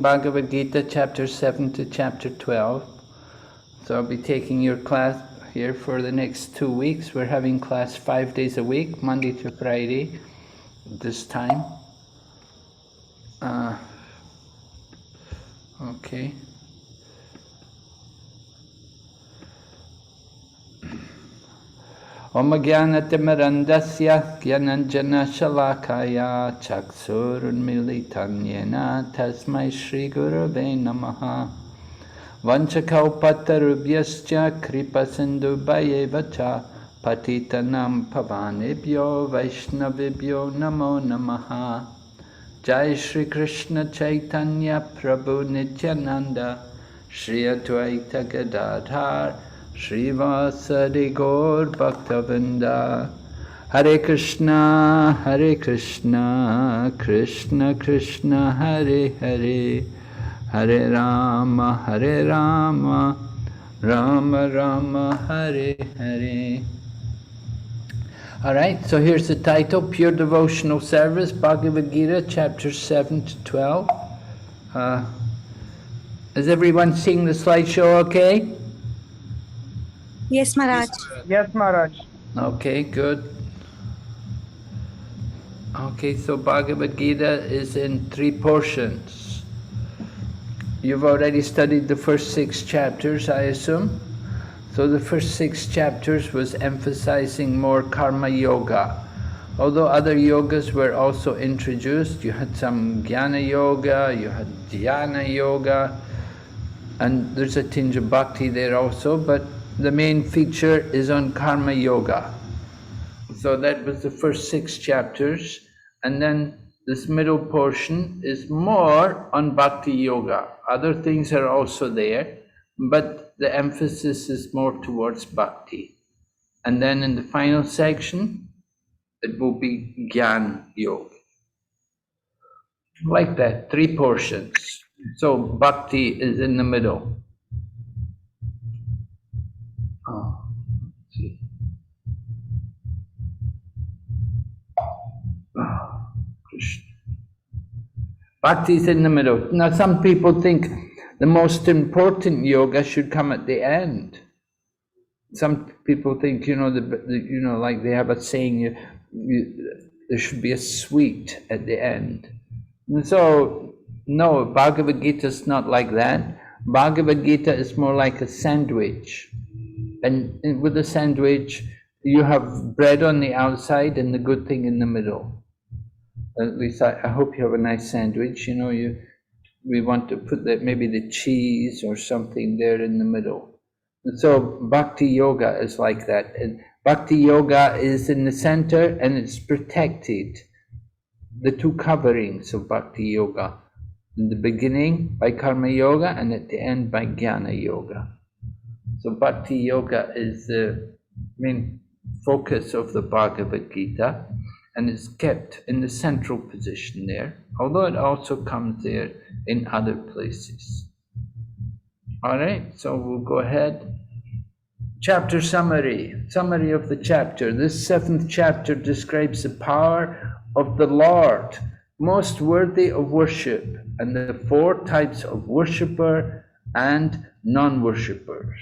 Bhagavad Gita chapter 7 to chapter 12. So I'll be taking your class here for the next 2 weeks. We're having class 5 days a week, Monday to Friday, this time. Okay. Om Jnanatimirandasya Gyananjana Shalakaya Chaksurunmilitanyena Tasmai Shri Gurave Namaha Vanchakaupatarubhyascha Kripa Sindhubayevacha Patitanam Pavanebhyo Vaishnavibhyo Namo Namaha Jai Shri Krishna Chaitanya Prabhu Nityananda Shri Advaita Gadadhar Srivasadi Gaur Bhaktavinda Hare Krishna, Krishna Krishna, Hare Hare Hare Rama, Rama Rama, Hare Hare. Alright, so here's the title, Pure Devotional Service, Bhagavad Gita, chapter 7 to 12. Is everyone seeing the slideshow okay? Yes, Maharaj. Yes, Maharaj. Okay, good. Okay, so Bhagavad Gita is in 3 portions. You've already studied the first 6 chapters, I assume. So the first 6 chapters was emphasizing more karma yoga. Although other yogas were also introduced, you had some jnana yoga, you had dhyana yoga, and there's a tinge of bhakti there also, but the main feature is on karma yoga. So that was the first 6 chapters, and then this middle portion is more on bhakti yoga. Other things are also there, but the emphasis is more towards bhakti. And then in the final section, it will be jnana yoga. Like that, 3 portions. So bhakti is in the middle. Krishna. Bhakti is in the middle. Now some people think the most important yoga should come at the end. Some people think, like they have a saying, there should be a sweet at the end. And so, no, Bhagavad Gita is not like that. Bhagavad Gita is more like a sandwich. And with the sandwich, you have bread on the outside and the good thing in the middle. At least I hope you have a nice sandwich. We want to put maybe the cheese or something there in the middle. And so Bhakti Yoga is like that. And Bhakti Yoga is in the center and it's protected. The 2 coverings of Bhakti Yoga. In the beginning by Karma Yoga and at the end by Jnana Yoga. So Bhakti Yoga is the main focus of the Bhagavad Gita. And is kept in the central position there, although it also comes there in other places. All right, so we'll go ahead. Chapter summary of the chapter. This 7th chapter describes the power of the Lord, most worthy of worship, and the 4 types of worshipper and non-worshippers.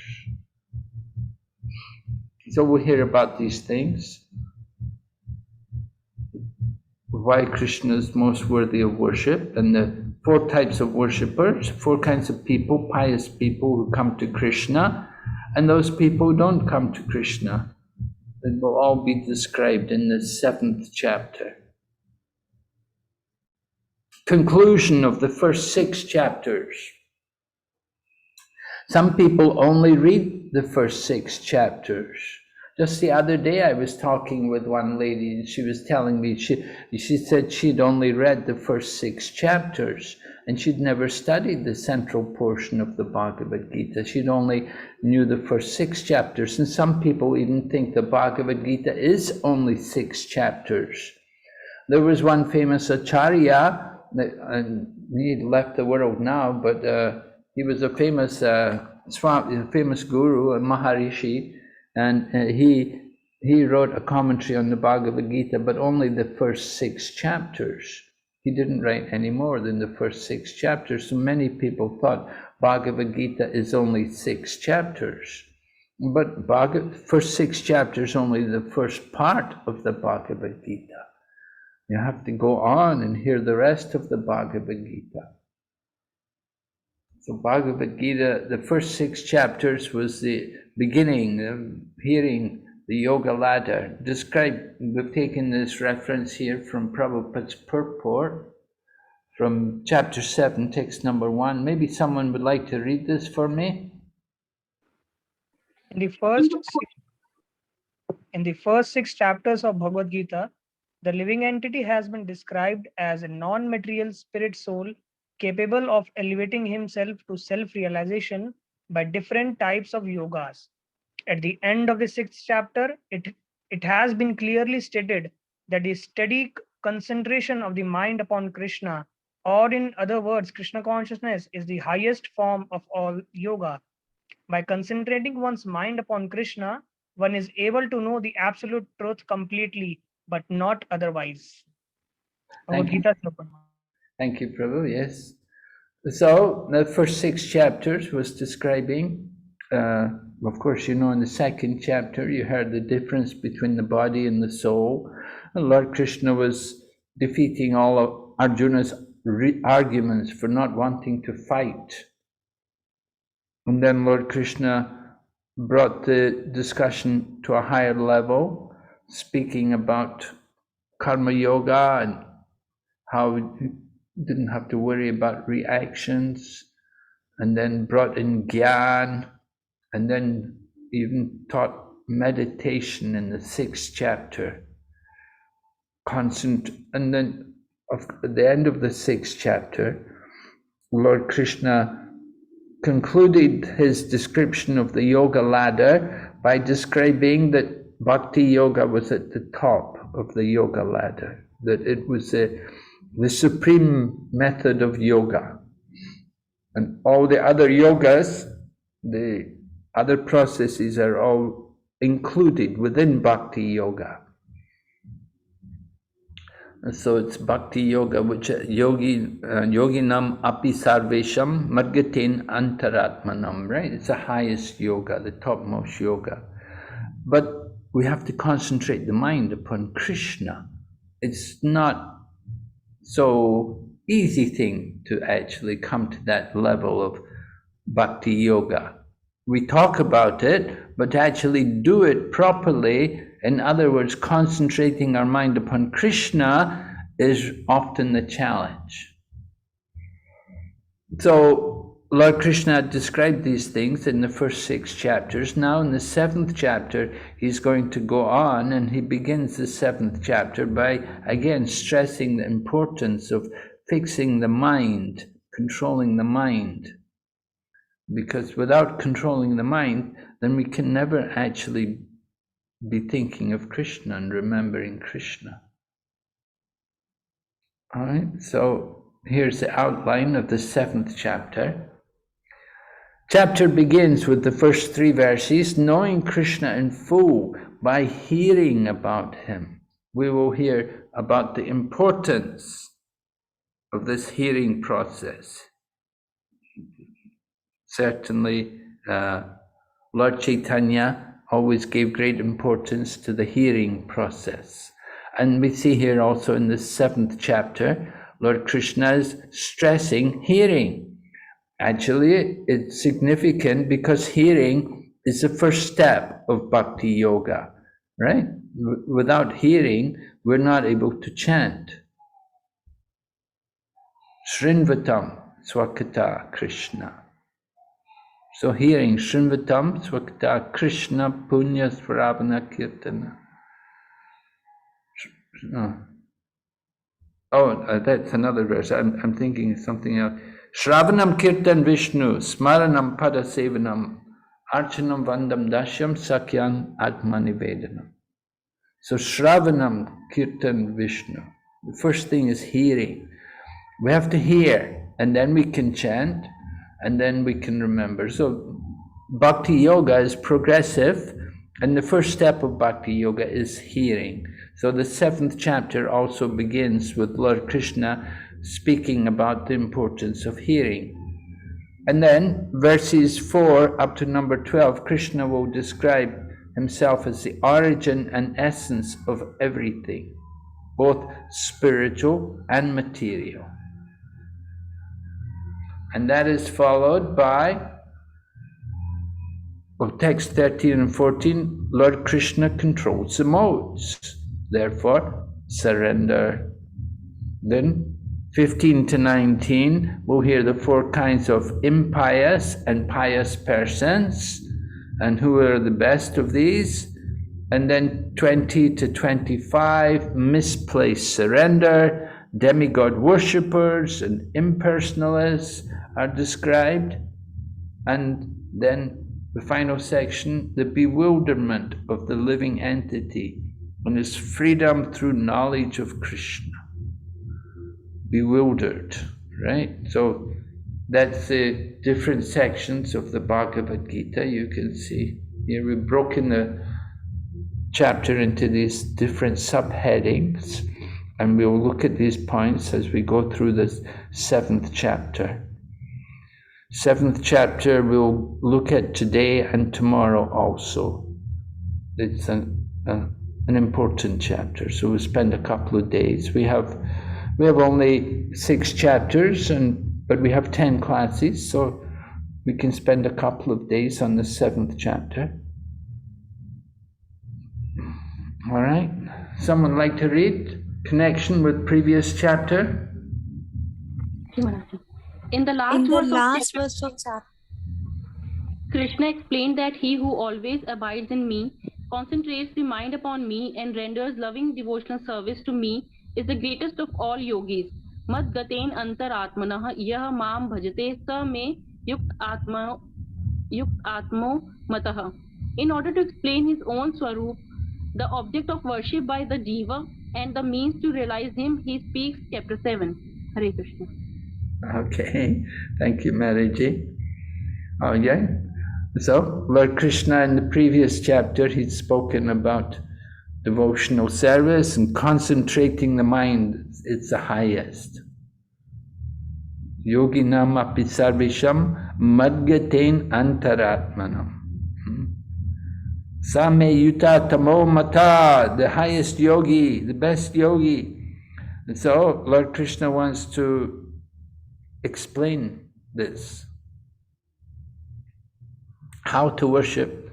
So we'll hear about these things. Why Krishna is most worthy of worship, and the 4 types of worshippers, 4 kinds of people, pious people who come to Krishna, and those people who don't come to Krishna. It will all be described in the 7th chapter. Conclusion of the first 6 chapters. Some people only read the first 6 chapters. Just the other day I was talking with one lady and she was telling me, she said she'd only read the first 6 chapters and she'd never studied the central portion of the Bhagavad Gita. She'd only knew the first 6 chapters, and some people even think the Bhagavad Gita is only 6 chapters. There was one famous Acharya, and he left the world now, but he was a famous Swami, a famous guru, a Maharishi, and he wrote a commentary on the Bhagavad Gita, but only the first 6 chapters. He didn't write any more than the first 6 chapters. So many people thought Bhagavad Gita is only 6 chapters. But first 6 chapters only the first part of the Bhagavad Gita. You have to go on and hear the rest of the Bhagavad Gita. So Bhagavad Gita, the first 6 chapters was the beginning of hearing the Yoga Ladder. We've taken this reference here from Prabhupada's purport, from chapter 7, text number 1. Maybe someone would like to read this for me? In the first 6 chapters of Bhagavad Gita, the living entity has been described as a non-material spirit soul capable of elevating himself to self-realization by different types of yogas. At the end of the 6th chapter, it has been clearly stated that the steady concentration of the mind upon Krishna, or in other words, Krishna consciousness, is the highest form of all yoga. By concentrating one's mind upon Krishna, one is able to know the absolute truth completely, but not otherwise. Thank you, Prabhu. Yes. So the first 6 chapters was describing, of course, you know, in the 2nd chapter, you heard the difference between the body and the soul. And Lord Krishna was defeating all of Arjuna's arguments for not wanting to fight. And then Lord Krishna brought the discussion to a higher level, speaking about karma yoga and how we didn't have to worry about reactions, and then brought in Gyan, and then even taught meditation in the 6th chapter. And then at the end of the 6th chapter, Lord Krishna concluded his description of the yoga ladder by describing that bhakti yoga was at the top of the yoga ladder, that it was the supreme method of yoga. And all the other yogas, the other processes are all included within bhakti yoga. And so it's bhakti yoga, which yoginam api sarvesham margatin antaratmanam, right? It's the highest yoga, the topmost yoga. But we have to concentrate the mind upon Krishna. It's not so easy thing to actually come to that level of bhakti yoga. We talk about it, but to actually do it properly, in other words, concentrating our mind upon Krishna, is often the challenge. So Lord Krishna described these things in the first 6 chapters. Now in the 7th chapter, he's going to go on, and he begins the 7th chapter by again stressing the importance of fixing the mind, controlling the mind. Because without controlling the mind, then we can never actually be thinking of Krishna and remembering Krishna. All right, so here's the outline of the 7th chapter. Chapter begins with the first 3 verses, knowing Krishna in full by hearing about him. We will hear about the importance of this hearing process. Certainly, Lord Chaitanya always gave great importance to the hearing process. And we see here also in the 7th chapter, Lord Krishna is stressing hearing. Actually, it's significant because hearing is the first step of bhakti yoga, right? Without hearing, we're not able to chant. Shrinvatam swakata Krishna. So hearing, Shrinvatam swakata Krishna punya swaravana kirtana. That's another verse. I'm thinking of something else. Shravanam kirtan Vishnu, smaranam pada sevanam, archanam vandam dashyam sakyam atmanivedanam. So Shravanam kirtan Vishnu. The first thing is hearing. We have to hear, and then we can chant, and then we can remember. So Bhakti Yoga is progressive, And the first step of Bhakti Yoga is hearing. So the 7th chapter also begins with Lord Krishna speaking about the importance of hearing. And then verses 4 up to number 12, Krishna will describe himself as the origin and essence of everything, both spiritual and material. And that is followed by, well, text 13 and 14, Lord Krishna controls the modes, therefore surrender. Then 15 to 19, we'll hear the 4 kinds of impious and pious persons, and who are the best of these. And then 20 to 25, misplaced surrender, demigod worshippers and impersonalists are described. And then the final section, the bewilderment of the living entity and his freedom through knowledge of Krishna. Bewildered, right? So that's the different sections of the Bhagavad Gita. You can see here we've broken the chapter into these different subheadings, and we'll look at these points as we go through this 7th chapter. 7th chapter we'll look at today and tomorrow also. It's an important chapter, so we'll spend a couple of days. We have only 6 chapters, but we have 10 classes, so we can spend a couple of days on the 7th chapter. All right. Someone like to read? Connection with previous chapter? In the last verse of chapter, Krishna explained that he who always abides in me, concentrates the mind upon me, and renders loving devotional service to me is the greatest of all yogis. Mad gaten antaratmanah yah mam bhajate sa me yukt atmo matah. In order to explain his own swarup, the object of worship by the jiva and the means to realize him, he speaks chapter 7. Hare Krishna. Okay, thank you, Maraji. Oh yeah. So Lord Krishna in the previous chapter, he'd spoken about devotional service and concentrating the mind. It's the highest. Yoginam api sarvesham madgaten antaratmanam. Same yuta tamo mata, the highest yogi, the best yogi. And so Lord Krishna wants to explain this. How to worship.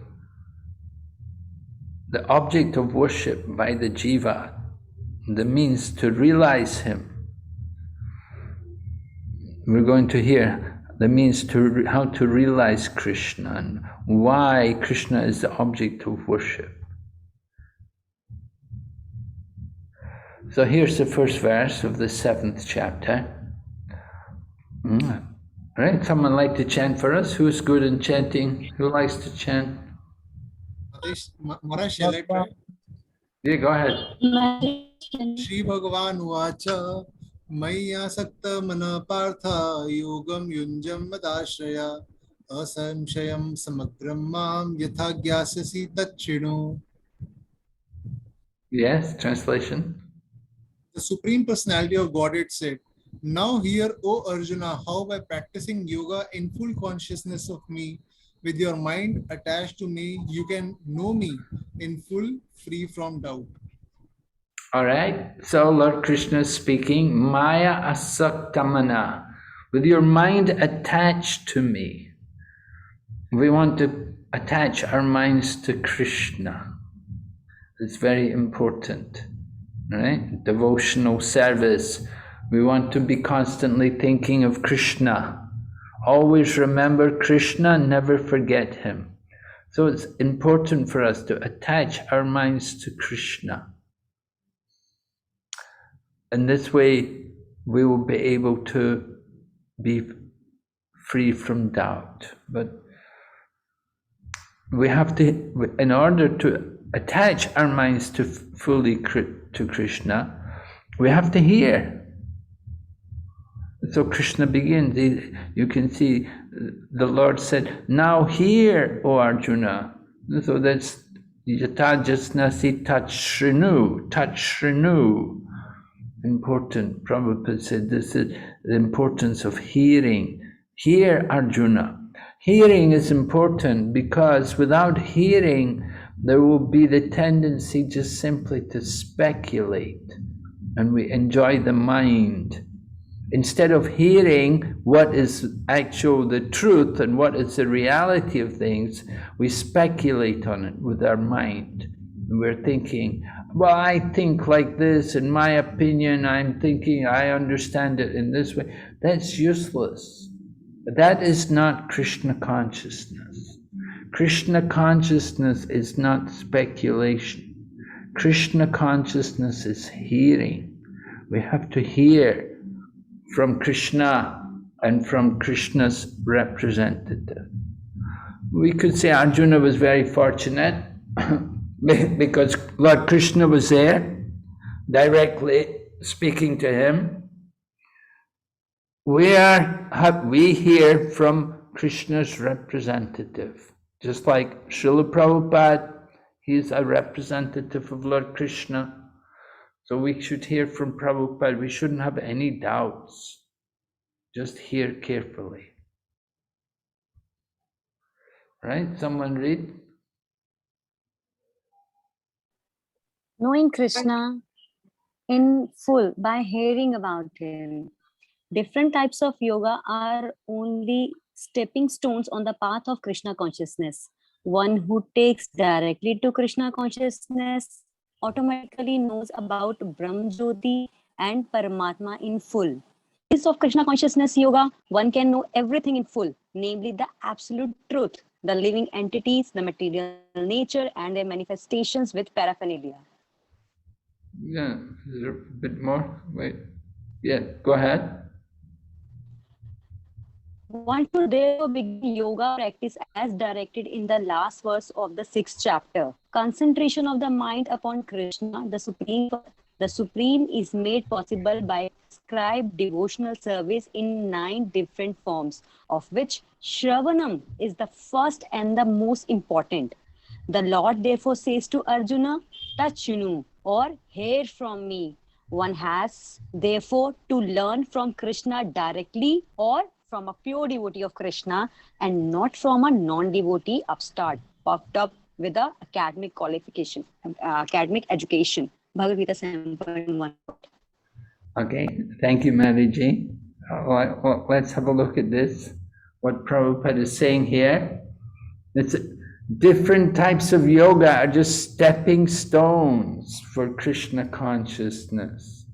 The object of worship by the jiva, the means to realize him. We're going to hear the means to how to realize Krishna and why Krishna is the object of worship. So here's the first verse of the 7th chapter. Right, someone like to chant for us? Who's good in chanting? Who likes to chant? Maharaj, shall I try? Yeah, go ahead. Shri Bhagavan Vacha Maya Sakta Mana Partha Yogam Yunjam Madashraya Asamshayam Samagram Mam Yatha Gyasasi Tachino. Yes, translation. The Supreme Personality of Godhead said, "Now hear, O Arjuna, how by practicing yoga in full consciousness of me, with your mind attached to me, you can know me in full, free from doubt." All right, so Lord Krishna is speaking, Maya asaktamana, with your mind attached to me. We want to attach our minds to Krishna. It's very important, right? Devotional service. We want to be constantly thinking of Krishna. Always remember Krishna, never forget him. So it's important for us to attach our minds to Krishna. And this way we will be able to be free from doubt. But we have to, in order to attach our minds to fully to Krishna, we have to hear. So Krishna begins, you can see the Lord said, "Now hear, O Arjuna." So that's Yata jasnasi tachrinu, tachrinu. Important. Prabhupada said this is the importance of hearing. Hear, Arjuna. Hearing is important because without hearing, there will be the tendency just simply to speculate, and we enjoy the mind. Instead of hearing what is the truth and what is the reality of things, we speculate on it with our mind. And we're thinking, well, I think like this, in my opinion, I'm thinking I understand it in this way. That's useless. That is not Krishna consciousness. Krishna consciousness is not speculation. Krishna consciousness is hearing. We have to hear from Krishna and from Krishna's representative. We could say Arjuna was very fortunate because Lord Krishna was there, directly speaking to him. We hear from Krishna's representative. Just like Srila Prabhupada, he's a representative of Lord Krishna. So we should hear from Prabhupada. We shouldn't have any doubts. Just hear carefully. Right? Someone read? Knowing Krishna in full by hearing about him. Different types of yoga are only stepping stones on the path of Krishna consciousness. One who takes directly to Krishna consciousness automatically knows about Brahm Jyoti and Paramatma in full. This of Krishna consciousness yoga, one can know everything in full, namely the absolute truth, the living entities, the material nature, and their manifestations with paraphernalia. Yeah, is there a bit more? Wait. Yeah, go ahead. One should therefore begin yoga practice as directed in the last verse of the 6th chapter. Concentration of the mind upon Krishna, the Supreme is made possible by prescribed devotional service in 9 different forms, of which Shravanam is the first and the most important. The Lord therefore says to Arjuna, Tachunu, or hear from me. One has therefore to learn from Krishna directly or from a pure devotee of Krishna and not from a non-devotee upstart, puffed up with a academic qualification, academic education. Bhagavad Gita 7.1. Okay, thank you, Mariji. Let's have a look at this. What Prabhupada is saying here. It's different types of yoga are just stepping stones for Krishna consciousness.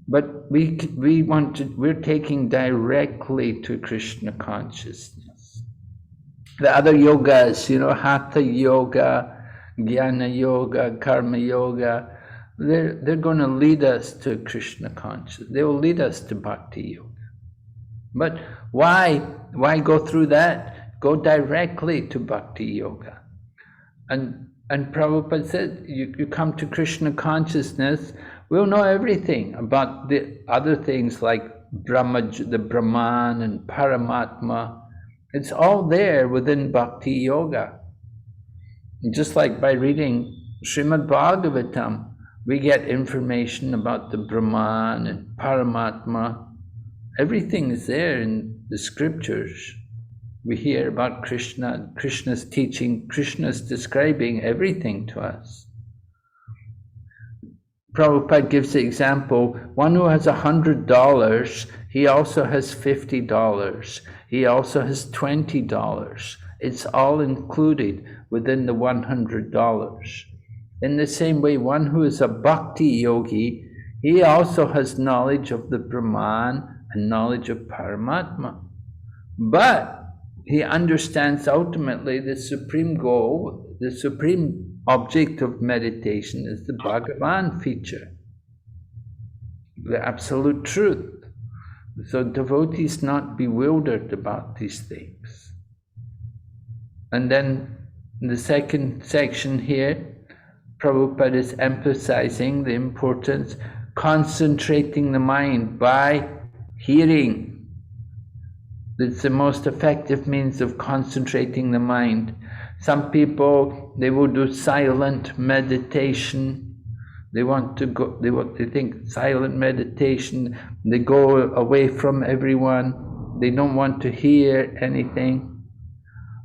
But we're taking directly to Krishna consciousness. The other yogas, Hatha yoga, Jnana yoga, Karma yoga, they're going to lead us to Krishna consciousness. They will lead us to Bhakti yoga. But why go through that? Go directly to Bhakti yoga. And Prabhupada said, you come to Krishna consciousness, we'll know everything about the other things like the Brahman and Paramatma. It's all there within Bhakti yoga. And just like by reading Srimad Bhagavatam, we get information about the Brahman and Paramatma. Everything is there in the scriptures. We hear about Krishna, Krishna's teaching, Krishna's describing everything to us. Prabhupada gives the example, one who has $100, he also has $50. He also has $20. It's all included within the $100. In the same way, one who is a bhakti yogi, he also has knowledge of the Brahman and knowledge of Paramatma. But he understands ultimately the supreme goal, the supreme object of meditation is the Bhagavan feature, the absolute truth. So devotees not bewildered about these things. And then in the second section here, Prabhupada is emphasizing the importance, concentrating the mind by hearing. It's the most effective means of concentrating the mind. Some people, they will do silent meditation. They want to go, they think silent meditation, they go away from everyone. They don't want to hear anything.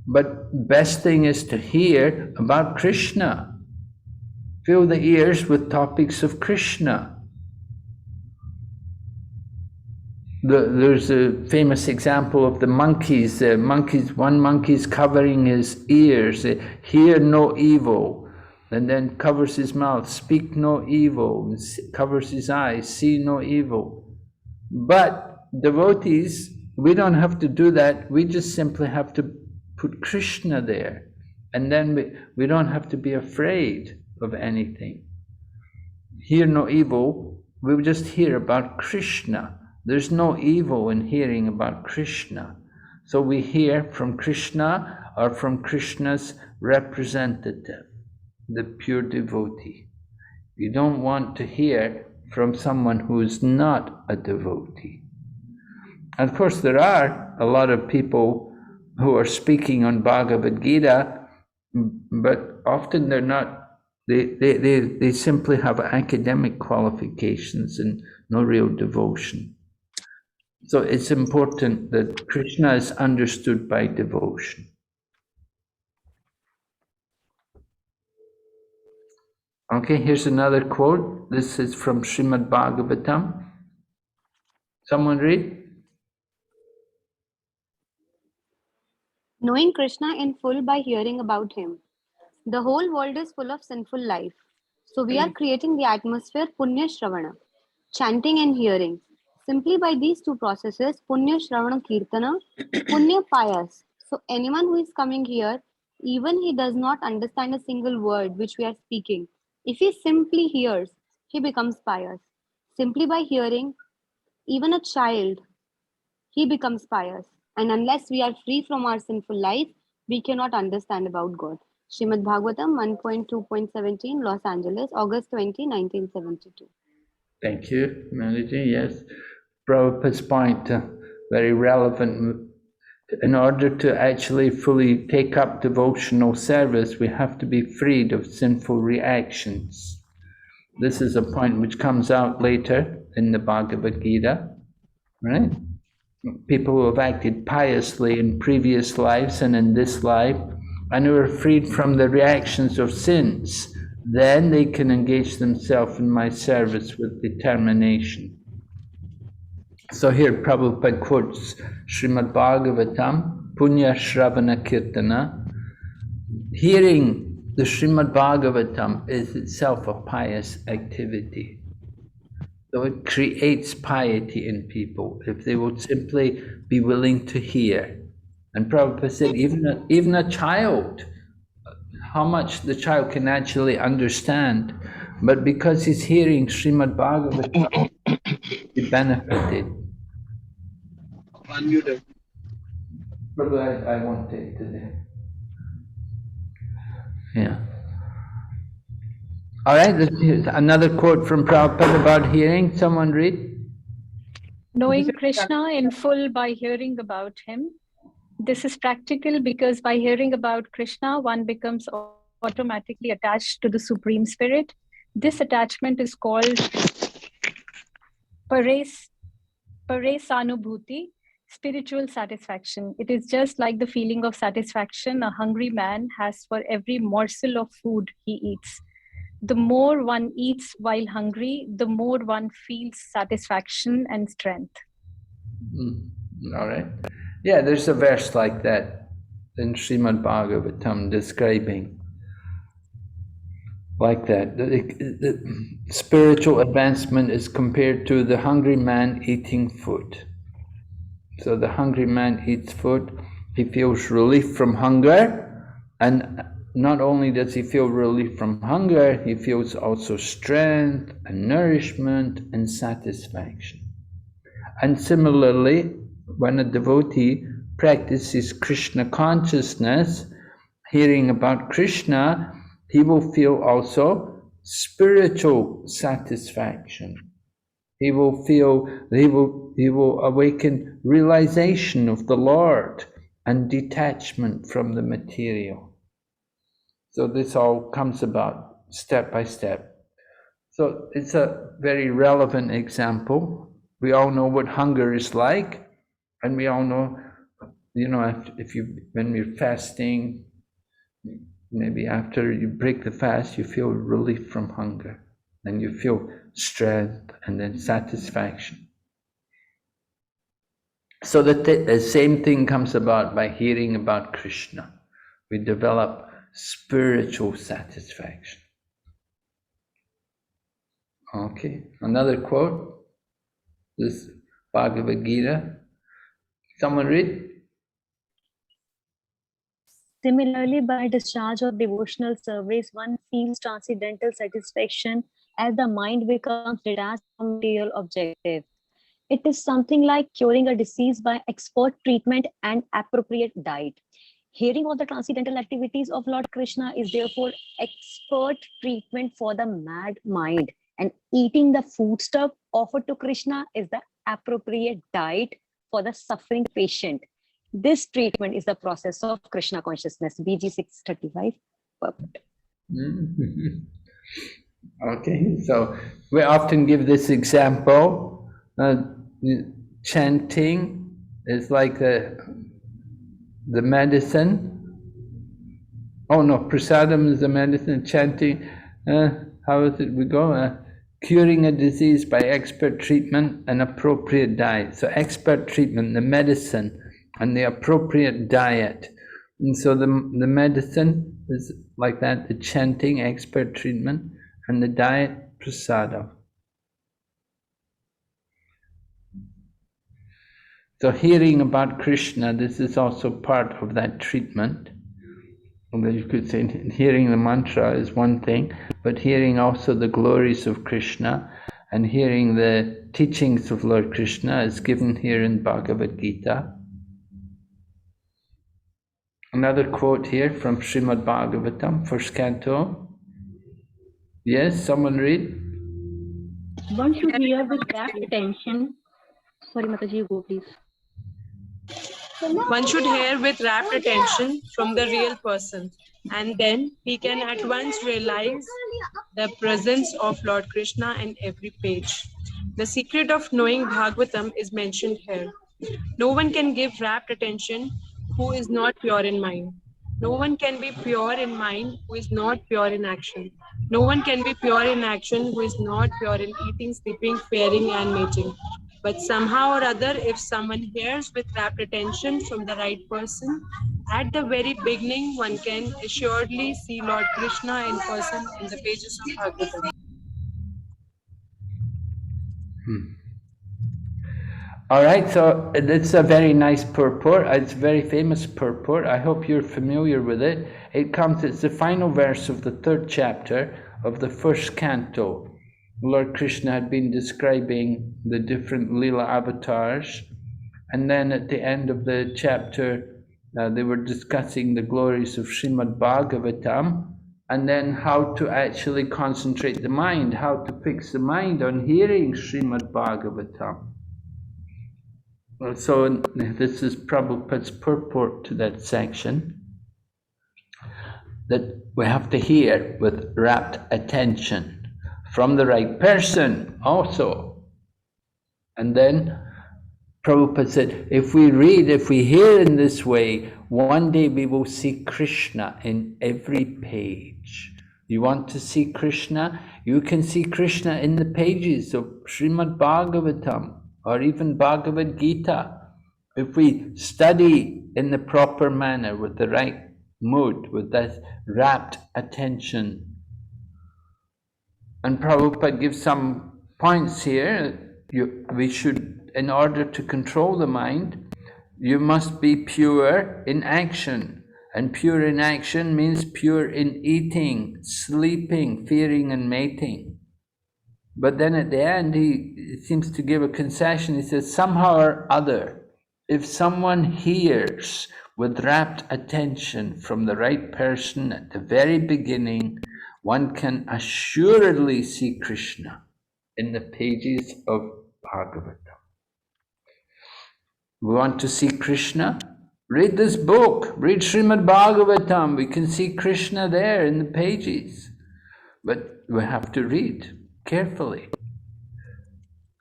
But best thing is to hear about Krishna. Fill the ears with topics of Krishna. There's a famous example of the monkeys. One monkey's covering his ears, hear no evil, and then covers his mouth, speak no evil, covers his eyes, see no evil. But devotees, we don't have to do that. We just simply have to put Krishna there, and then we don't have to be afraid of anything. Hear no evil, we just hear about Krishna. There's no evil in hearing about Krishna. So we hear from Krishna or from Krishna's representative, the pure devotee. You don't want to hear from someone who is not a devotee. And of course, there are a lot of people who are speaking on Bhagavad Gita, but often they're not, they simply have academic qualifications and no real devotion. So it's important that Krishna is understood by devotion. Okay, here's another quote. This is from Srimad Bhagavatam. Someone read? Knowing Krishna in full by hearing about him. The whole world is full of sinful life. So we are creating the atmosphere Punya Shravana, chanting and hearing. Simply by these two processes, Punya Shravana Kirtana, Punya Payas. So anyone who is coming here, even he does not understand a single word which we are speaking, if he simply hears, he becomes pious. Simply by hearing, even a child, he becomes pious. And unless we are free from our sinful life, we cannot understand about God. Srimad Bhagavatam 1.2.17, Los Angeles, August 20, 1972. Thank you, Melody. Yes. Prabhupada's point, very relevant. In order to actually fully take up devotional service, we have to be freed of sinful reactions. This is a point which comes out later in the Bhagavad Gita, right? People who have acted piously in previous lives and in this life, and who are freed from the reactions of sins, then they can engage themselves in my service with determination. So here Prabhupada quotes Srimad Bhagavatam, Punya Shravana Kirtana. Hearing the Srimad Bhagavatam is itself a pious activity. So it creates piety in people if they would simply be willing to hear. And Prabhupada said even a child, how much the child can actually understand, but because he's hearing Srimad Bhagavatam, he benefited. Unmuted. Prabhupada, I won't take today. Yeah. All right, here's another quote from Prabhupada about hearing. Someone read? Knowing Krishna in full by hearing about him. This is practical because by hearing about Krishna, one becomes automatically attached to the Supreme Spirit. This attachment is called Paresanubhuti, spiritual satisfaction. It is just like the feeling of satisfaction a hungry man has for every morsel of food he eats. The more one eats while hungry, the more one feels satisfaction and strength. All right. Yeah, there's a verse like that in Srimad Bhagavatam describing like that. The spiritual advancement is compared to the hungry man eating food. So the hungry man eats food, he feels relief from hunger, and not only does he feel relief from hunger, he feels also strength and nourishment and satisfaction. And similarly, when a devotee practices Krishna consciousness, hearing about Krishna, he will feel also spiritual satisfaction. He will feel, he will awaken realization of the Lord and detachment from the material. So this all comes about step by step. So it's a very relevant example. We all know what hunger is like, and we all know, when you're fasting, maybe after you break the fast, you feel relief from hunger, and you feel strength and then satisfaction. So the same thing comes about by hearing about Krishna. We develop spiritual satisfaction. Okay, another quote. This Bhagavad Gita. Someone read? Similarly, by discharge of devotional service, one feels transcendental satisfaction as the mind becomes detached from material objectives. It is something like curing a disease by expert treatment and appropriate diet. Hearing of the transcendental activities of Lord Krishna is therefore expert treatment for the mad mind, and eating the foodstuff offered to Krishna is the appropriate diet for the suffering patient. This treatment is the process of Krishna consciousness. BG 635. Perfect. Okay, so we often give this example. Chanting is like the medicine. Oh no, prasadam is the medicine. Chanting, how is it we go? Curing a disease by expert treatment and appropriate diet. So expert treatment, the medicine, and the appropriate diet. And so the medicine is like that, the chanting, expert treatment, and the diet, prasadam. So hearing about Krishna, this is also part of that treatment. You could say hearing the mantra is one thing, but hearing also the glories of Krishna and hearing the teachings of Lord Krishna is given here in Bhagavad Gita. Another quote here from Srimad Bhagavatam, first canto. Yes, someone read? One should hear with rapt attention. Sorry, Mataji, you go please. One should hear with rapt attention from the real person, and then he can at once realize the presence of Lord Krishna in every page. The secret of knowing Bhagavatam is mentioned here. No one can give rapt attention who is not pure in mind. No one can be pure in mind who is not pure in action. No one can be pure in action who is not pure in eating, sleeping, faring, and mating. But somehow or other, if someone hears with rapt attention from the right person, at the very beginning, one can assuredly see Lord Krishna in person in the pages of Bhagavatam. All right, so it's a very nice purport. It's a very famous purport. I hope you're familiar with it. It's the final verse of the 3rd chapter of the 1st canto. Lord Krishna had been describing the different Leela avatars, and then at the end of the chapter, they were discussing the glories of Srimad Bhagavatam, and then how to actually concentrate the mind, how to fix the mind on hearing Srimad Bhagavatam. So this is Prabhupada's purport to that section, that we have to hear with rapt attention from the right person also. And then Prabhupada said, if we hear in this way, one day we will see Krishna in every page. You want to see Krishna? You can see Krishna in the pages of Srimad Bhagavatam or even Bhagavad Gita. If we study in the proper manner, with the right mood, with that rapt attention. And Prabhupada gives some points here. We should, in order to control the mind, you must be pure in action. And pure in action means pure in eating, sleeping, fearing, and mating. But then at the end, he seems to give a concession. He says, somehow or other, if someone hears with rapt attention from the right person at the very beginning, one can assuredly see Krishna in the pages of Bhagavatam. We want to see Krishna? Read this book. Read Srimad Bhagavatam. We can see Krishna there in the pages. But we have to read carefully.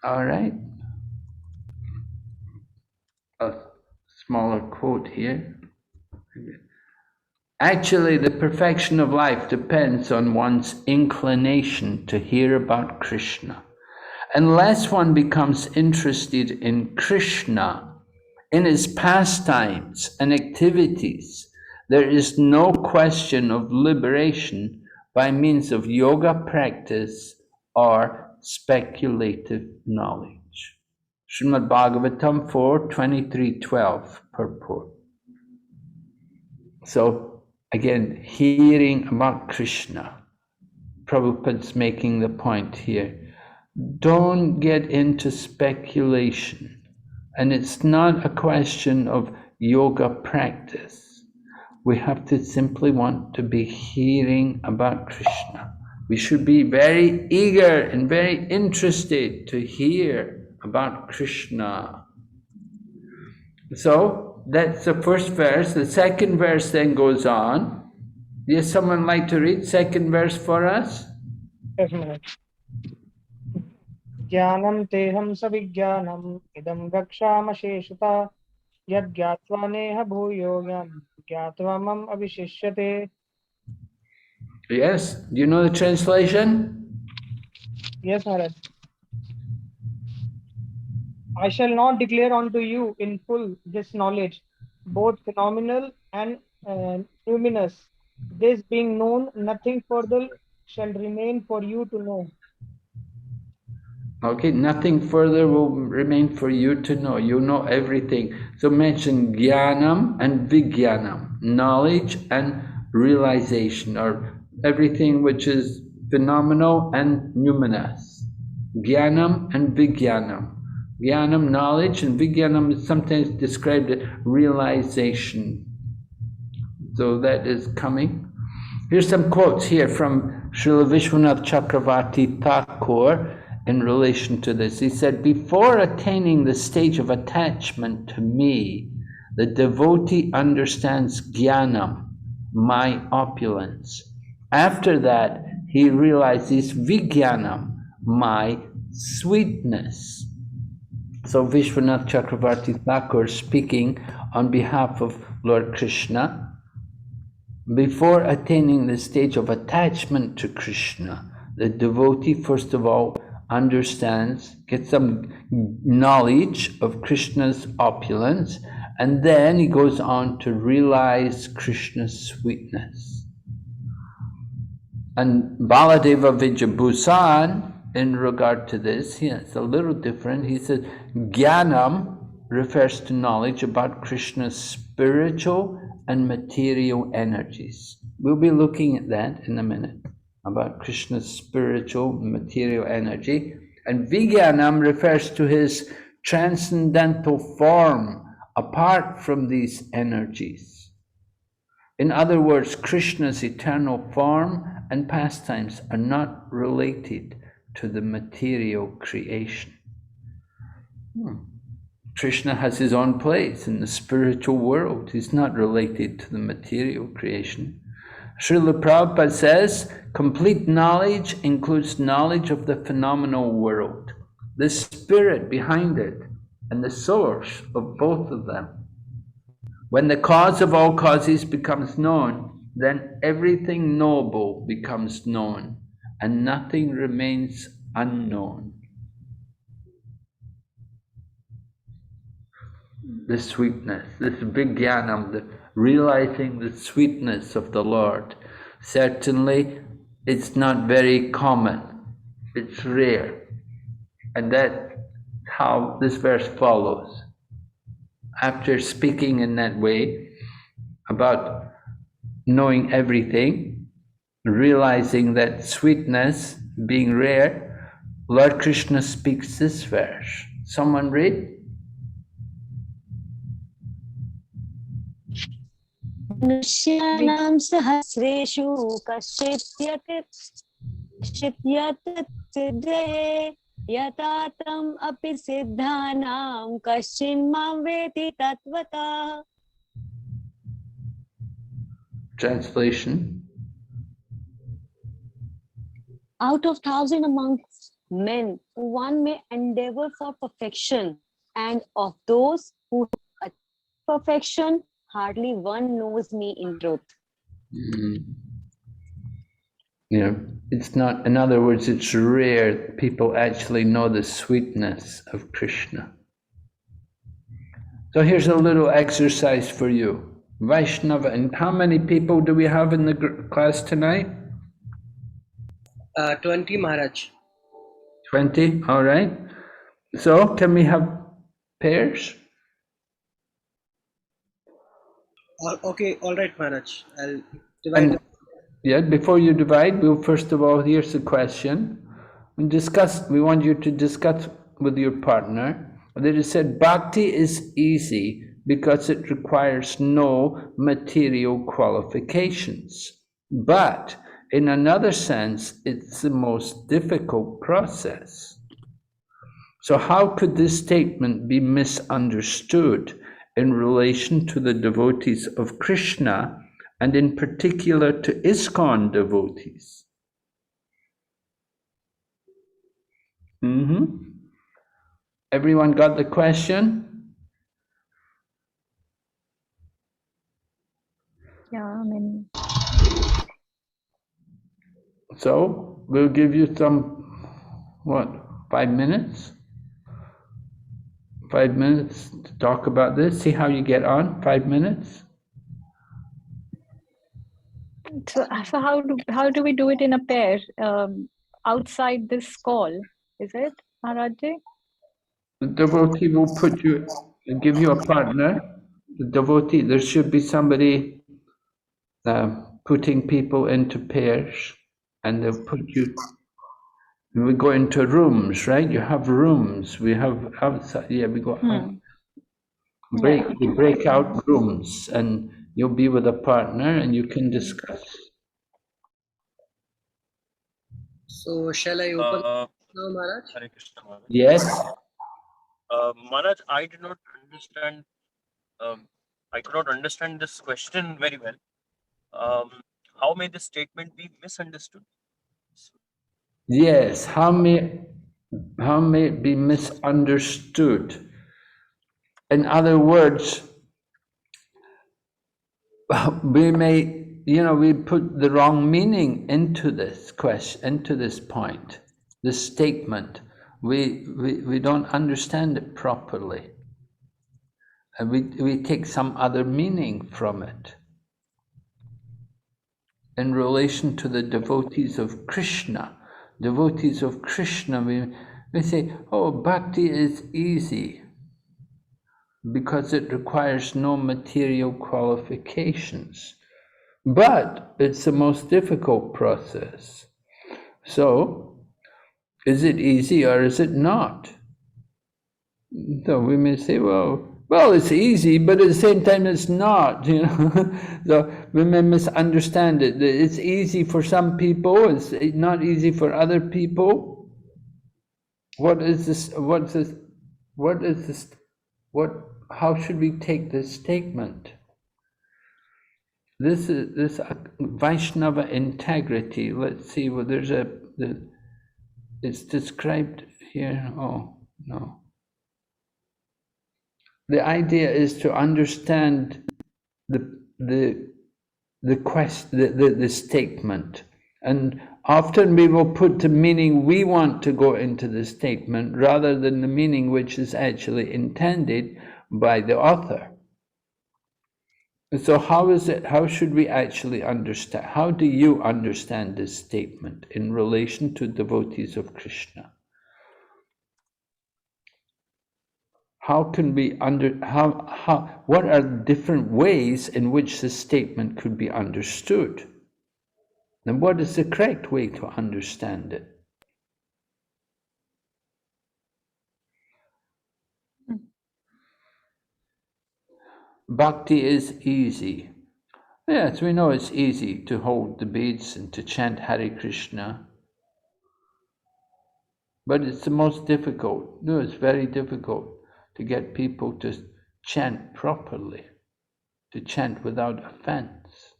All right. A smaller quote here. Actually, the perfection of life depends on one's inclination to hear about Krishna. Unless one becomes interested in Krishna, in his pastimes and activities, there is no question of liberation by means of yoga practice or speculative knowledge. Srimad Bhagavatam 4:23-12 purport. So again, hearing about Krishna. Prabhupada's making the point here. Don't get into speculation. And it's not a question of yoga practice. We have to simply want to be hearing about Krishna. We should be very eager and very interested to hear about Krishna. So that's the first verse. The second verse then goes on. Does someone like to read second verse for us? Yes, Maharaj. Jnanam teham savijnanam idam rakshama sheshata yad gyatva neha bhuyogam gyatva mam avishishyate. Yes. Do you know the translation? Yes, Maharaj. I shall not declare unto you in full this knowledge, both phenomenal and luminous. This being known, nothing further shall remain for you to know. Okay, nothing further will remain for you to know. You know everything. So mention jnanam and vijnanam, knowledge and realization, or everything which is phenomenal and numinous. Jnanam and vijnanam. Jnanam, knowledge, and vijnanam is sometimes described as realization. So that is coming. Here's some quotes here from Srila Vishwanath Chakravarti Thakur in relation to this. He said, before attaining the stage of attachment to me, the devotee understands jnanam, my opulence. After that, he realizes vijnanam, my sweetness. So Vishwanath Chakravarti Thakur speaking on behalf of Lord Krishna, before attaining the stage of attachment to Krishna, the devotee first of all understands, gets some knowledge of Krishna's opulence, and then he goes on to realize Krishna's sweetness. And Baladeva Vijabhusan, in regard to this, it's a little different. He says, Jnanam refers to knowledge about Krishna's spiritual and material energies. We'll be looking at that in a minute, about Krishna's spiritual material energy. And Vijnanam refers to his transcendental form apart from these energies. In other words, Krishna's eternal form and pastimes are not related to the material creation. Krishna has his own place in the spiritual world. He's not related to the material creation. Srila Prabhupada says, complete knowledge includes knowledge of the phenomenal world, the spirit behind it, and the source of both of them. When the cause of all causes becomes known, then everything knowable becomes known, and nothing remains unknown. The sweetness, this vijnanam, the realizing the sweetness of the Lord. Certainly, it's not very common. It's rare. And that's how this verse follows. After speaking in that way about knowing everything, realizing that sweetness being rare, Lord Krishna speaks this verse. Someone read? Nusyanam sahasreshu kashyat siddhaye yatatam api siddhanam kaschin mam veti tatvata. Translation. Out of 1,000 amongst men, one may endeavor for perfection, and of those who achieve perfection, hardly one knows me in truth. Yeah, it's not, in other words, it's rare people actually know the sweetness of Krishna. So here's a little exercise for you. Vaishnava, and how many people do we have in the class tonight? 20, Maharaj. 20, all right. So can we have pairs? Okay, all right, Maharaj. I'll divide. Yeah, before you divide, we'll first of all, here's the question. We want you to discuss with your partner. That is said, bhakti is easy because it requires no material qualifications. But in another sense, it's the most difficult process. So how could this statement be misunderstood in relation to the devotees of Krishna, and in particular to ISKCON devotees? Everyone got the question? Yeah, I mean. So we'll give you some, 5 minutes? 5 minutes to talk about this, see how you get on, 5 minutes? So how do we do it in a pair outside this call? Is it, Maharaj? The devotee will give you a partner. The devotee, there should be somebody putting people into pairs, and they'll put you. We go into rooms, right? You have rooms. We have outside. Yeah, we go out. We break out rooms, and you'll be with a partner, and you can discuss. So shall I open now, Maharaj? Hare Krishna, Maharaj. Yes. Maharaj, I did not understand. I could not understand this question very well. How may this statement be misunderstood? Yes. How may it be misunderstood? In other words, we may, we put the wrong meaning into this question, into this point, this statement. We don't understand it properly. And we take some other meaning from it. In relation to the devotees of Krishna, we say, oh, bhakti is easy because it requires no material qualifications. But it's the most difficult process. So, is it easy or is it not? So we may say, well, it's easy, but at the same time it's not, So we may misunderstand it. It's easy for some people, it's not easy for other people. How should we take this statement? This Vaishnava integrity. Let's see, well, it's described here. Oh, no. The idea is to understand the statement, and often we will put the meaning we want to go into the statement rather than the meaning which is actually intended by the author. So how should we actually understand? How do you understand this statement in relation to devotees of Krishna? How can we what are the different ways in which this statement could be understood? And what is the correct way to understand it? Bhakti is easy. Yes, we know it's easy to hold the beads and to chant Hare Krishna. But it's the most difficult. No, it's very difficult to get people to chant properly, to chant without offense.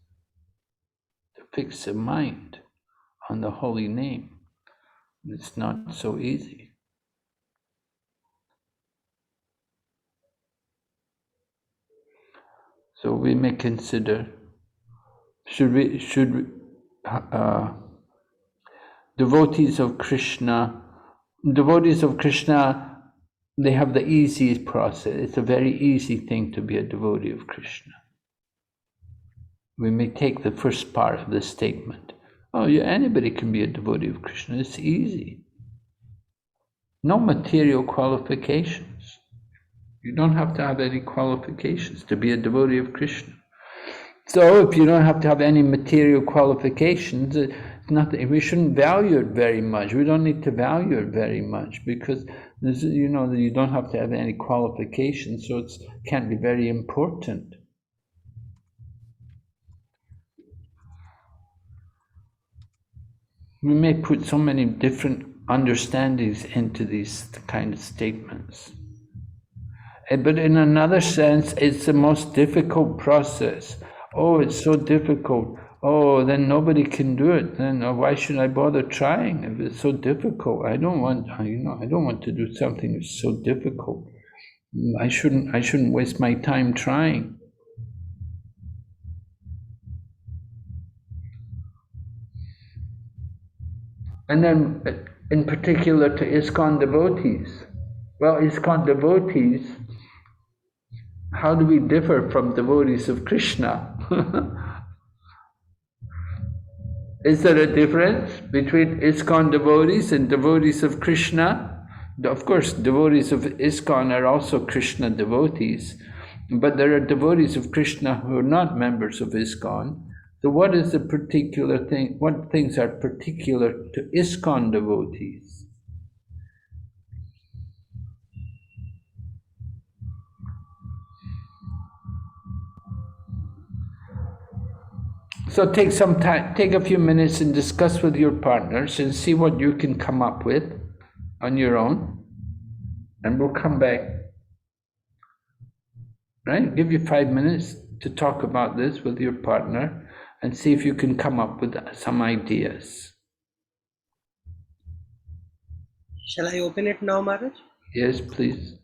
fix the mind on the holy name. It's not so easy. So we may consider, devotees of Krishna, they have the easiest process. It's a very easy thing to be a devotee of Krishna. We may take the first part of the statement. Oh, yeah, anybody can be a devotee of Krishna. It's easy. No material qualifications. You don't have to have any qualifications to be a devotee of Krishna. So if you don't have to have any material qualifications, it's nothing. We shouldn't value it very much. We don't need to value it very much because you don't have to have any qualifications, so it can't be very important. We may put so many different understandings into these kind of statements. But in another sense, it's the most difficult process. Oh, it's so difficult. Oh, then nobody can do it. Then why should I bother trying if it's so difficult? I don't want to do something that's so difficult. I shouldn't waste my time trying. And then, in particular, to ISKCON devotees. Well, ISKCON devotees, how do we differ from devotees of Krishna? Is there a difference between ISKCON devotees and devotees of Krishna? Of course, devotees of ISKCON are also Krishna devotees, but there are devotees of Krishna who are not members of ISKCON. So what is the particular thing? What things are particular to ISKCON devotees? So take some time, take a few minutes and discuss with your partners and see what you can come up with on your own, and we'll come back. Right? Give you 5 minutes to talk about this with your partner and see if you can come up with some ideas. Shall I open it now, Maharaj? Yes, please.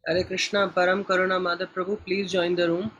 Hare Krishna, Param Karuna Madhav Prabhu, please join the room.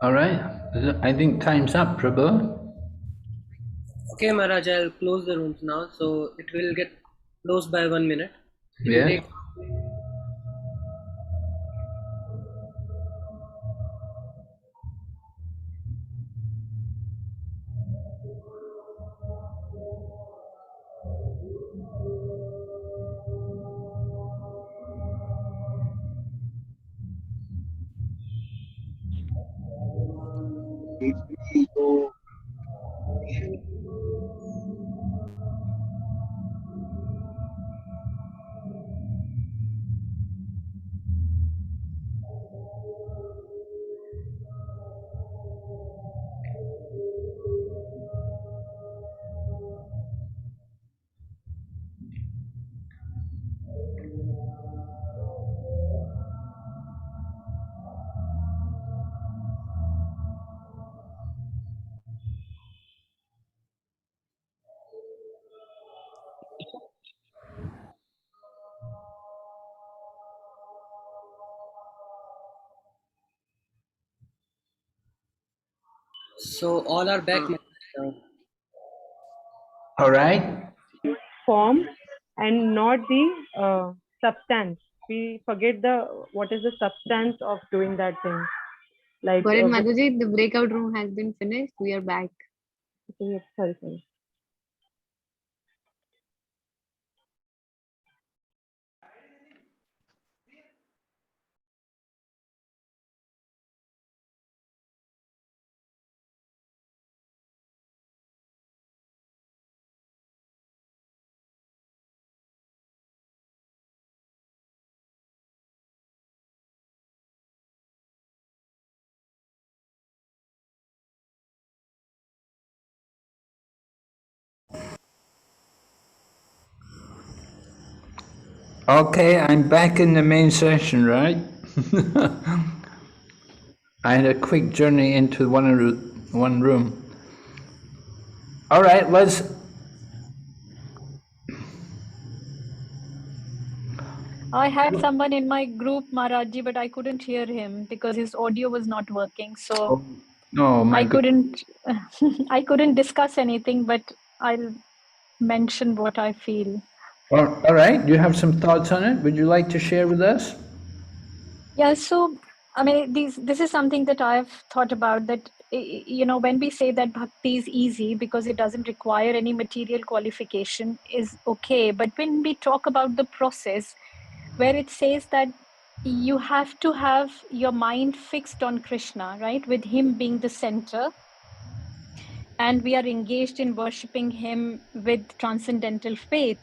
All right. I think time's up, Prabhu. Okay, Maharaj, I'll close the rooms now. So it will get closed by 1 minute. It will Yeah. take. So all are back. All right. Form and not the substance. We forget what is the substance of doing that thing. Like Gaurav Madhuji, the breakout room has been finished. We are back. sorry. Okay, I'm back in the main session, right? I had a quick journey into one room. All right, let's. I had someone in my group, Maharajji, but I couldn't hear him because his audio was not working. So Oh my I God. couldn't, I couldn't discuss anything, but I'll mention what I feel. All right, you have some thoughts on it? Would you like to share with us? Yeah, so I mean, this is something that I've thought about, that when we say that bhakti is easy because it doesn't require any material qualification is okay, but when we talk about the process where it says that you have to have your mind fixed on Krishna, right, with him being the center, and we are engaged in worshipping him with transcendental faith.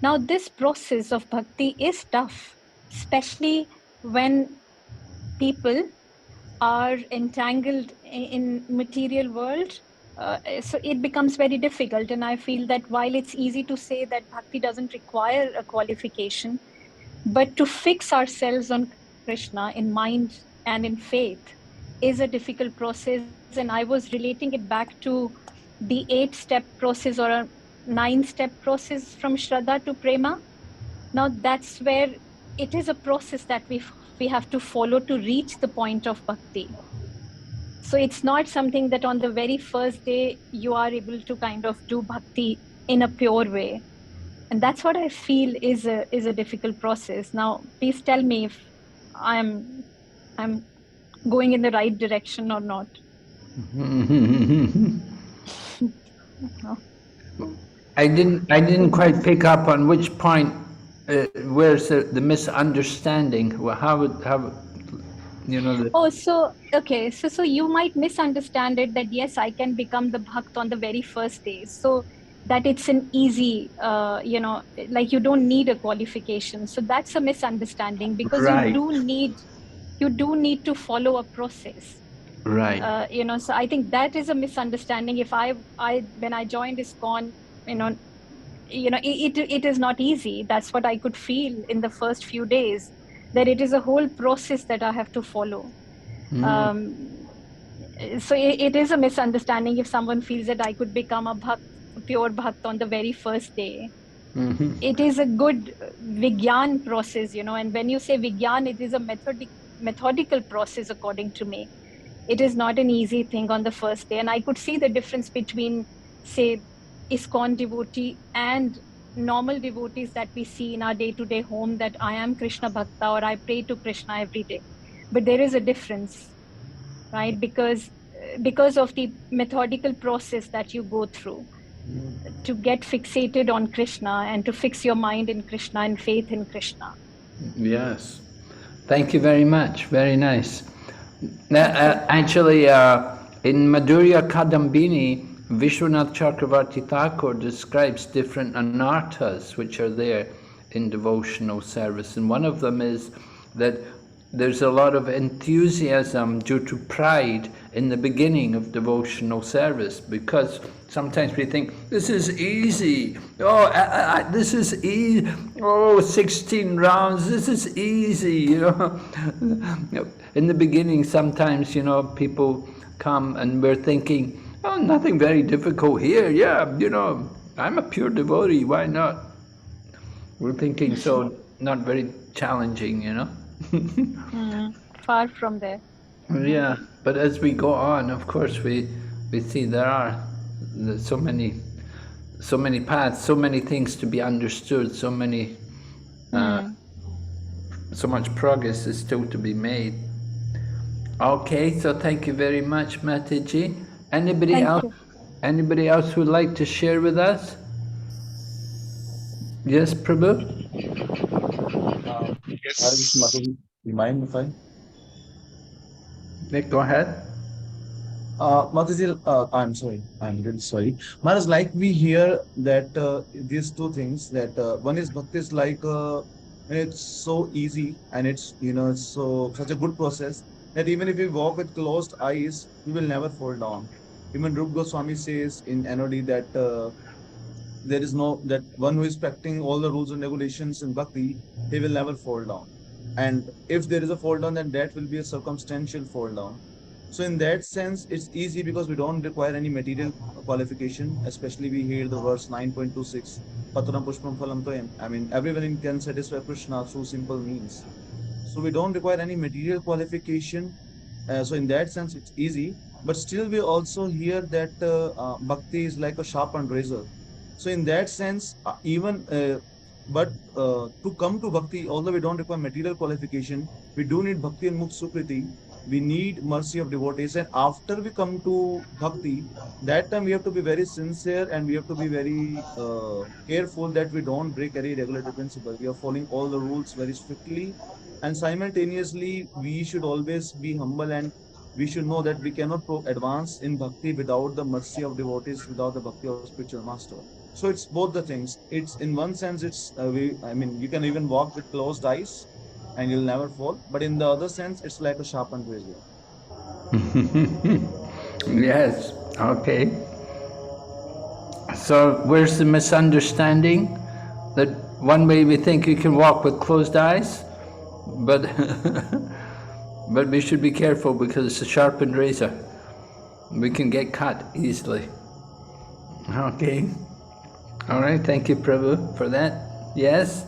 Now this process of bhakti is tough, especially when people are entangled in material world. So it becomes very difficult, and I feel that while it's easy to say that bhakti doesn't require a qualification, but to fix ourselves on Krishna in mind and in faith is a difficult process. And I was relating it back to the 8-step process or a 9-step process from Shraddha to Prema. Now that's where it is a process that we have to follow to reach the point of bhakti. So it's not something that on the very first day you are able to kind of do bhakti in a pure way. And that's what I feel is a difficult process. Now, please tell me if I'm going in the right direction or not. I didn't quite pick up on which point. Where's the misunderstanding? Well, how Oh, so okay, so you might misunderstand it that yes, I can become the bhakt on the very first day. So that it's an easy, like you don't need a qualification. So that's a misunderstanding, because Right. you do need to follow a process. Right. So I think that is a misunderstanding. If I when I joined ISKCON, it is not easy. That's what I could feel in the first few days, that it is a whole process that I have to follow. So it is a misunderstanding if someone feels that I could become a pure bhakt on the very first day. It is a good Vigyan process, and when you say Vigyan, it is a methodical process according to me. It is not an easy thing on the first day. And I could see the difference between, say, ISKCON devotee and normal devotees that we see in our day-to-day home, that I am Krishna Bhakta or I pray to Krishna every day. But there is a difference, right? Because of the methodical process that you go through to get fixated on Krishna and to fix your mind in Krishna and faith in Krishna. Yes. Thank you very much. Very nice. Actually, in Madhurya Kadambini, Vishwanath Chakravarti Thakur describes different anarthas which are there in devotional service. And one of them is that there's a lot of enthusiasm due to pride in the beginning of devotional service, because sometimes we think, this is easy. Oh, this is easy. Oh, 16 rounds, this is easy, you know. In the beginning, sometimes, you know, people come and we're thinking, oh, nothing very difficult here. Yeah, you know, I'm a pure devotee, why not? We're thinking so not very challenging, you know. Far from there. Yeah, but as we go on, of course, we see there are so many paths, so many things to be understood, so many, so much progress is still to be made. Okay, so thank you very much, Mataji. Anybody else who would like to share with us? Yes, Prabhu? Yes. Mataji, you mind if I? Go ahead. Mataji, I'm sorry. I'm really sorry. Maharaj, like we hear that these two things, that one is bhakti is like, and it's so easy and it's, you know, it's such a good process that even if we walk with closed eyes, we will never fall down. Even Rupa Goswami says in NOD that there is no, that one who is practicing all the rules and regulations in bhakti, he will never fall down. And if there is a fall down, then that will be a circumstantial fall down. So in that sense, it's easy because we don't require any material qualification, especially we hear the verse 9.26, Patram Pushpam Phalam Toyam. I mean, everyone can satisfy Krishna through simple means. So we don't require any material qualification. So in that sense, it's easy. But still, we also hear that bhakti is like a sharpened razor. So in that sense, but to come to bhakti, although we don't require material qualification, we do need bhakti and mukha sukriti. We need mercy of devotees. And after we come to bhakti, that time we have to be very sincere and we have to be very careful that we don't break any regulatory principle. We are following all the rules very strictly. And simultaneously, we should always be humble and we should know that we cannot advance in bhakti without the mercy of devotees, without the bhakti of spiritual master. So it's both the things. It's in one sense, it's you can even walk with closed eyes and you'll never fall. But in the other sense, it's like a sharpened razor. Yes. Okay. So where's the misunderstanding? That one way we think you can walk with closed eyes, but but we should be careful because it's a sharpened razor. We can get cut easily. Okay. All right. Thank you, Prabhu, for that. Yes?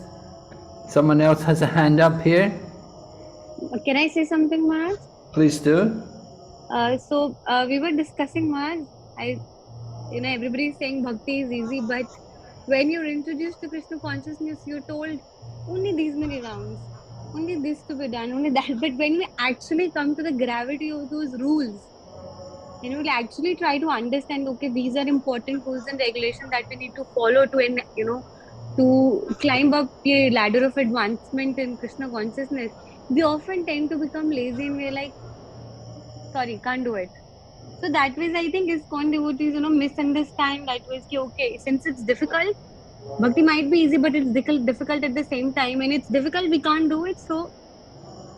Someone else has a hand up here? Can I say something, Maharaj? Please do. We were discussing, Maharaj, everybody is saying bhakti is easy, but when you're introduced to Krishna consciousness, you're told only these many rounds, only this to be done, only that. But when we actually come to the gravity of those rules, and we'll actually try to understand, okay, these are important rules and regulations that we need to follow to climb up the ladder of advancement in Krishna consciousness, we often tend to become lazy and we're like, sorry, can't do it. So that way, I think ISKCON devotees, misunderstand that way. Okay, since it's difficult, bhakti might be easy, but it's difficult at the same time, and it's difficult, we can't do it, so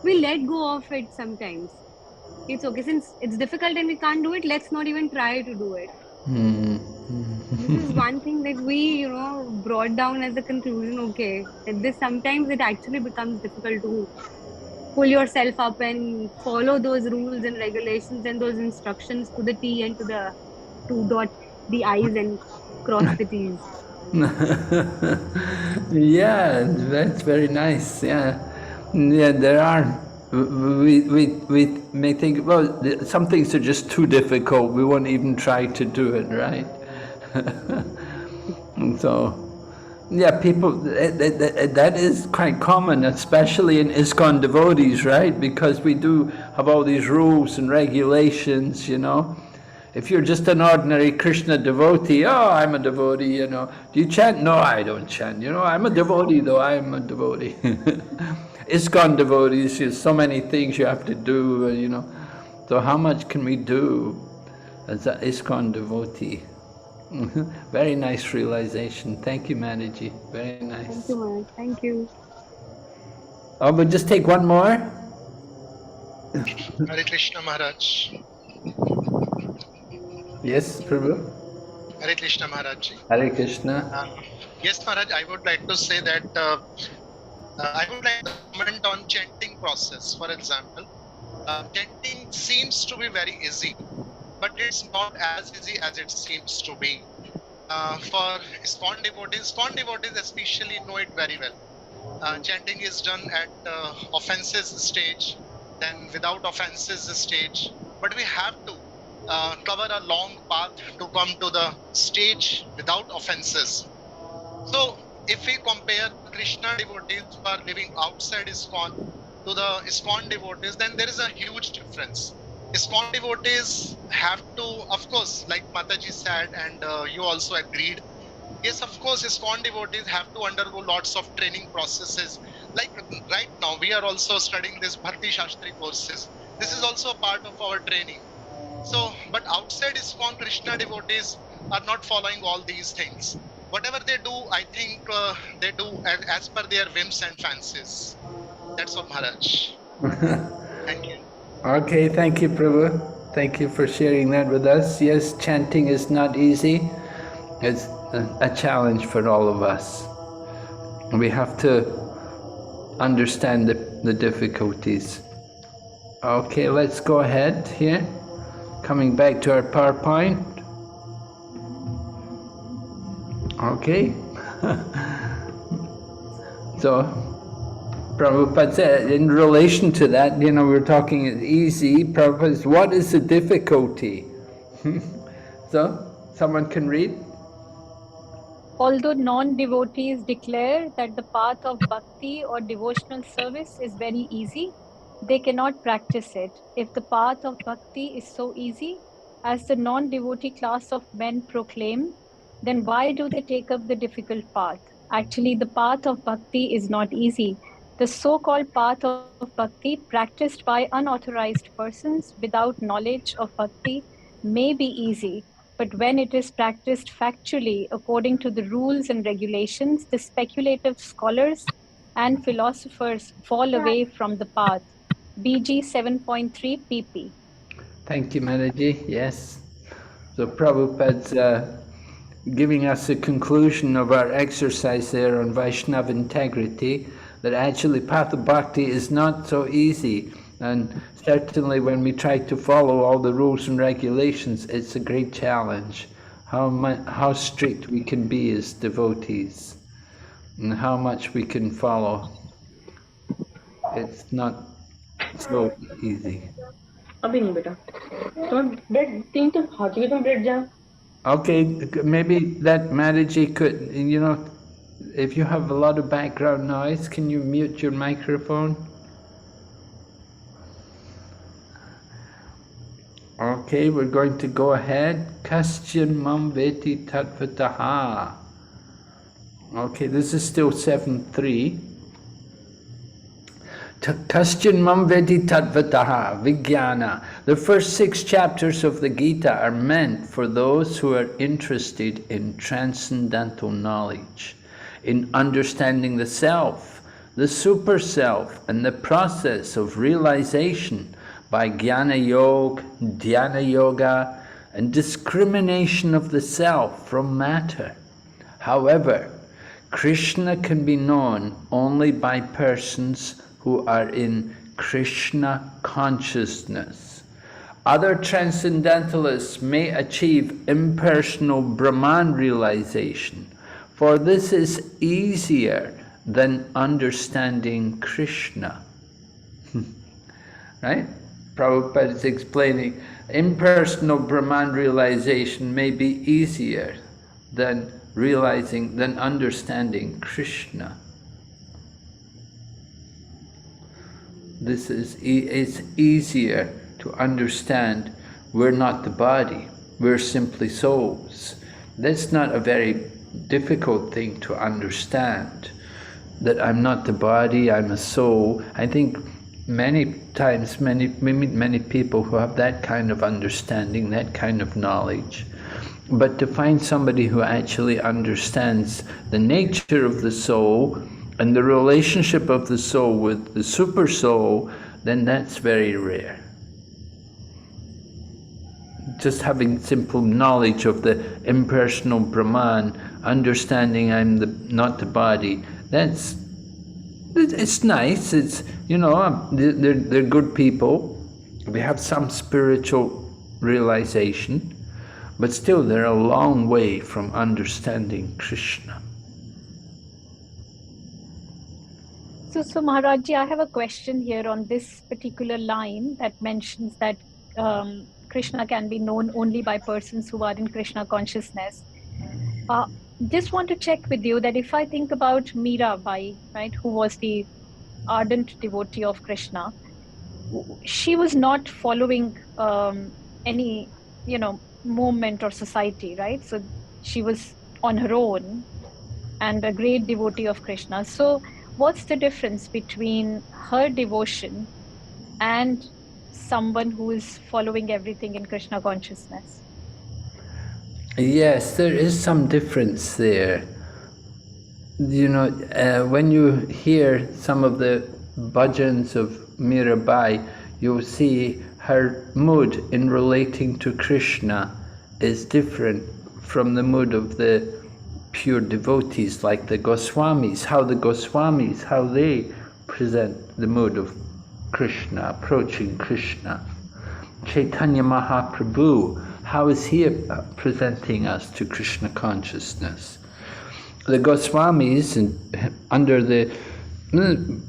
we let go of it sometimes. It's okay, since it's difficult and we can't do it, let's not even try to do it. This is one thing that we, brought down as a conclusion, okay, that this sometimes it actually becomes difficult to pull yourself up and follow those rules and regulations and those instructions to the T and to dot the I's and cross the T's. Yeah, that's very nice. Yeah, there are we may think, well, some things are just too difficult, we won't even try to do it, right? And so, yeah, people, that is quite common, especially in ISKCON devotees, right? Because we do have all these rules and regulations, you know. If you're just an ordinary Krishna devotee, oh, I'm a devotee, you know. Do you chant? No, I don't chant, you know. I'm a devotee, though, I'm a devotee. ISKCON devotees, there's so many things you have to do, you know. So how much can we do as an ISKCON devotee? Very nice realization. Thank you, Manaji. Very nice. Thank you, Maharaj. Thank you. Oh, we'll just take one more. Hare Krishna Maharaj. Yes, Prabhu. Hare Krishna Maharaj. Hare Krishna. Yes, Maharaj, I would like to say that I would like to comment on chanting process. For example, chanting seems to be very easy, but it's not as easy as it seems to be. For ISKCON devotees especially know it very well. Chanting is done at offenses stage, then without offenses stage, but we have to cover a long path to come to the stage without offenses. So if we compare Krishna devotees who are living outside ISKCON to the ISKCON devotees, then there is a huge difference. ISKCON devotees have to, of course, like Mataji said, and you also agreed, yes, of course, ISKCON devotees have to undergo lots of training processes. Like right now, we are also studying this Bhakti Sastri courses. This is also a part of our training. So, but outside ISKCON, Krishna devotees are not following all these things. Whatever they do, I think they do as per their whims and fancies. That's all, Maharaj. Thank you. Okay, thank you, Prabhu. Thank you for sharing that with us. Yes, chanting is not easy. It's a challenge for all of us. We have to understand the difficulties. Okay, let's go ahead here. Coming back to our PowerPoint. Okay. So, Prabhupada said, in relation to that, you know, we're talking easy. Prabhupada says, what is the difficulty? So, someone can read? Although non-devotees declare that the path of bhakti or devotional service is very easy, they cannot practice it. If the path of bhakti is so easy, as the non-devotee class of men proclaim, then why do they take up the difficult path? Actually, the path of bhakti is not easy. The so-called path of bhakti practiced by unauthorized persons without knowledge of bhakti may be easy, but when it is practiced factually according to the rules and regulations, the speculative scholars and philosophers fall away from the path. BG 7.3 pp. Thank you, Manaji. Yes. So Prabhupada's giving us a conclusion of our exercise there on Vaishnava integrity, that actually path of bhakti is not so easy. And certainly when we try to follow all the rules and regulations, it's a great challenge. How strict we can be as devotees and how much we can follow. It's not so easy. अभी नहीं बेटा तुम bread तीन तो खाती हो तुम bread जा Okay, maybe that Manaji could, you know, if you have a lot of background noise, can you mute your microphone? Okay, we're going to go ahead. Kastyan mam veti tatvataha. Okay, this is still 7.3. Kastyan mam vedi tatvataha vijnana. The first 6 chapters of the Gita are meant for those who are interested in transcendental knowledge, in understanding the self, the super self, and the process of realization by jnana yoga, dhyana yoga, and discrimination of the self from matter. However, Krishna can be known only by persons who are in Krishna consciousness. Other transcendentalists may achieve impersonal Brahman realization, for this is easier than understanding Krishna. right? Prabhupada is explaining impersonal Brahman realization may be easier than understanding Krishna. This is it's easier to understand we're not the body, we're simply souls. That's not a very difficult thing to understand, that I'm not the body, I'm a soul. I think many times, many people who have that kind of understanding, that kind of knowledge, but to find somebody who actually understands the nature of the soul and the relationship of the soul with the super soul, then that's very rare. Just having simple knowledge of the impersonal Brahman, understanding I'm not the body, it's nice. It's, you know, they're good people. They have some spiritual realization, but still they're a long way from understanding Krishna. So Maharajji, I have a question here on this particular line that mentions that Krishna can be known only by persons who are in Krishna consciousness. Just want to check with you that if I think about Mirabai, right, who was the ardent devotee of Krishna, she was not following any, you know, movement or society, right? So she was on her own and a great devotee of Krishna. So what's the difference between her devotion and someone who is following everything in Krishna consciousness? Yes, there is some difference there. You know, when you hear some of the bhajans of Mirabai, you'll see her mood in relating to Krishna is different from the mood of the pure devotees like the Goswamis, how they present the mood of Krishna, approaching Krishna. Chaitanya Mahaprabhu, how is he presenting us to Krishna consciousness? The Goswamis, under the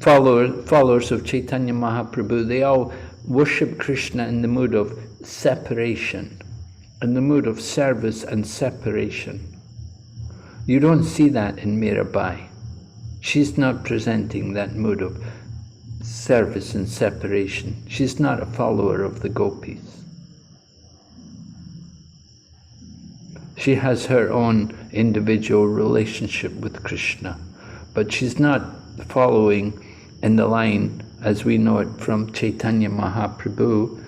followers of Chaitanya Mahaprabhu, they all worship Krishna in the mood of separation, in the mood of service and separation. You don't see that in Mirabai. She's not presenting that mood of service and separation. She's not a follower of the gopis. She has her own individual relationship with Krishna, but she's not following in the line as we know it from Chaitanya Mahaprabhu,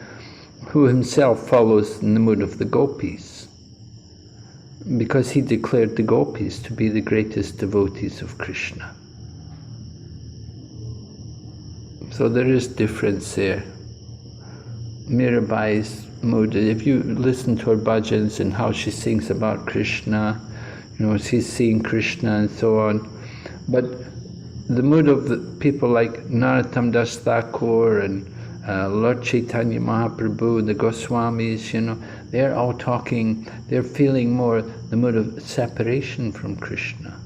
who himself follows in the mood of the gopis, because he declared the gopis to be the greatest devotees of Krishna. So there is difference there. Mirabai's mood, if you listen to her bhajans and how she sings about Krishna, you know, she's seeing Krishna and so on. But the mood of the people like Narottam Das Thakur and Lord Chaitanya Mahaprabhu, the Goswamis, you know, they're all talking, they're feeling more the mood of separation from Krishna,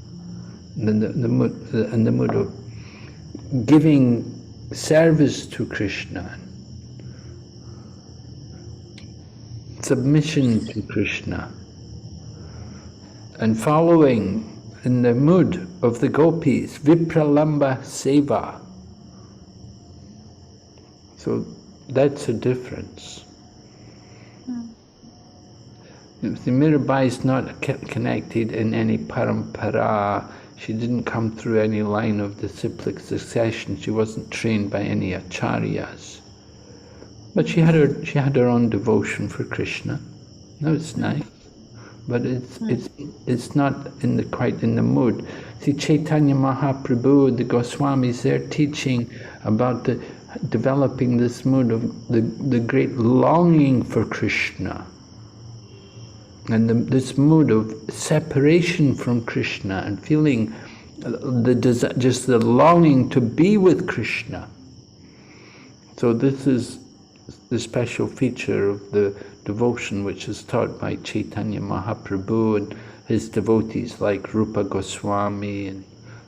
and the mood of giving service to Krishna, submission to Krishna, and following in the mood of the gopis, Vipralamba Seva. So that's a difference. The Mirabai is not connected in any parampara. She didn't come through any line of disciplic succession. She wasn't trained by any acharyas. But she had her own devotion for Krishna. No, it's nice, but it's not quite in the mood. See, Chaitanya Mahaprabhu, the Goswamis, they're teaching about developing this mood of the great longing for Krishna, and this mood of separation from Krishna and feeling just the longing to be with Krishna. So this is the special feature of the devotion which is taught by Chaitanya Mahaprabhu and his devotees like Rupa Goswami and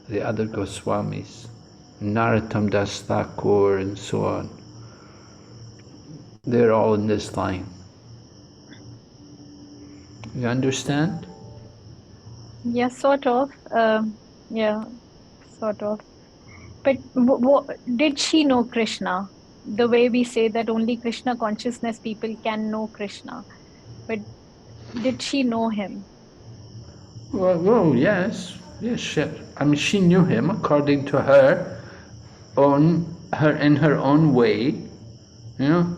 the other Goswamis, Narottam Das Thakur and so on. They're all in this line. You understand? Yeah, sort of. Yeah, sort of. But did she know Krishna? The way we say that only Krishna consciousness people can know Krishna. But did she know him? Well, yes. Yes, she knew him according to her in her own way, you know?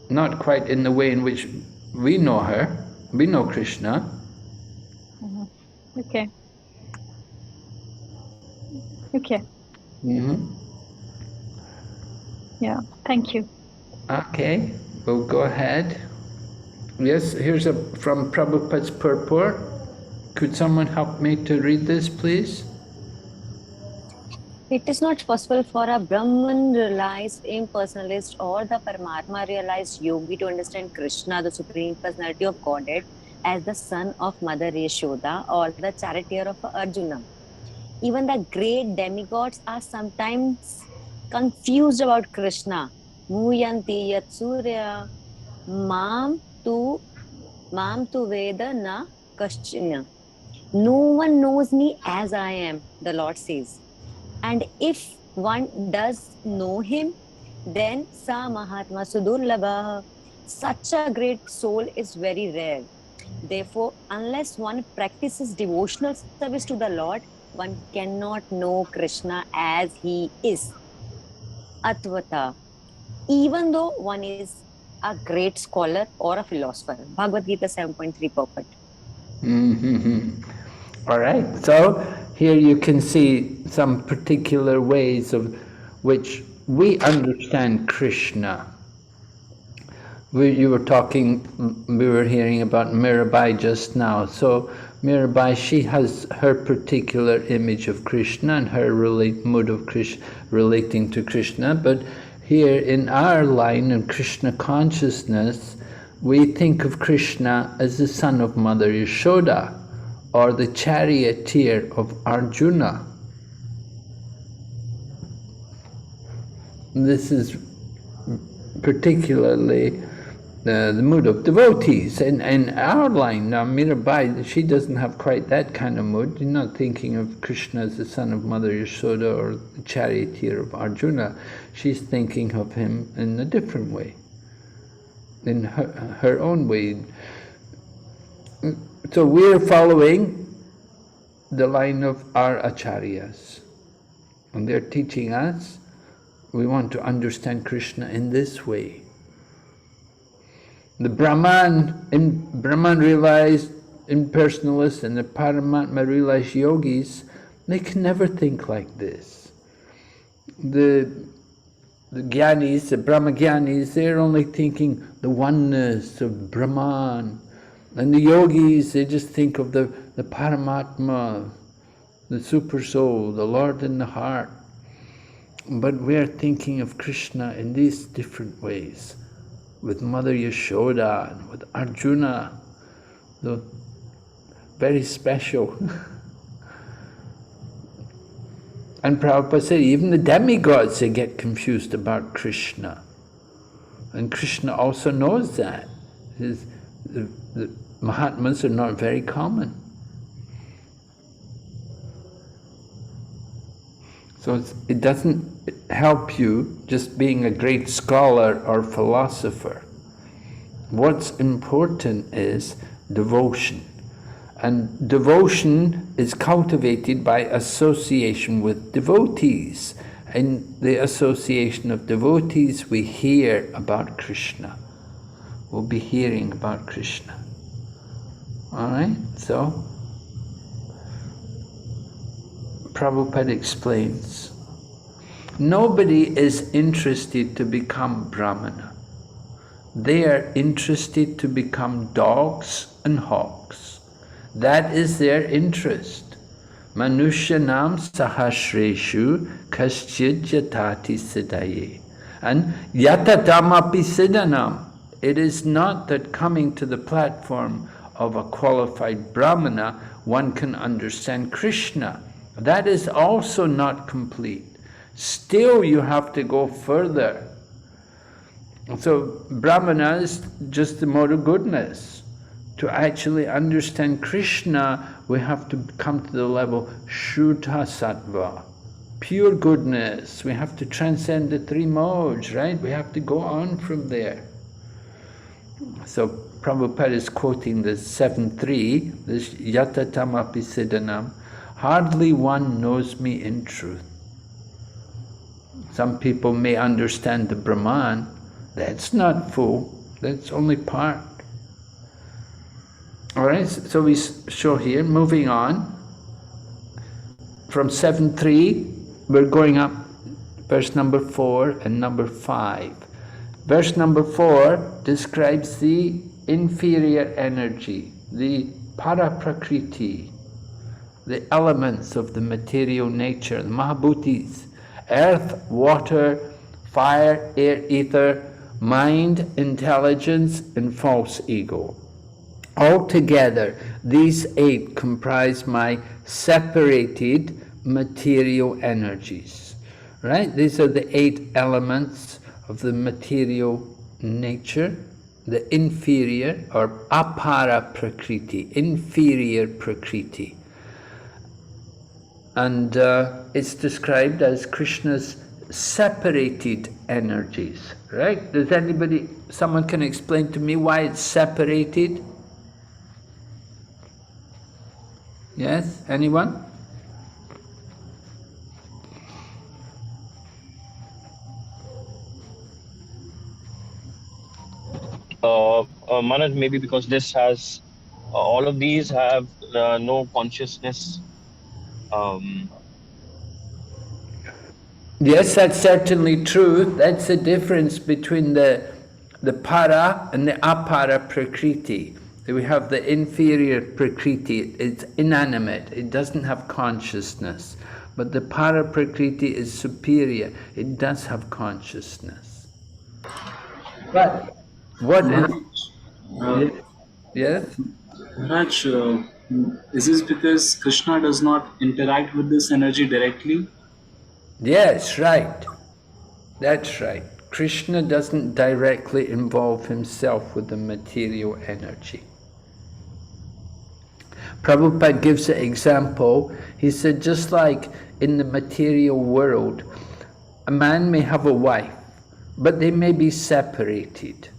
Not quite in the way in which we know her. We know Krishna. Okay. Okay. Yeah, thank you. Okay, we'll go ahead. Yes, here's from Prabhupada's purport. Could someone help me to read this, please? It is not possible for a Brahman realized impersonalist or the Paramatma realized yogi to understand Krishna, the Supreme Personality of Godhead, as the son of Mother Yashoda or the charioteer of Arjuna. Even the great demigods are sometimes confused about Krishna. Muyanti yat surya mam tu veda na kaschina. No one knows me as I am, the Lord says. And if one does know him, then sa mahatma sudurlabha. Such a great soul is very rare. Therefore, unless one practices devotional service to the Lord, one cannot know Krishna as he is. Atvata. Even though one is a great scholar or a philosopher. Bhagavad Gita 7.3 purport. All right, so here you can see some particular ways of which we understand Krishna. You were talking, we were hearing about Mirabai just now. So Mirabai, she has her particular image of Krishna and her mood of Krishna, relating to Krishna. But here in our line in Krishna consciousness, we think of Krishna as the son of Mother Yashoda, or the charioteer of Arjuna. This is particularly the mood of devotees. In our line, now Mirabai, she doesn't have quite that kind of mood. You're not thinking of Krishna as the son of Mother Yashoda or the charioteer of Arjuna. She's thinking of him in a different way, in her own way. So we're following the line of our acharyas, and they're teaching us we want to understand Krishna in this way. The Brahman realized impersonalists and the Paramatma realized yogis, they can never think like this. The Gyanis, the Brahma Gyanis, they're only thinking the oneness of Brahman. And the yogis, they just think of the Paramatma, the Super Soul, the Lord in the heart. But we are thinking of Krishna in these different ways, with Mother Yashoda and with Arjuna, the very special. And Prabhupada said, even the demigods, they get confused about Krishna. And Krishna also knows that. The Mahatmas are not very common. So it doesn't help you just being a great scholar or philosopher. What's important is devotion. And devotion is cultivated by association with devotees. In the association of devotees, we hear about Krishna. We'll be hearing about Krishna. All right, so Prabhupada explains, nobody is interested to become Brahmana. They are interested to become dogs and hawks. That is their interest. Manushyanam sahasreshu kaschid jatati siddhaye. And yatatamapi siddhanam. It is not that coming to the platform of a qualified Brahmana, one can understand Krishna. That is also not complete. Still you have to go further. So Brahmana is just the mode of goodness. To actually understand Krishna, we have to come to the level Shuddha Sattva, pure goodness. We have to transcend the three modes, right? We have to go on from there. So Prabhupada is quoting the 7.3, this Yatatamapi Siddhanam, hardly one knows me in truth. Some people may understand the Brahman, that's not full, that's only part. All right, so we show here, moving on, from 7.3, we're going up, verse number 4 and number 5. Verse number 4 describes the inferior energy, the para-prakriti, the elements of the material nature, the mahabhutis, earth, water, fire, air, ether, mind, intelligence, and false ego. Altogether, these 8 comprise my separated material energies. Right? These are the 8 elements of the material nature, the inferior or apara prakriti, inferior prakriti. And it's described as Krishna's separated energies. Right? Does anybody, someone can explain to me why it's separated? Yes, anyone? Maharaj, maybe because this has, all of these have no consciousness. Yes, that's certainly true. That's the difference between the para and the apara prakriti. We have the inferior prakriti, it's inanimate, it doesn't have consciousness. But the para prakriti is superior, it does have consciousness. But what is... Yes? Maharaj, is this because Krishna does not interact with this energy directly? Yes, right. That's right. Krishna doesn't directly involve himself with the material energy. Prabhupada gives an example. He said, just like in the material world, a man may have a wife, but they may be separated.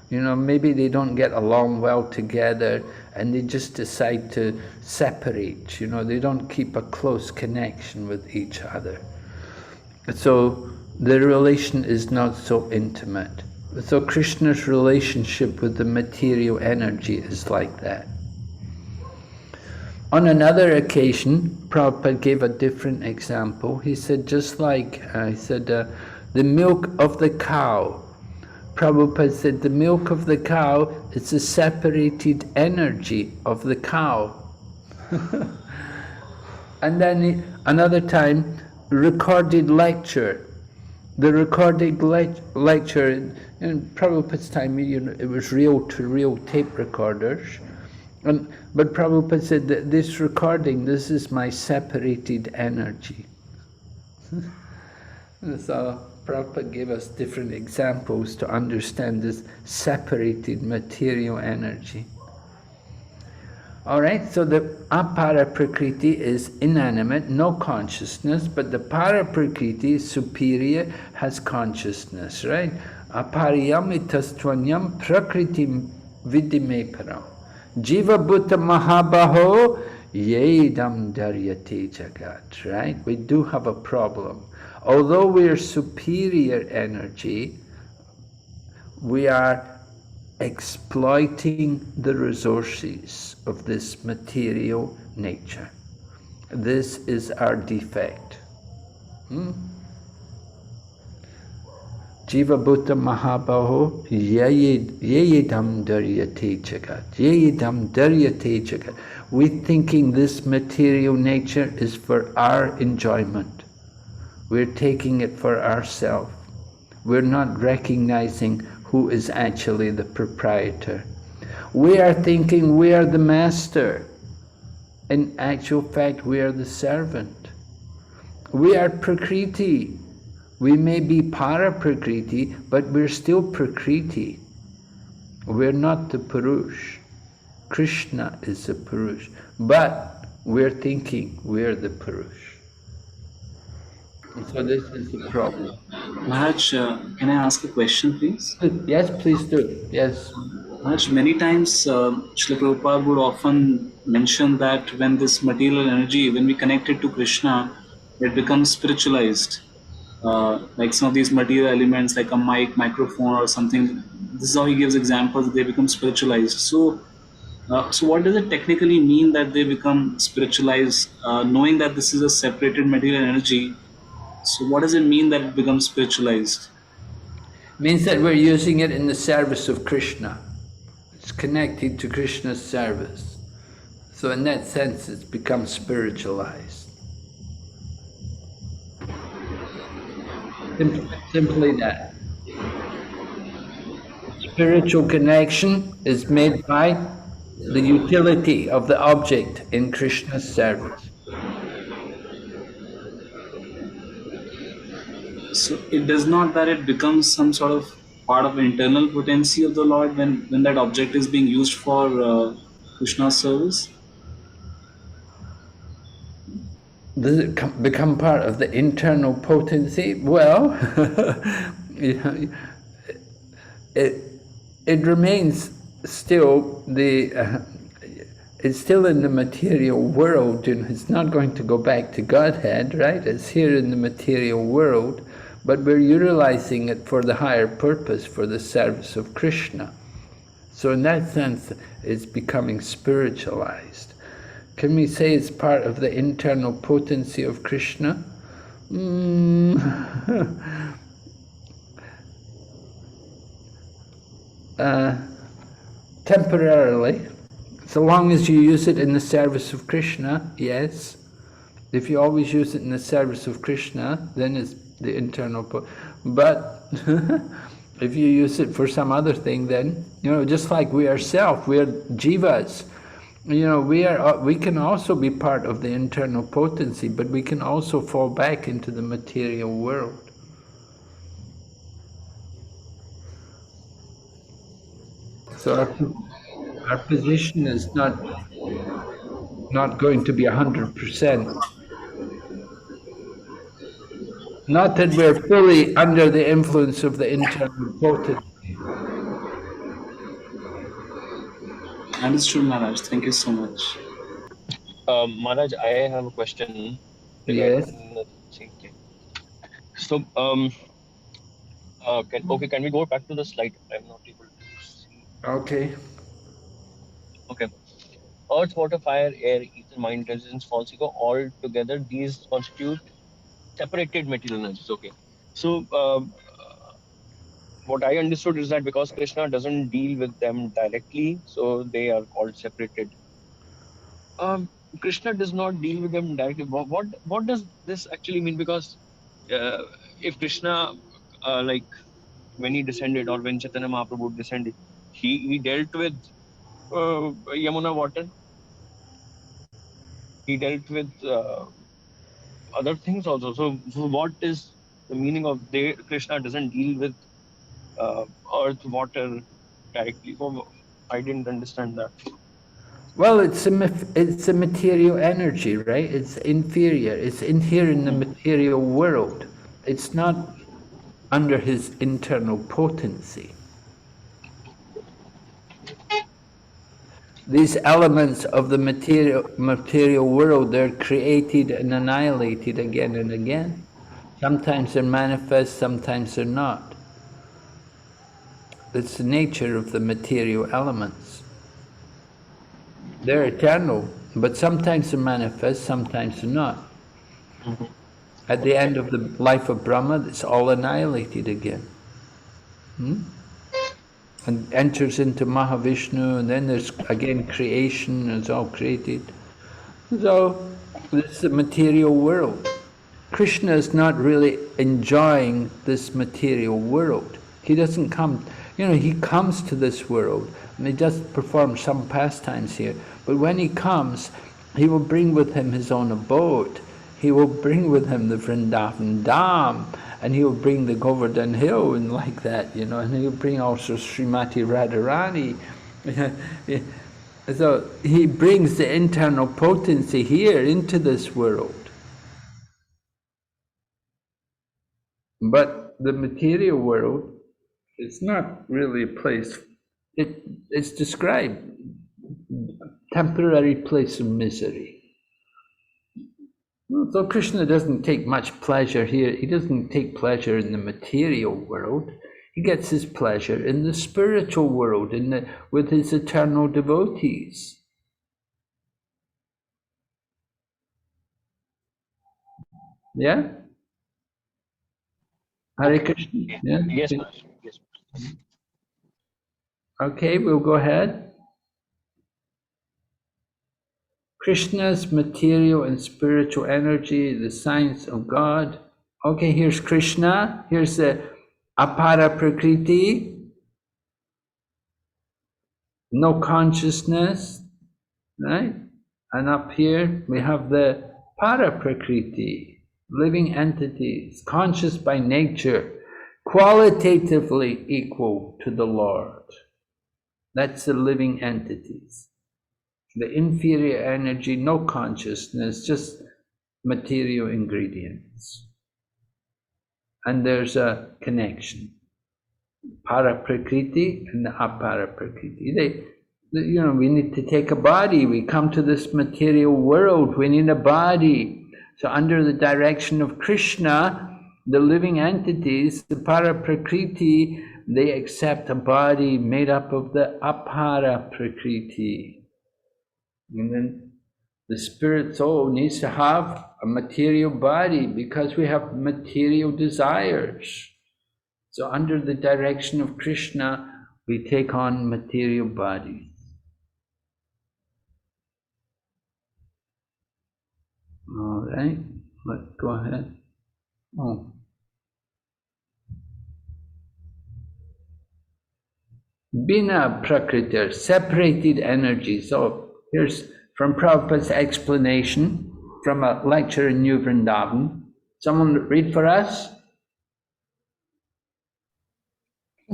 You know, maybe they don't get along well together and they just decide to separate. You know, they don't keep a close connection with each other. So the relation is not so intimate. So Krishna's relationship with the material energy is like that. On another occasion, Prabhupada gave a different example. He said, just like, the milk of the cow. Prabhupada said, the milk of the cow is the separated energy of the cow. And then another time, recorded lecture. The recorded lecture, in Prabhupada's time, you know, it was reel-to-reel tape recorders. But Prabhupada said that this recording, this is my separated energy. So Prabhupada gave us different examples to understand this separated material energy. All right, so the apara prakriti is inanimate, no consciousness, but the para prakriti is superior, has consciousness, right? Apariyamitastvanyam prakritim vidime param. Jiva bhuta mahabaho yedam daryate jagat, right? We do have a problem. Although we are superior energy, we are exploiting the resources of this material nature. This is our defect. Jiva bhuta mahabaho yeyidam daryate jagat. Yeyidam daryate jagat. We thinking this material nature is for our enjoyment. We're taking it for ourselves. We're not recognizing who is actually the proprietor. We are thinking we are the master. In actual fact, we are the servant. We are Prakriti. We may be para-prakriti, but we're still prakriti. We're not the Purush. Krishna is the Purush. But we're thinking we're the Purush. So this is the problem. Maharaj, can I ask a question, please? Yes, please do. Yes. Maharaj, many times Srila Prabhupada would often mention that when this material energy, when we connect it to Krishna, it becomes spiritualized. Like some of these material elements, like a mic, microphone, or something. This is how he gives examples. They become spiritualized. So what does it technically mean that they become spiritualized? Knowing that this is a separated material energy, so what does it mean that it becomes spiritualized? Means that we're using it in the service of Krishna. It's connected to Krishna's service. So in that sense, it's become spiritualized. Simply that. Spiritual connection is made by the utility of the object in Krishna's service. So it does not that it becomes some sort of part of internal potency of the Lord when that object is being used for Krishna's service? Does it become part of the internal potency? Well, it remains still it's still in the material world, and it's not going to go back to Godhead, right? It's here in the material world, but we're utilizing it for the higher purpose, for the service of Krishna. So in that sense, it's becoming spiritualized. Can we say it's part of the internal potency of Krishna? Temporarily. So long as you use it in the service of Krishna, yes. If you always use it in the service of Krishna, then it's the internal potency. But if you use it for some other thing, then, just like we ourselves, we are jivas. We can also be part of the internal potency, but we can also fall back into the material world. So our position is not going to be 100%. Not that we're fully under the influence of the internal potency. Understood, Maharaj. Thank you so much. Maharaj, I have a question. Yes. The same thing. So, can we go back to the slide? I'm not able to see. Okay. Okay. Earth, water, fire, air, ether, mind, intelligence, false ego, all together, these constitute separated material energies. Okay. So, what I understood is that because Krishna doesn't deal with them directly, so they are called separated. Krishna does not deal with them directly. What does this actually mean? Because if Krishna, like when he descended or when Chaitanya Mahaprabhu descended, he dealt with Yamuna water. He dealt with other things also. So what is the meaning of Krishna doesn't deal with earth, water directly? So I didn't understand that. Well, it's a material energy, right? It's inferior. It's in here in the material world. It's not under his internal potency. These elements of the material world, they're created and annihilated again and again. Sometimes they're manifest, sometimes they're not. It's the nature of the material elements. They're eternal, but sometimes they're manifest, sometimes they're not. At the end of the life of Brahma, it's all annihilated again. And enters into Mahavishnu, and then there's again creation, it's all created. So, this is the material world. Krishna is not really enjoying this material world. He doesn't come, he comes to this world, and he does perform some pastimes here. But when he comes, he will bring with him his own abode. He will bring with him the Vrindavan Dham, and he'll bring the Govardhan Hill and like that, you know, and he'll bring also Srimati Radharani. So he brings the internal potency here into this world. But the material world is not really a place, it's described, temporary place of misery. So Krishna doesn't take much pleasure here. He doesn't take pleasure in the material world. He gets his pleasure in the spiritual world, with his eternal devotees. Yeah? Hare Krishna? Yeah? Yes, Maharaj. Yes. Okay, we'll go ahead. Krishna's material and spiritual energy, the science of God. Okay, here's Krishna. Here's the apara prakriti. No consciousness, right? And up here we have the para prakriti, living entities, conscious by nature, qualitatively equal to the Lord. That's the living entities. The inferior energy, no consciousness, just material ingredients. And there's a connection. Para prakriti and the apara prakriti. You know, we need to take a body. We come to this material world. We need a body. So under the direction of Krishna, the living entities, the para prakriti, they accept a body made up of the apara prakriti. And then the spirit soul needs to have a material body because we have material desires. So under the direction of Krishna, we take on material bodies. All right, let's go ahead. Oh. Bina Prakriti, separated energy. So here's from Prabhupada's explanation from a lecture in New Vrindavan. Someone read for us?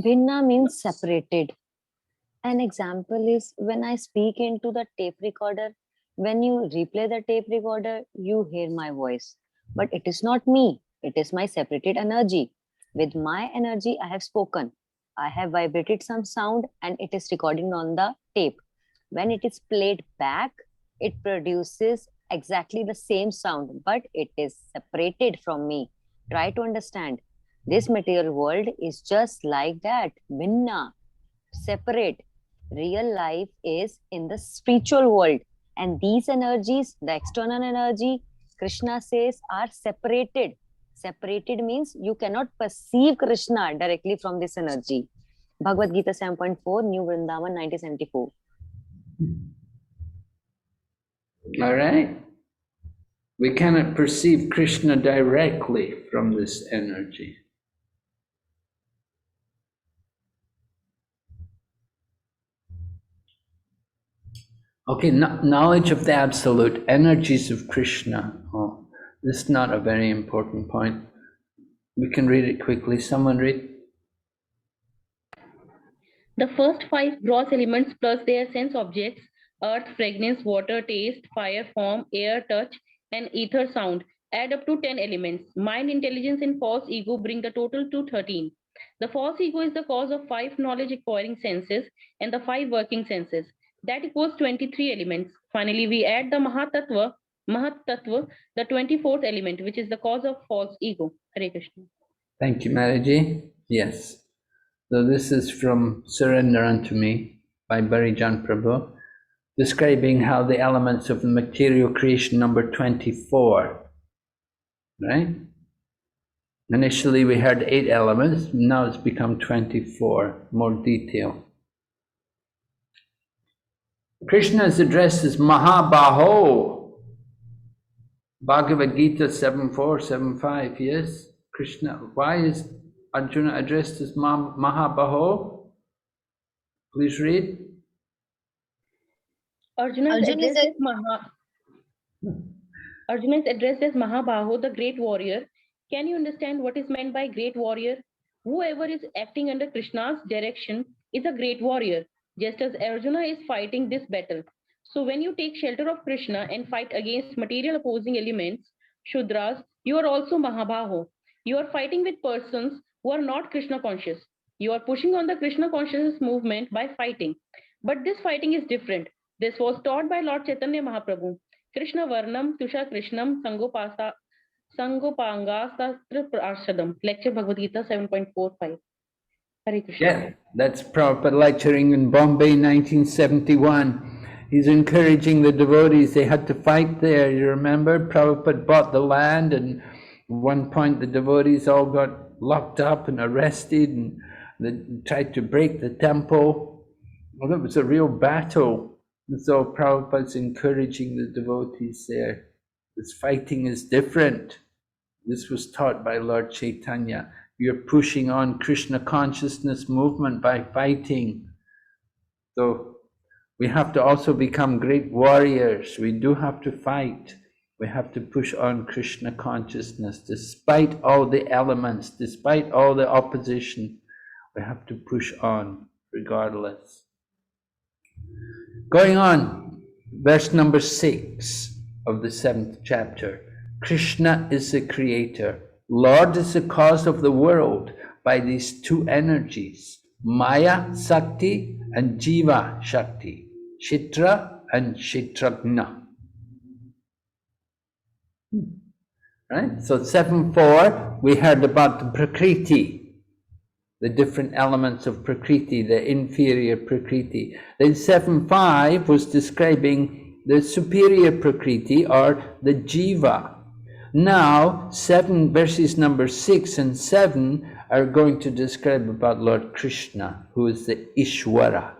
Bhinna means separated. An example is when I speak into the tape recorder, when you replay the tape recorder, you hear my voice. But it is not me, it is my separated energy. With my energy, I have spoken. I have vibrated some sound and it is recording on the tape. When it is played back, it produces exactly the same sound, but it is separated from me. Try to understand. This material world is just like that, Bhinna, separate. Real life is in the spiritual world, and these energies, the external energy, Krishna says, are separated. Separated means you cannot perceive Krishna directly from this energy. Bhagavad Gita 7.4, New Vrindavan, 1974. All right. We cannot perceive Krishna directly from this energy. Okay, knowledge of the absolute, energies of Krishna. Oh, this is not a very important point. We can read it quickly. Someone read. The first 5 gross elements plus their sense objects, earth, fragrance, water, taste, fire, form, air, touch, and ether, sound, add up to 10 elements. Mind, intelligence, and false ego bring the total to 13. The false ego is the cause of 5 knowledge acquiring senses and the 5 working senses. That equals 23 elements. Finally, we add the Mahatattva, the 24th element, which is the cause of false ego. Hare Krishna. Thank you, Maharaji. Yes. So this is from Surrender Unto Me by Barijan Prabhu, describing how the elements of the material creation number 24, right? Initially we had 8 elements, now it's become 24, more detail. Krishna is addressed as Mahabaho. Bhagavad Gita 7.4, 7.5, yes? Krishna, why is Arjuna addressed as Mahabaho? Please read. Arjuna is addressed as Mahabaho, the great warrior, Can you understand what is meant by great warrior? Whoever is acting under Krishna's direction is a great warrior, just as Arjuna is fighting this battle. So when you take shelter of Krishna and fight against material opposing elements, Shudras, you are also Mahabhaho. You are fighting with persons who are not Krishna conscious. You are pushing on the Krishna consciousness movement by fighting. But this fighting is different. This was taught by Lord Chaitanya Mahaprabhu. Krishna Varnam Tusha Krishnam Sangopanga Sastra Prashadam. Lecture Bhagavad Gita 7.45. Hare Krishna. Yeah, that's Prabhupada lecturing in Bombay, 1971. He's encouraging the devotees. They had to fight there. You remember, Prabhupada bought the land, and at one point the devotees all got locked up and arrested, and they tried to break the temple. Well, it was a real battle. And so Prabhupada's encouraging the devotees there. This fighting is different. This was taught by Lord Chaitanya. You're pushing on Krishna consciousness movement by fighting. So we have to also become great warriors. We do have to fight. We have to push on Krishna consciousness despite all the elements, despite all the opposition. We have to push on regardless. Going on, verse number 6 of the 7th chapter. Krishna is the creator. Lord is the cause of the world by these two energies, Maya Shakti and Jiva Shakti, Shitra and Shitragna. Right? So 7.4, we heard about the Prakriti, the different elements of Prakriti, the inferior Prakriti. Then 7.5 was describing the superior Prakriti or the Jiva. Now, verses number 6 and 7 are going to describe about Lord Krishna, who is the Ishwara.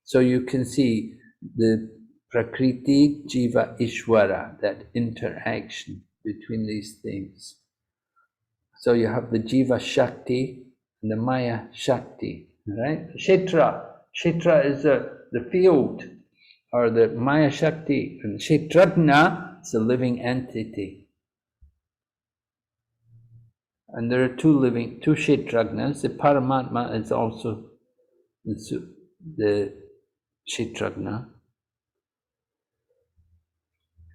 So you can see the Prakriti, Jiva, Ishwara, that interaction between these things. So you have the Jiva Shakti and the Maya Shakti, right? Kshetra is the field, or the Maya Shakti, and Kshetragna is a living entity. And there are two Kshetragnas. The Paramatma is also the Kshetragna.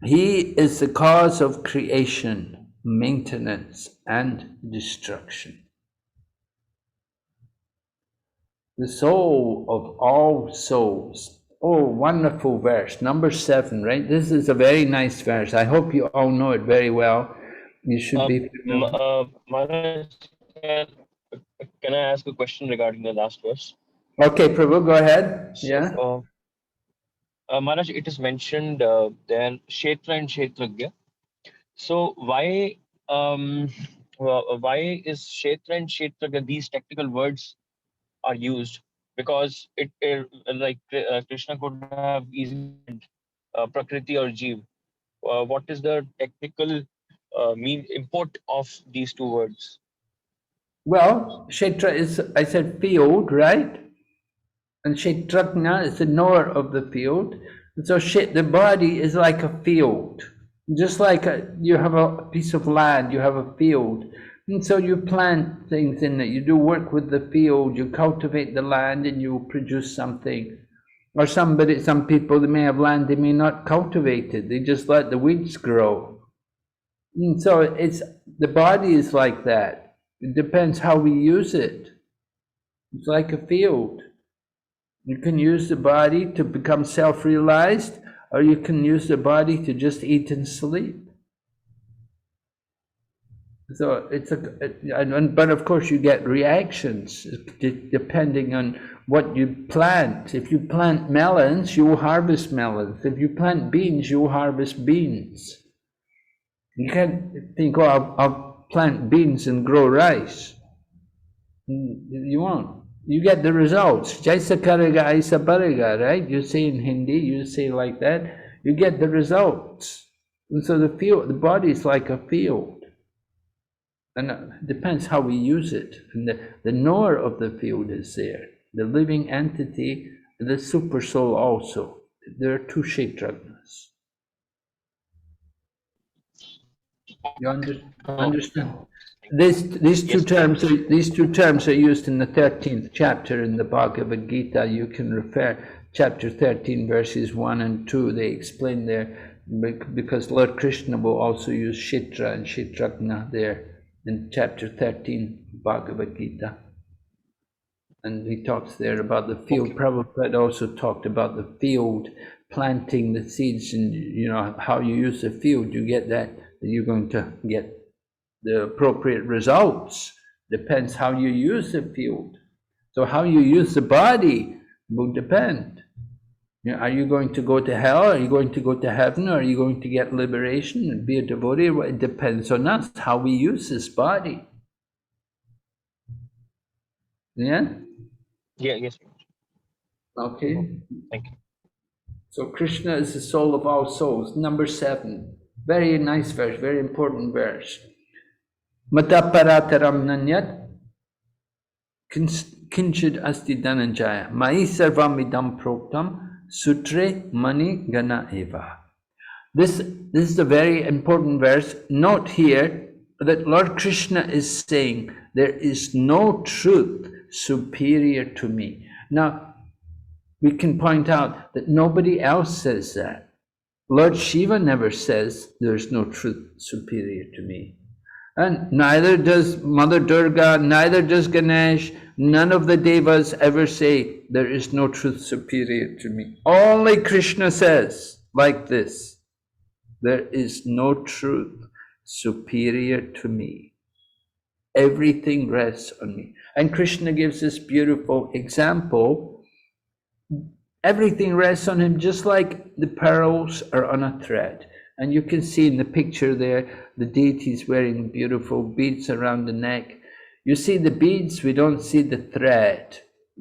He is the cause of creation, maintenance, and destruction. The soul of all souls. Oh, wonderful verse, number 7, right? This is a very nice verse. I hope you all know it very well. You should be familiar. Maharaj, can I ask a question regarding the last verse? Okay, Prabhu, go ahead. Yeah. Maharaj, it is mentioned there, Kshetra and Kshetragya. So why is Kshetra and Kshetragya, these technical words are used? Because Krishna could have easily Prakriti or Jeev. What is the technical import of these two words? Well, Kshetra is, I said, field, right? And Kshetragna is the knower of the field. And so the body is like a field. Just like you have a piece of land, you have a field. And so you plant things in it. You do work with the field, you cultivate the land, and you produce something. Or some people, they may have land, they may not cultivate it. They just let the weeds grow. And so the body is like that. It depends how we use it. It's like a field. You can use the body to become self-realized, or you can use the body to just eat and sleep. So but of course you get reactions depending on what you plant. If you plant melons, you will harvest melons. If you plant beans, you will harvest beans. You can't think, oh, I'll plant beans and grow rice. You won't. You get the results. Jaisa karega, aisa parega, right? You say in Hindi, you say like that, you get the results. And so the body is like a field. And it depends how we use it. And the knower of the field is there. The living entity, the super soul also. There are two Kshetragnas. You understand? These two terms are used in the 13th chapter in the Bhagavad Gita. You can refer chapter 13 verses 1 and 2. They explain there, because Lord Krishna will also use Shitra and Shitragna there in chapter 13 Bhagavad Gita. And he talks there about the field. Okay. Prabhupada also talked about the field, planting the seeds, and you know how you use the field. You get that you're going to get the appropriate results. Depends how you use the field. So how you use the body will depend. You know, are you going to go to hell? Are you going to go to heaven? Or are you going to get liberation and be a devotee? It depends on us, how we use this body. Yeah? Yeah, yes. Okay. Thank you. So Krishna is the soul of all souls. Number 7. Very nice verse, very important verse. Mata parataram nanyat kinchid asti dhananjaya mai sarvam idam proktam sutre mani gana eva. This is a very important verse. Note here that Lord Krishna is saying there is no truth superior to me. Now, we can point out that nobody else says that. Lord Shiva never says there's no truth superior to me. And neither does Mother Durga, neither does Ganesh, none of the devas ever say there is no truth superior to me. Only Krishna says like this, there is no truth superior to me. Everything rests on me. And Krishna gives this beautiful example. Everything rests on him, just like the pearls are on a thread. And you can see in the picture there, the deities wearing beautiful beads around the neck. You see the beads, we don't see the thread.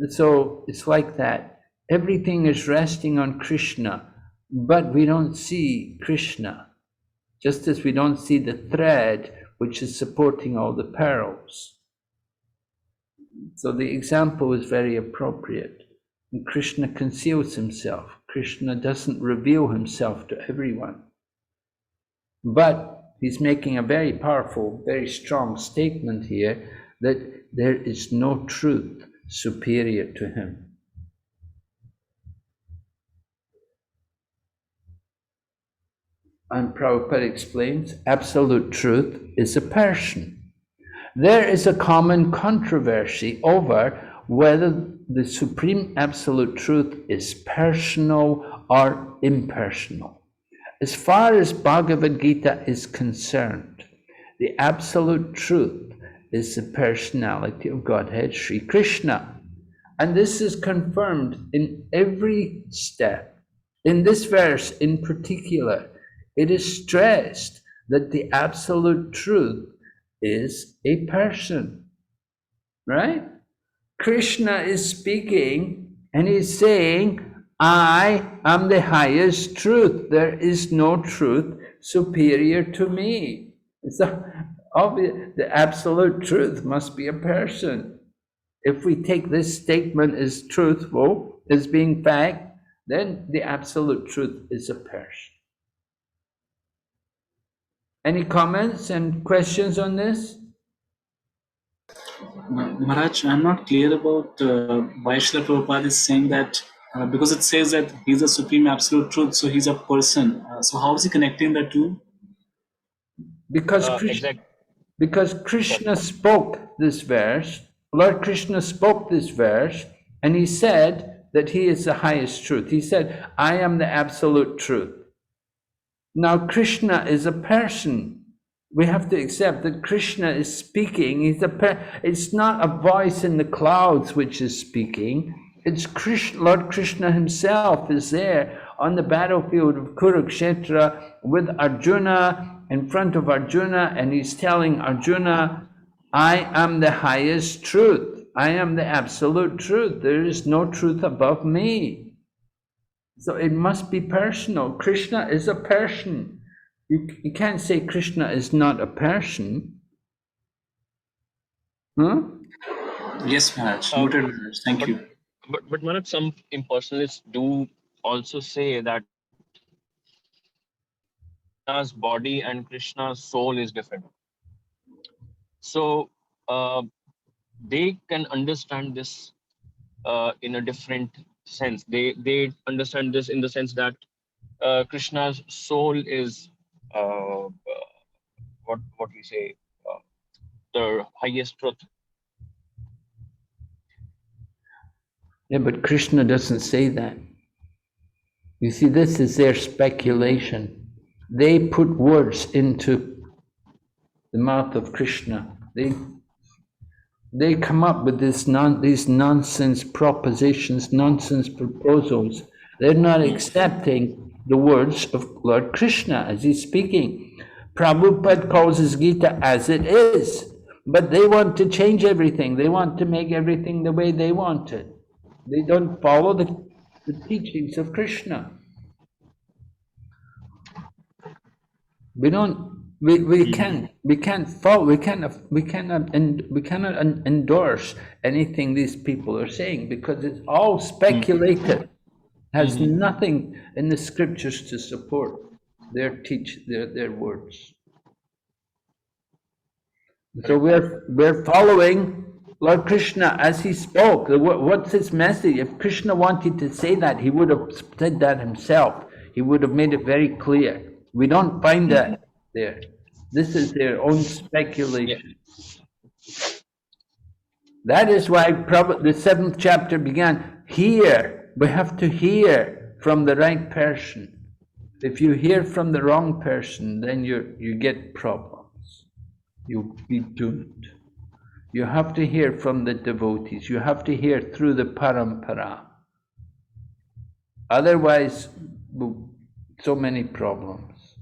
So it's like that. Everything is resting on Krishna, but we don't see Krishna. Just as we don't see the thread which is supporting all the pearls. So the example is very appropriate. And Krishna conceals himself. Krishna doesn't reveal himself to everyone. But he's making a very powerful, very strong statement here that there is no truth superior to him. And Prabhupada explains, absolute truth is a person. There is a common controversy over whether the Supreme Absolute Truth is personal or impersonal. As far as Bhagavad Gita is concerned, the Absolute Truth is the personality of Godhead Sri Krishna. And this is confirmed in every step. In this verse in particular, it is stressed that the Absolute Truth is a person, right? Krishna is speaking and he's saying, I am the highest truth. There is no truth superior to me. So obvious, the absolute truth must be a person. If we take this statement as truthful, as being fact, then the absolute truth is a person. Any comments and questions on this? Maharaj, I'm not clear about why Srila Prabhupada is saying that, because it says that he's a supreme absolute truth, so he's a person. So how is he connecting the two? Because Krishna spoke this verse, Lord Krishna spoke this verse, and he said that he is the highest truth. He said, I am the absolute truth. Now Krishna is a person. We have to accept that Krishna is speaking. It's not a voice in the clouds which is speaking. It's Krishna, Lord Krishna himself is there on the battlefield of Kurukshetra with Arjuna, in front of Arjuna, and he's telling Arjuna, I am the highest truth. I am the absolute truth. There is no truth above me. So it must be personal. Krishna is a person. You can't say Krishna is not a person. Huh? Yes, Maharaj. Noted, Maharaj. Thank you. But Maharaj, some impersonalists do also say that Krishna's body and Krishna's soul is different. So they can understand this in a different sense. They understand this in the sense that Krishna's soul is what we say the highest truth. Yeah, but Krishna doesn't say that. You see, this is their speculation. They put words into the mouth of Krishna. They come up with these nonsense propositions, nonsense proposals. They're not accepting the words of Lord Krishna as he's speaking. Prabhupada calls his Gita as it is, but they want to change everything. They want to make everything the way they want it. They don't follow the teachings of Krishna. We cannot endorse anything these people are saying because it's all speculative. Has nothing in the scriptures to support their words. So we're following Lord Krishna as he spoke. What's his message? If Krishna wanted to say that, he would have said that himself. He would have made it very clear. We don't find that there. This is their own speculation. That is why the 7th chapter began. Hear. We have to hear from the right person. If you hear from the wrong person, then you get problems. You'll be doomed. You have to hear from the devotees. You have to hear through the parampara. Otherwise, so many problems.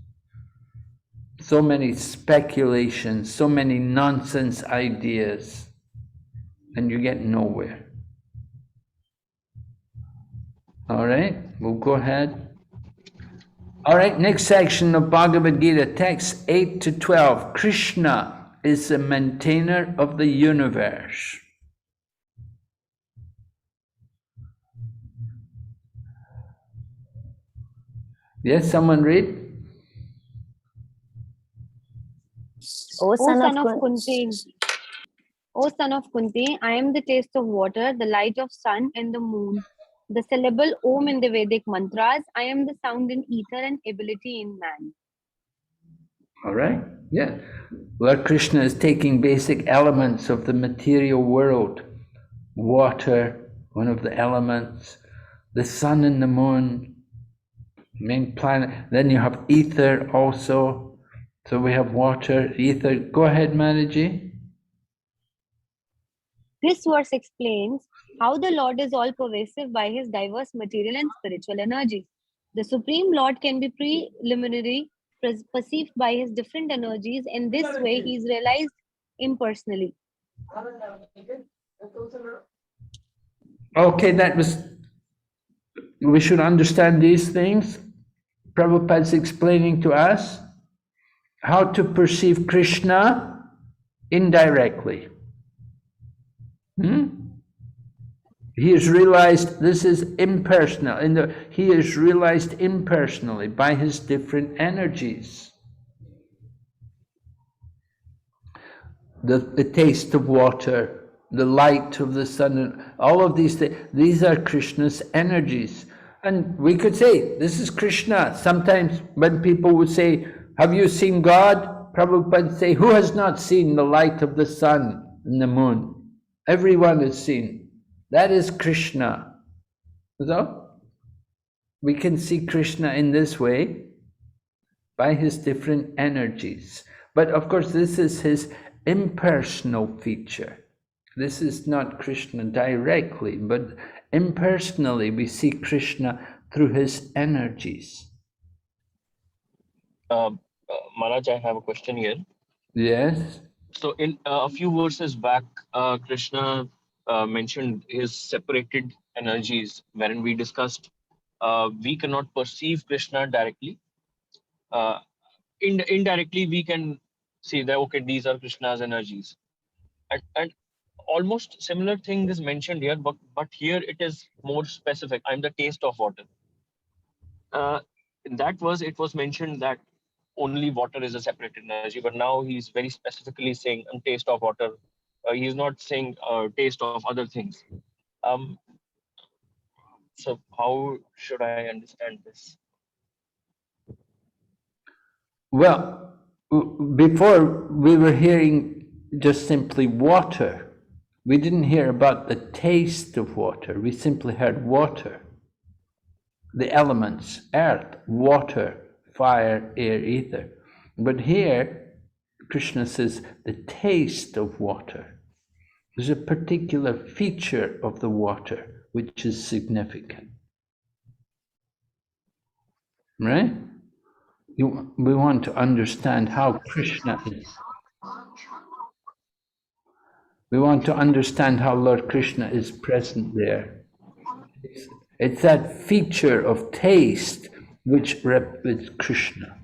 So many speculations, so many nonsense ideas, and you get nowhere. All right, we'll go ahead. All right, next section of Bhagavad Gita, text 8 to 12. Krishna is the maintainer of the universe. Yes, someone read? O son of Kunti, O son of Kunti, I am the taste of water, the light of sun and the moon, the syllable Om in the Vedic mantras. I am the sound in ether and ability in man. All right, yeah. Lord Krishna is taking basic elements of the material world. Water, one of the elements, the sun and the moon, main planet. Then you have ether also. So we have water, ether. Go ahead, Maharaji. This verse explains how the Lord is all pervasive by his diverse material and spiritual energies. The Supreme Lord can be preliminary perceived by his different energies. In this way, he is realized impersonally. Okay, we should understand these things. Prabhupada's explaining to us how to perceive Krishna indirectly. He is realized this is impersonal. He is realized impersonally by his different energies. The taste of water, the light of the sun, all of these things, these are Krishna's energies. And we could say, this is Krishna. Sometimes when people would say, have you seen God? Prabhupada would say, who has not seen the light of the sun and the moon? Everyone has seen. That is Krishna. So, we can see Krishna in this way by his different energies. But of course, this is his impersonal feature. This is not Krishna directly, but impersonally we see Krishna through his energies. Maharaj, I have a question here. Yes. So in a few verses back, Krishna mentioned his separated energies, wherein we discussed we cannot perceive Krishna directly. Indirectly, we can see that, okay, these are Krishna's energies. And almost similar thing is mentioned here, but here it is more specific. I'm the taste of water. In that verse, it was mentioned that, only water is a separate energy, but now he's very specifically saying taste of water. He's not saying taste of other things. So how should I understand this? Well, before we were hearing just simply water. We didn't hear about the taste of water. We simply heard water. The elements, earth, water, fire, air, ether. But here, Krishna says the taste of water. There's a particular feature of the water which is significant. Right? We want to understand how Krishna is. We want to understand how Lord Krishna is present there. It's that feature of taste which represents Krishna.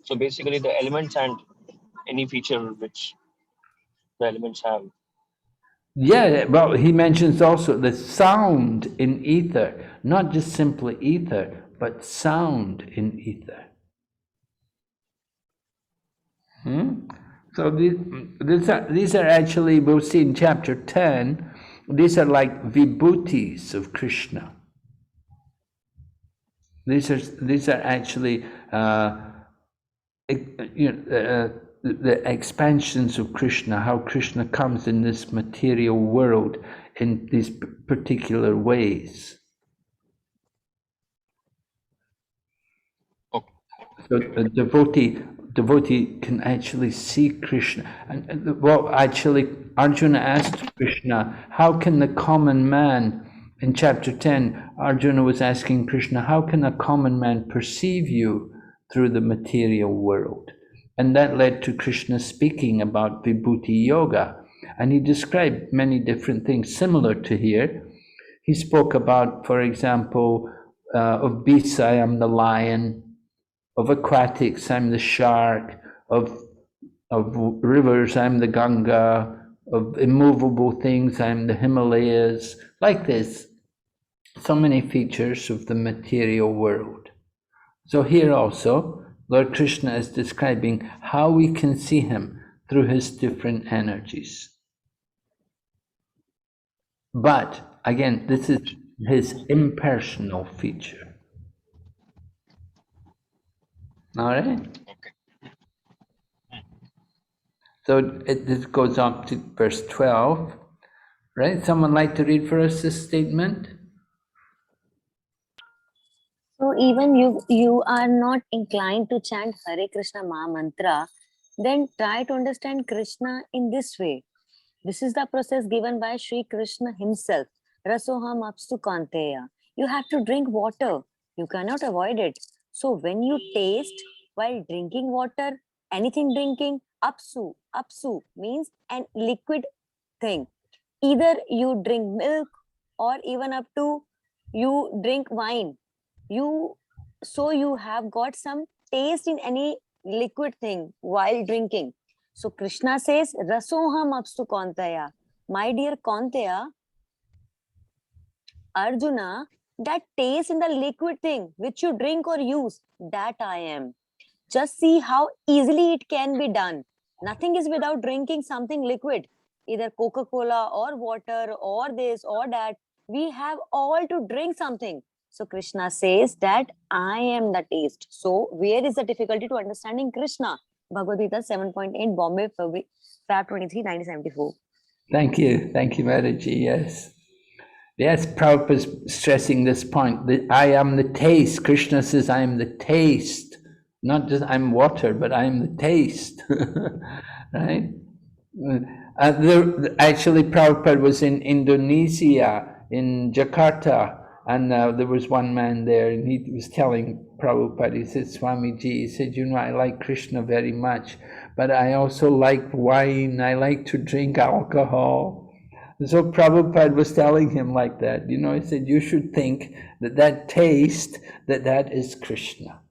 So basically the elements and any feature which the elements have. Yeah, well, he mentions also the sound in ether, not just simply ether, but sound in ether. So these are actually, we'll see in chapter 10, these are like vibhutis of Krishna. These are actually the expansions of Krishna, how Krishna comes in this material world in these particular ways. So a devotee can actually see Krishna. And well, actually, Arjuna asked Krishna, how can the common man, in chapter 10, Arjuna was asking Krishna, how can a common man perceive you through the material world? And that led to Krishna speaking about Vibhuti Yoga. And he described many different things similar to here. He spoke about, for example, of beasts, I am the lion. Of aquatics, I'm the shark. Of rivers, I'm the Ganga. Of immovable things, I'm the Himalayas. Like this, so many features of the material world. So here also, Lord Krishna is describing how we can see him through his different energies. But again, this is his impersonal feature. All right? Okay. So this goes on to verse 12, right? Someone like to read for us this statement? So even you are not inclined to chant Hare Krishna Maha Mantra, then try to understand Krishna in this way. This is the process given by Sri Krishna himself. Rasoham apstu kanteya. You have to drink water. You cannot avoid it. So when you taste while drinking water, anything drinking, apsu means an liquid thing. Either you drink milk or even up to you drink wine. You have got some taste in any liquid thing while drinking. So Krishna says, Rasoham apstu Kauntaya. My dear Kauntaya, Arjuna, that taste in the liquid thing which you drink or use, that I am. Just see how easily it can be done. Nothing is without drinking something liquid, either Coca-Cola or water or this or that. We have all to drink something. So Krishna says that I am the taste. So where is the difficulty to understanding Krishna? Bhagavad Gita 7.8, Bombay, Feb 23, 1974. Thank you, Maharaji, yes. Yes, Prabhupada is stressing this point, that I am the taste. Krishna says, I am the taste. Not just I'm water, but I am the taste, right? Actually, Prabhupada was in Indonesia, in Jakarta, and there was one man there, and he was telling Prabhupada, he said, Swamiji, he said, I like Krishna very much, but I also like wine, I like to drink alcohol. So Prabhupada was telling him like that, he said, you should think that taste, that is Krishna.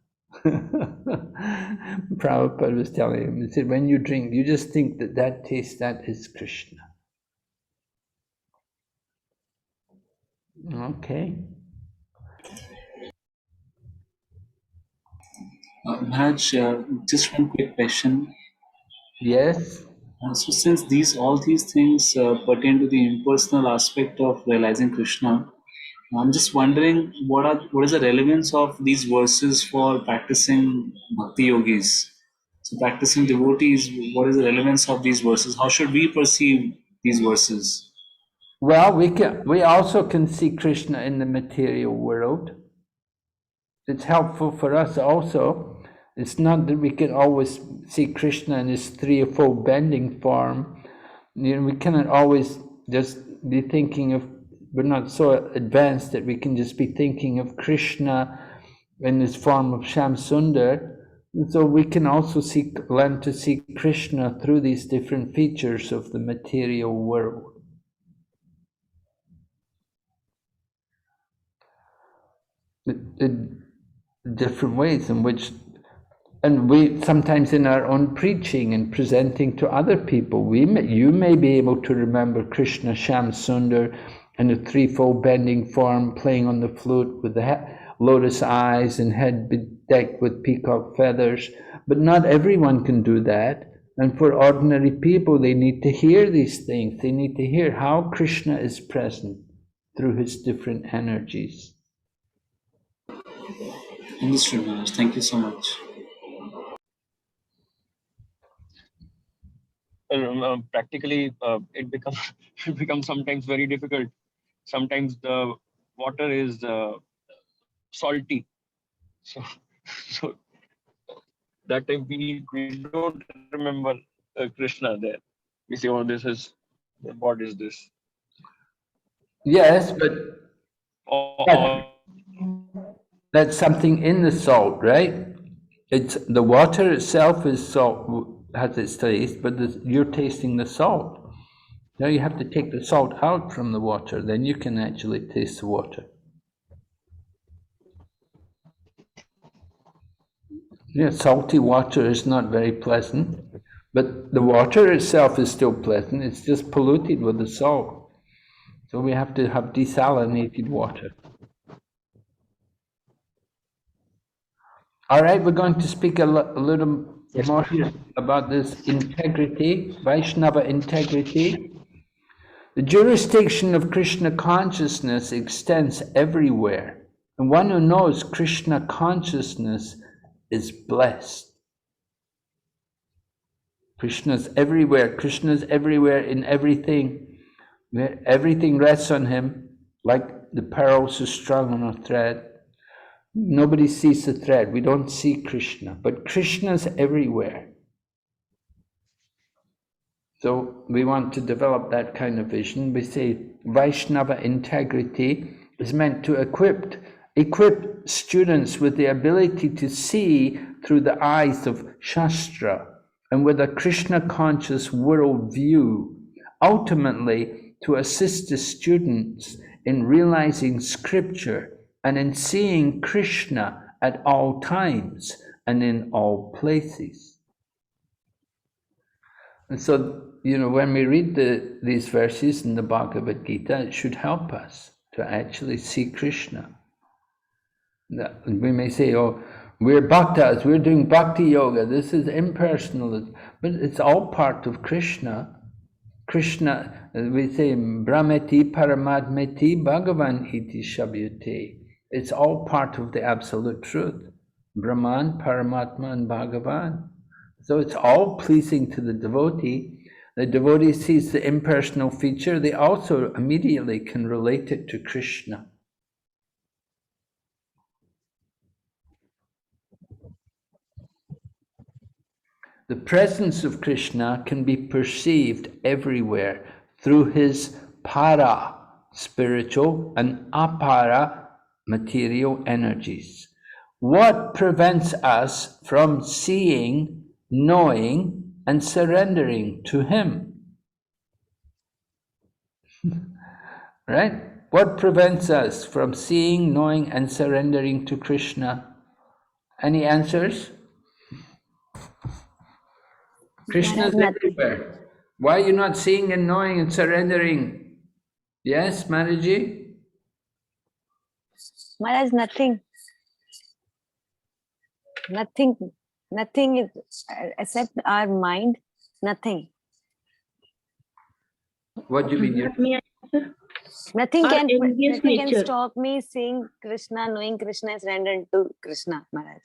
Prabhupada was telling him, he said, when you drink, you just think that taste, that is Krishna. Okay. Maharaj, just one quick question. Yes. So since all these things pertain to the impersonal aspect of realizing Krishna, I'm just wondering what is the relevance of these verses for practicing bhakti yogis? So practicing devotees, what is the relevance of these verses? How should we perceive these verses? Well, we also can see Krishna in the material world. It's helpful for us also. It's not that we can always see Krishna in his threefold bending form. You know, we cannot always just be thinking of, we're not so advanced that we can just be thinking of Krishna in this form of Shamsundar. So we can also learn to see Krishna through these different features of the material world. The different ways in which, and we sometimes in our own preaching and presenting to other people, you may be able to remember Krishna Shamsundar in a threefold bending form, playing on the flute with the lotus eyes and head bedecked with peacock feathers, but not everyone can do that. And for ordinary people, they need to hear these things. They need to hear how Krishna is present through his different energies. Understood, Maharaj. Thank you so much. Practically, it becomes sometimes very difficult. Sometimes the water is salty, so that time we don't remember Krishna there. We say, "Oh, what is this?" Yes, but Or that's something in the salt, right? It's the water itself is salt, has its taste, but you're tasting the salt. Now you have to take the salt out from the water, then you can actually taste the water. Yeah, salty water is not very pleasant, but the water itself is still pleasant. It's just polluted with the salt. So we have to have desalinated water. All right, we're going to speak a little more about this integrity, Vaishnava integrity. The jurisdiction of Krishna consciousness extends everywhere, and one who knows Krishna consciousness is blessed. Krishna's everywhere. Krishna's everywhere in everything. Everything rests on him, like the pearls are strung on a thread. Nobody sees the thread. We don't see Krishna, but Krishna's everywhere. So we want to develop that kind of vision. We say Vaishnava integrity is meant to equip students with the ability to see through the eyes of Shastra and with a Krishna conscious world view, ultimately to assist the students in realizing scripture and in seeing Krishna at all times and in all places. And so, you know, when we read these verses in the Bhagavad Gita, it should help us to actually see Krishna. We may say, oh, we're bhaktas, we're doing bhakti yoga, this is impersonal, but it's all part of Krishna. Krishna, we say, Brahmeti Paramatmeti Bhagavan iti Shabhyate. It's all part of the absolute truth. Brahman, Paramatma, and Bhagavan. So it's all pleasing to the devotee. The devotee sees the impersonal feature, they also immediately can relate it to Krishna. The presence of Krishna can be perceived everywhere through his para, spiritual, and apara, material energies. What prevents us from seeing, knowing, and surrendering to him? Right? What prevents us from seeing, knowing, and surrendering to Krishna? Any answers? Krishna is everywhere. Why are you not seeing and knowing and surrendering? Yes, Maharaji? Maharaj, nothing. Nothing is except our mind. Nothing. What do you mean? Let me answer. Nothing Our can envious nature. stop me seeing Krishna, knowing Krishna is rendered to Krishna, Maharaj.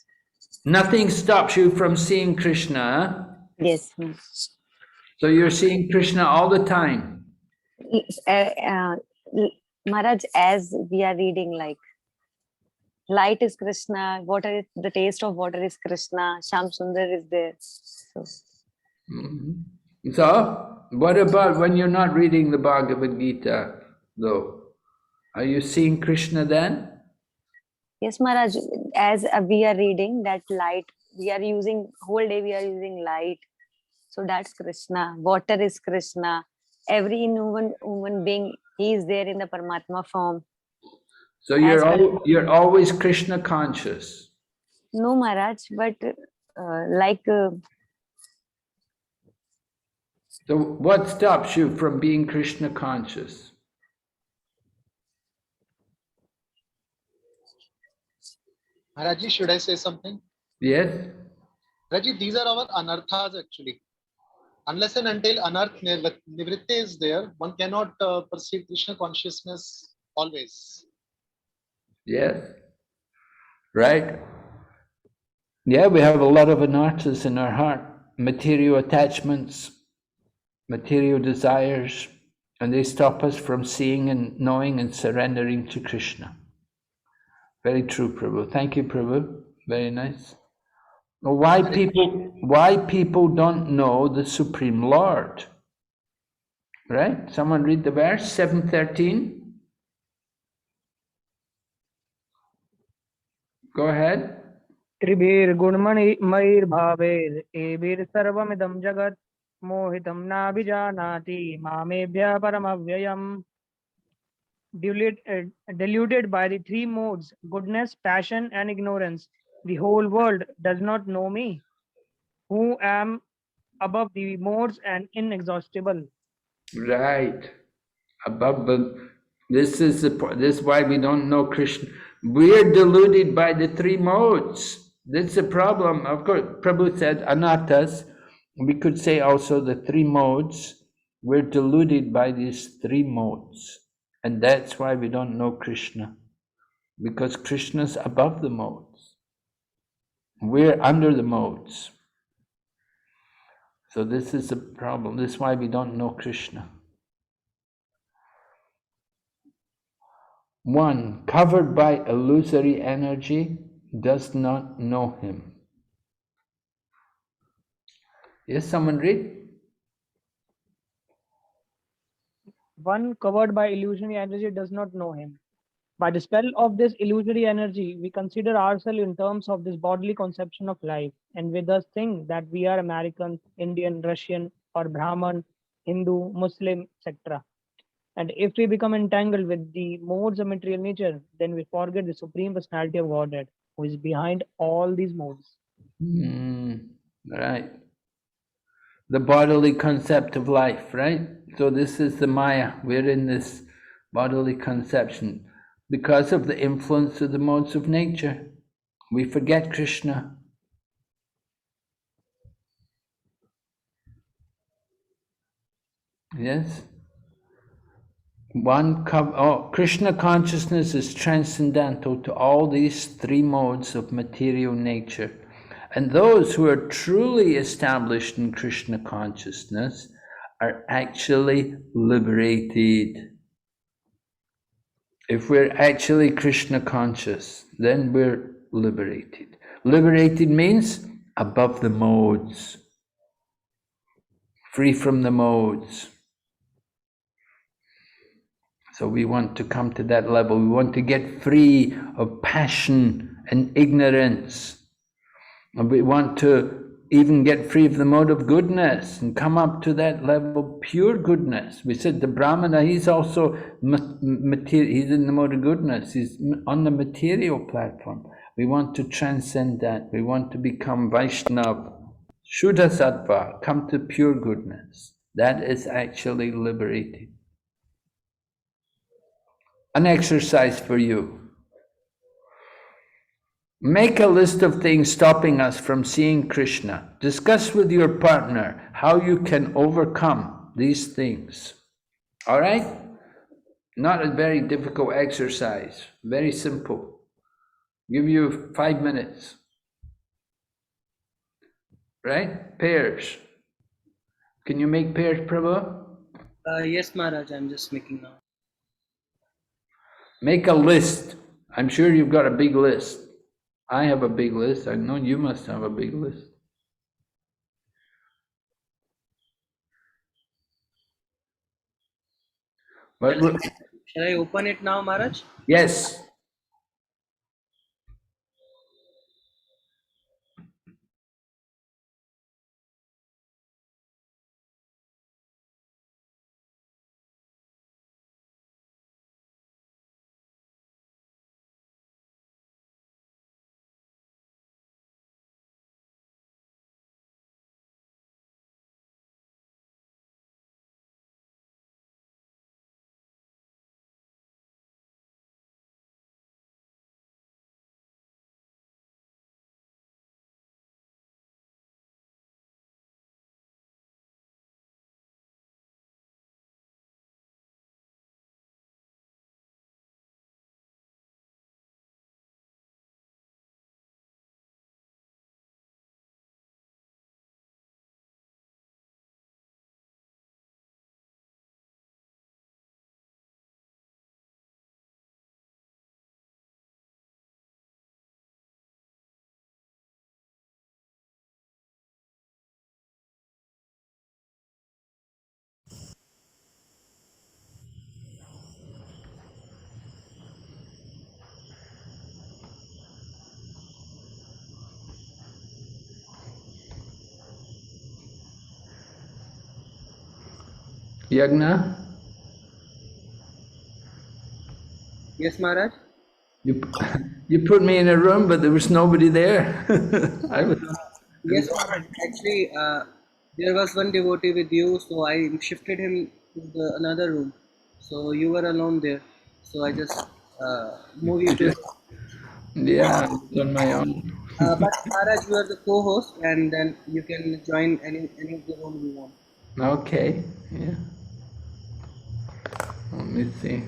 Nothing stops you from seeing Krishna. Yes. So you're seeing Krishna all the time. Maharaj, as we are reading, like light is Krishna, water is the taste of water is Krishna, Sham Sundar is there. So, what about when you're not reading the Bhagavad Gita, though? Are you seeing Krishna then? Yes, Maharaj, as we are reading that light, we are using, whole day we are using light. So that's Krishna. Water is Krishna. Every human being, he is there in the Paramatma form. So you're always Krishna conscious. No, Maharaj, but So what stops you from being Krishna conscious? Maharajji, should I say something? Yes. Maharajji, these are our anarthas actually. Unless and until anarth nivritti is there, one cannot perceive Krishna consciousness always. Yes. Right. Yeah, we have a lot of anarthas in our heart, material attachments, material desires, and they stop us from seeing and knowing and surrendering to Krishna. Very true, Prabhu. Thank you, Prabhu. Very nice. Why people don't know the Supreme Lord? Right? Someone read the verse, 7:13. Go ahead. Tribir gunmani mair bhaver ebir sarvamidam jagat mohitam na vijanati mamebhya paramavyayam. Deluded by the three modes, goodness, passion, and ignorance, the whole world does not know me, who am above the modes and inexhaustible. Right. This is why we don't know Krishna. We're deluded by the three modes. That's the problem. Of course, Prabhu said anarthas. We could say also the three modes. We're deluded by these three modes. And that's why we don't know Krishna. Because Krishna's above the modes. We're under the modes. So this is the problem. This is why we don't know Krishna. One covered by illusory energy does not know him. Yes, someone read? One covered by illusory energy does not know him. By the spell of this illusory energy, we consider ourselves in terms of this bodily conception of life, and we thus think that we are American, Indian, Russian, or Brahman, Hindu, Muslim, etc. And if we become entangled with the modes of material nature, then we forget the Supreme Personality of Godhead, who is behind all these modes. Right. The bodily concept of life, right? So this is the Maya. We're in this bodily conception. Because of the influence of the modes of nature, we forget Krishna. Yes? Krishna consciousness is transcendental to all these three modes of material nature. And those who are truly established in Krishna consciousness are actually liberated. If we're actually Krishna conscious, then we're liberated. Liberated means above the modes, free from the modes. So we want to come to that level. We want to get free of passion and ignorance. And we want to even get free of the mode of goodness and come up to that level of pure goodness. We said the Brahmana, he's also material, he's in the mode of goodness. He's on the material platform. We want to transcend that. We want to become Vaishnava, Shuddha Sattva, come to pure goodness. That is actually liberating. An exercise for you. Make a list of things stopping us from seeing Krishna. Discuss with your partner how you can overcome these things. All right? Not a very difficult exercise. Very simple. Give you 5 minutes. Right? Pairs. Can you make pairs, Prabhu? Yes, Maharaj, I'm just making now. Make a list. I'm sure you've got a big list. I have a big list. I know you must have a big list. But Shall I open it now, Maharaj? yes. Yagna? Yes, Maharaj. You put me in a room, but there was nobody there. I was. Yes, Maharaj. Actually, there was one devotee with you, so I shifted him to another room. So you were alone there. So I just moved you to. Yeah, it's on my own. But Maharaj, you are the co-host, and then you can join any of the room you want. Okay. Yeah. Let me see.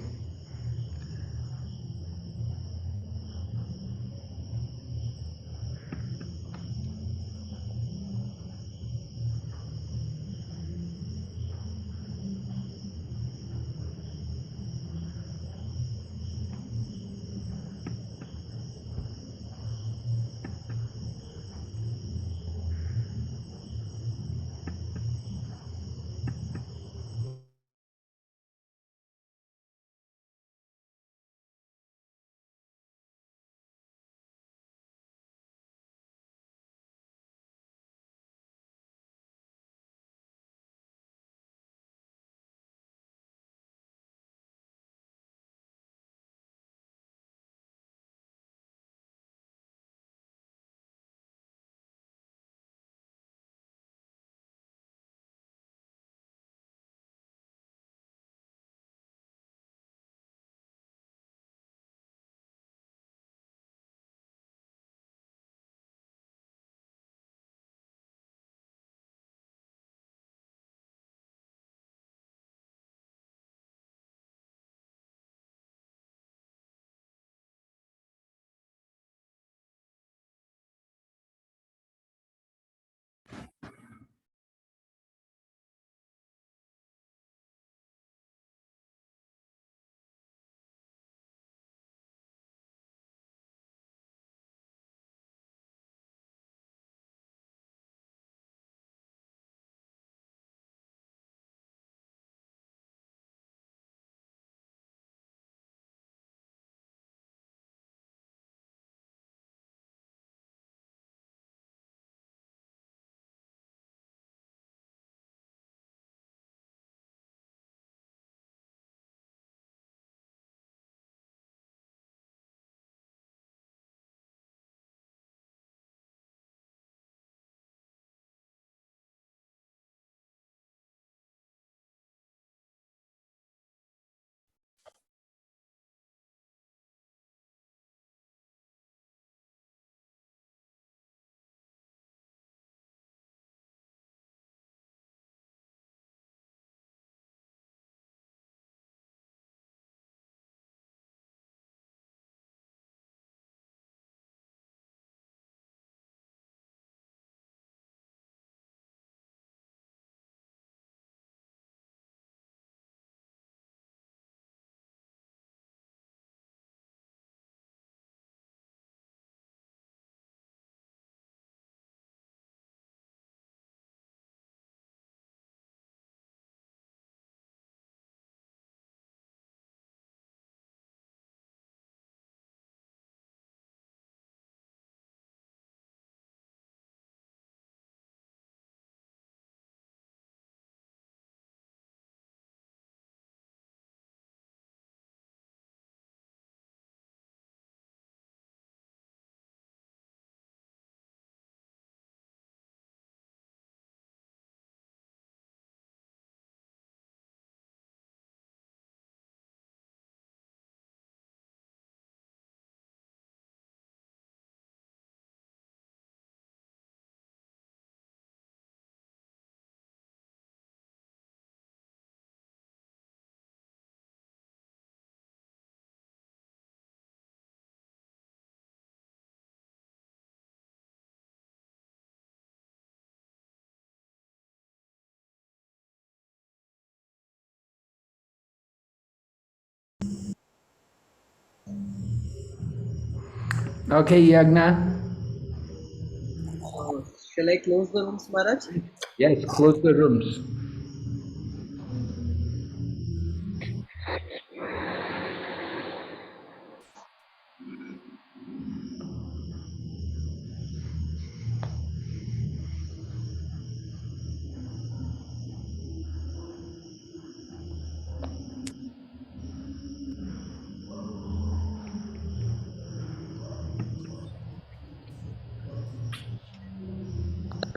Okay, Yagna? Shall I close the rooms, Maharaj? Yes, close the rooms.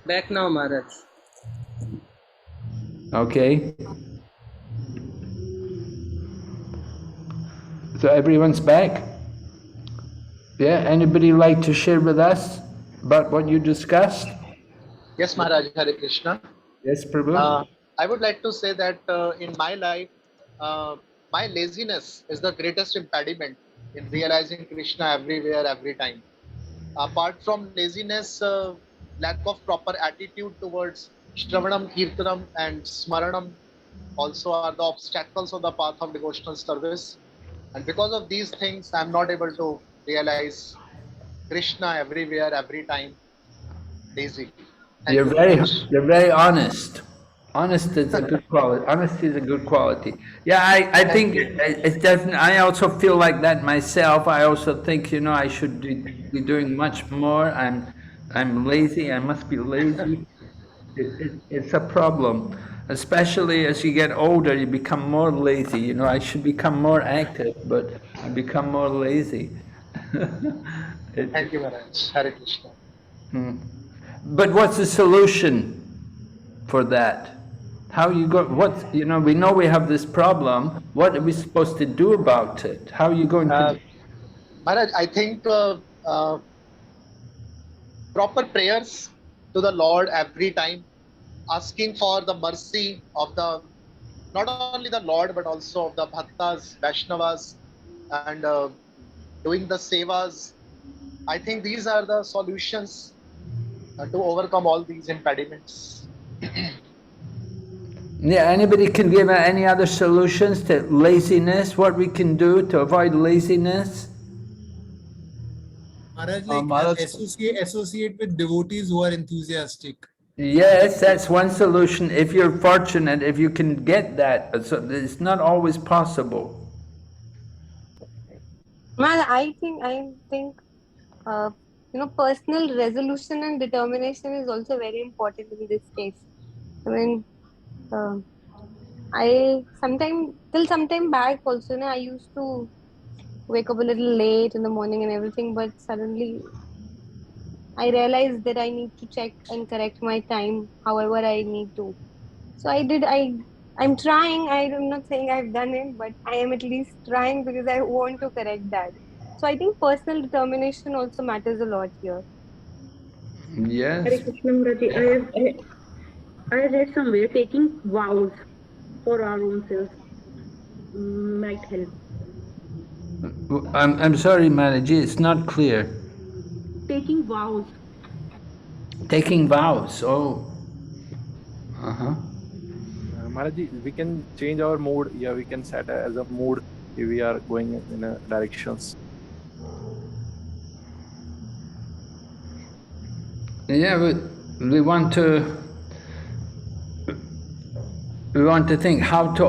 Back now, Maharaj. Okay. So everyone's back? Yeah, anybody like to share with us about what you discussed? Yes, Maharaj, Hare Krishna. Yes, Prabhu? I would like to say that in my life, my laziness is the greatest impediment in realizing Krishna everywhere, every time. Apart from laziness, lack of proper attitude towards Shravanam, Kirtanam, and Smaranam also are the obstacles on the path of devotional service. And because of these things, I'm not able to realize Krishna everywhere, every time. Lazy. Thank you very much. You're very honest. Honest is a good quality. Honesty is a good quality. Yeah, I think it's definitely, I also feel like that myself. I also think, you know, I should be doing much more. I'm lazy. I must be lazy. It's a problem. Especially as you get older, you become more lazy. You know, I should become more active, but I become more lazy. Thank you, Maharaj. Hare Krishna. But what's the solution for that? How you go? What, you know? We know we have this problem. What are we supposed to do about it? How are you going to? Maharaj, I think proper prayers to the Lord every time, asking for the mercy of the not only the Lord but also of the bhaktas, Vaishnavas, and doing the sevas. I think these are the solutions to overcome all these impediments. Yeah. Anybody can give any other solutions to laziness? What we can do to avoid laziness? Maharaj, like associate with devotees who are enthusiastic. Yes, that's one solution. If you're fortunate, if you can get that, but so it's not always possible. Well, I think, personal resolution and determination is also very important in this case. I mean, till sometime back also, I used to wake up a little late in the morning and everything, but suddenly I realized that I need to check and correct my time however I need to. So I'm trying. I'm not saying I've done it, but I am at least trying because I want to correct that. So I think personal determination also matters a lot here. Yes. Hare Krishna, Maharaj. I read somewhere taking vows for our own selves might help. I'm sorry, Manaji, it's not clear. Taking vows. Taking vows, oh. Maharaj, we can change our mood. Yeah, we can set as a mood if we are going in a directions. Yeah, but we want to think how to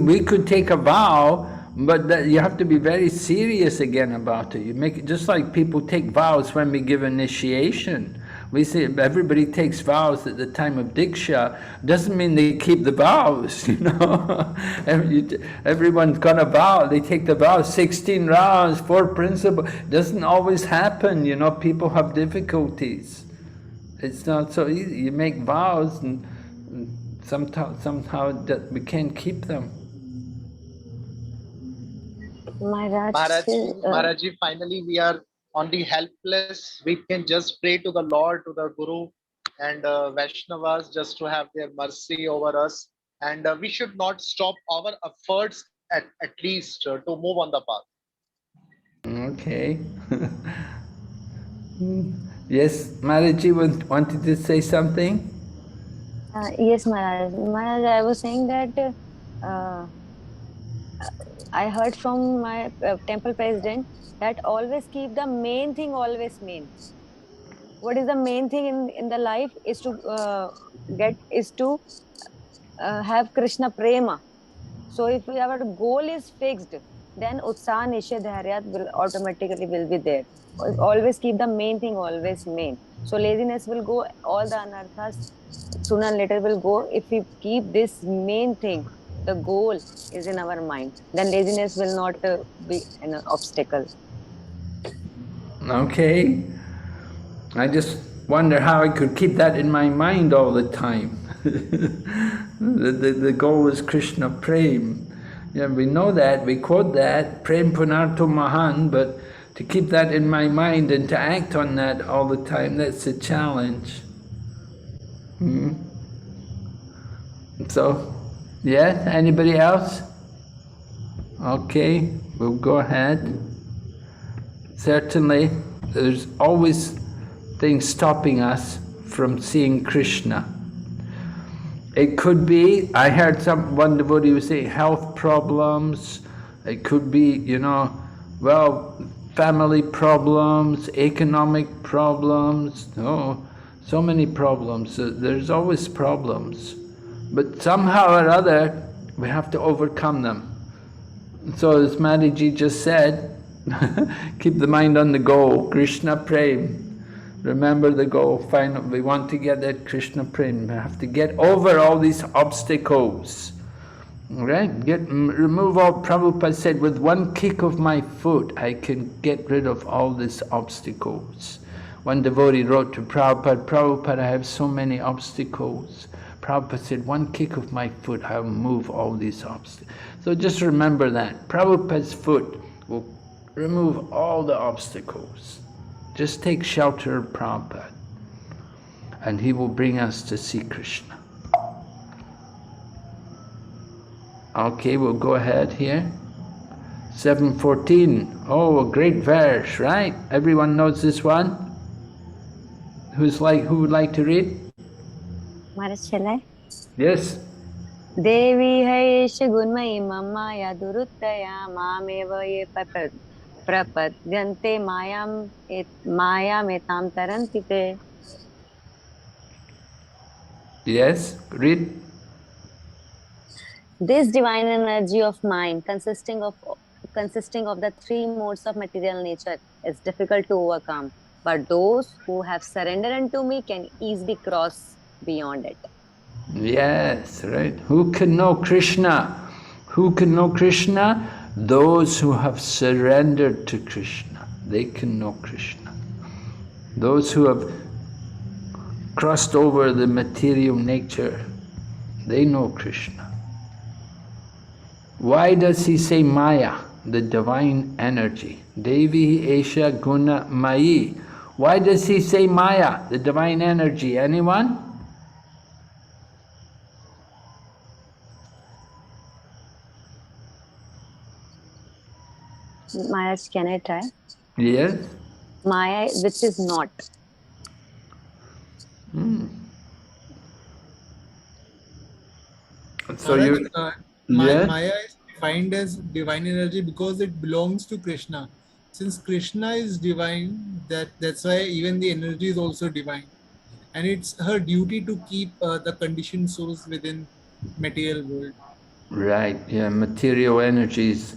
we could take a vow, but that you have to be very serious again about it. You make it just like people take vows when we give initiation. We say everybody takes vows at the time of Diksha. Doesn't mean they keep the vows, you know. Everyone's got a vow, they take the vow, 16 rounds, 4 principles. Doesn't always happen, you know, people have difficulties. It's not so easy. You make vows and somehow that we can't keep them. Maharaj, finally we are only helpless. We can just pray to the Lord, to the Guru and Vaishnavas just to have their mercy over us. And we should not stop our efforts at least to move on the path. Okay. Yes, Maharaji wanted to say something? Yes, Maharaj. Maharaj, I was saying that I heard from my temple president that always keep the main thing always main. What is the main thing in the life is to have Krishna prema. So if our goal is fixed, then Utsaha Nishya Dhairyat will automatically will be there. Always keep the main thing always main. So laziness will go, all the anarthas sooner or later will go. If we keep this main thing, the goal is in our mind, then laziness will not be an obstacle. Okay. I just wonder how I could keep that in my mind all the time. The goal is Krishna Prem. Yeah, we know that, we quote that, Prem Punarto Mahan, but to keep that in my mind and to act on that all the time, that's a challenge. So, yeah, anybody else? Okay, we'll go ahead. Certainly, there's always things stopping us from seeing Krishna. It could be, I heard one devotee was saying health problems, it could be, family problems, economic problems, so many problems. There's always problems. But somehow or other, we have to overcome them. So as Maharaji just said, keep the mind on the goal, Krishna Prem. Remember the goal, we want to get that Krishna Prem. We have to get over all these obstacles. Right? Remove all, Prabhupada said, with one kick of my foot, I can get rid of all these obstacles. One devotee wrote to Prabhupada, Prabhupada, I have so many obstacles. Prabhupada said, one kick of my foot, I'll move all these obstacles. So just remember that. Prabhupada's foot will remove all the obstacles. Just take shelter of Prabhupada, and he will bring us to see Krishna. Okay, we'll go ahead here. 7:14. Oh, a great verse, right? Everyone knows this one? Who would like to read? Maharaj, shall I? Yes. Devi Haish Gunmai Mama Yaduruttaya Mameva Ye Prapadyante Mayam Etam Tarantite. Yes, read. This divine energy of mind, consisting of the three modes of material nature, is difficult to overcome. But those who have surrendered unto me can easily cross beyond it. Yes, right. Who can know Krishna? Who can know Krishna? Those who have surrendered to Krishna. They can know Krishna. Those who have crossed over the material nature, they know Krishna. Why does he say Maya, the divine energy? Devi Esha Guna Mayi. Why does he say Maya, the divine energy? Anyone? Maharaj, can I try? Yes. Maya, which is not. So you, Maya is defined as divine energy because it belongs to Krishna. Since Krishna is divine, that's why even the energy is also divine. And it's her duty to keep the conditioned souls within material world. Right, yeah, material energies,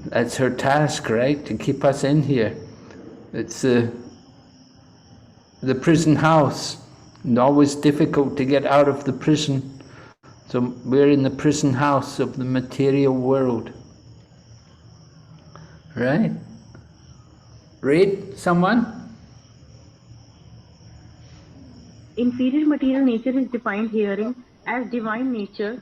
that's her task, right? To keep us in here. It's the prison house, and always difficult to get out of the prison. So we're in the prison house of the material world. Right? Read, someone? Inferior material nature is defined herein as divine nature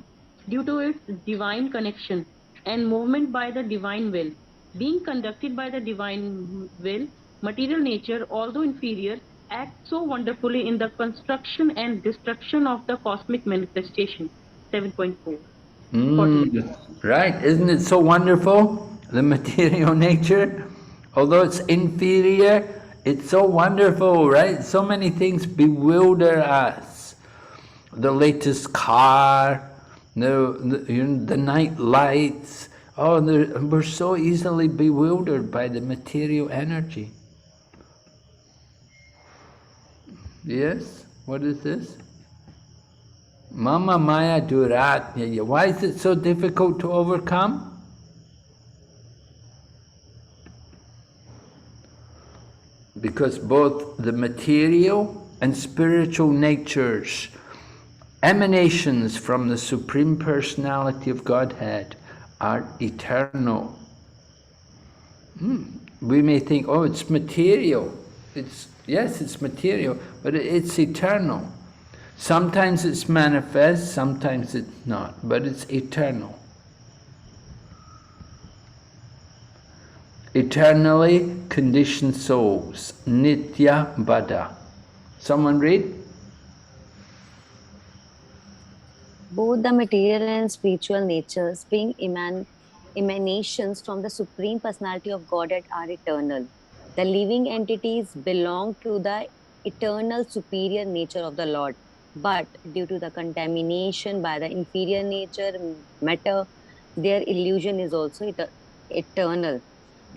due to its divine connection and movement by the divine will. Being conducted by the divine will, material nature, although inferior, acts so wonderfully in the construction and destruction of the cosmic manifestation. 7.4. Right, isn't it so wonderful? The material nature, although it's inferior, it's so wonderful, right? So many things bewilder us. The latest car, the night lights, Oh, we're so easily bewildered by the material energy. Yes? What is this? Mama Maya Duratnya. Why is it so difficult to overcome? Because both the material and spiritual natures, emanations from the Supreme Personality of Godhead, are eternal. We may think, oh, it's material. Yes, it's material, but it's eternal. Sometimes it's manifest, sometimes it's not, but it's eternal. Eternally conditioned souls, Nitya Bada. Someone read? Both the material and spiritual natures, being emanations from the Supreme Personality of Godhead, are eternal. The living entities belong to the eternal superior nature of the Lord. But due to the contamination by the inferior nature, matter, their illusion is also eternal.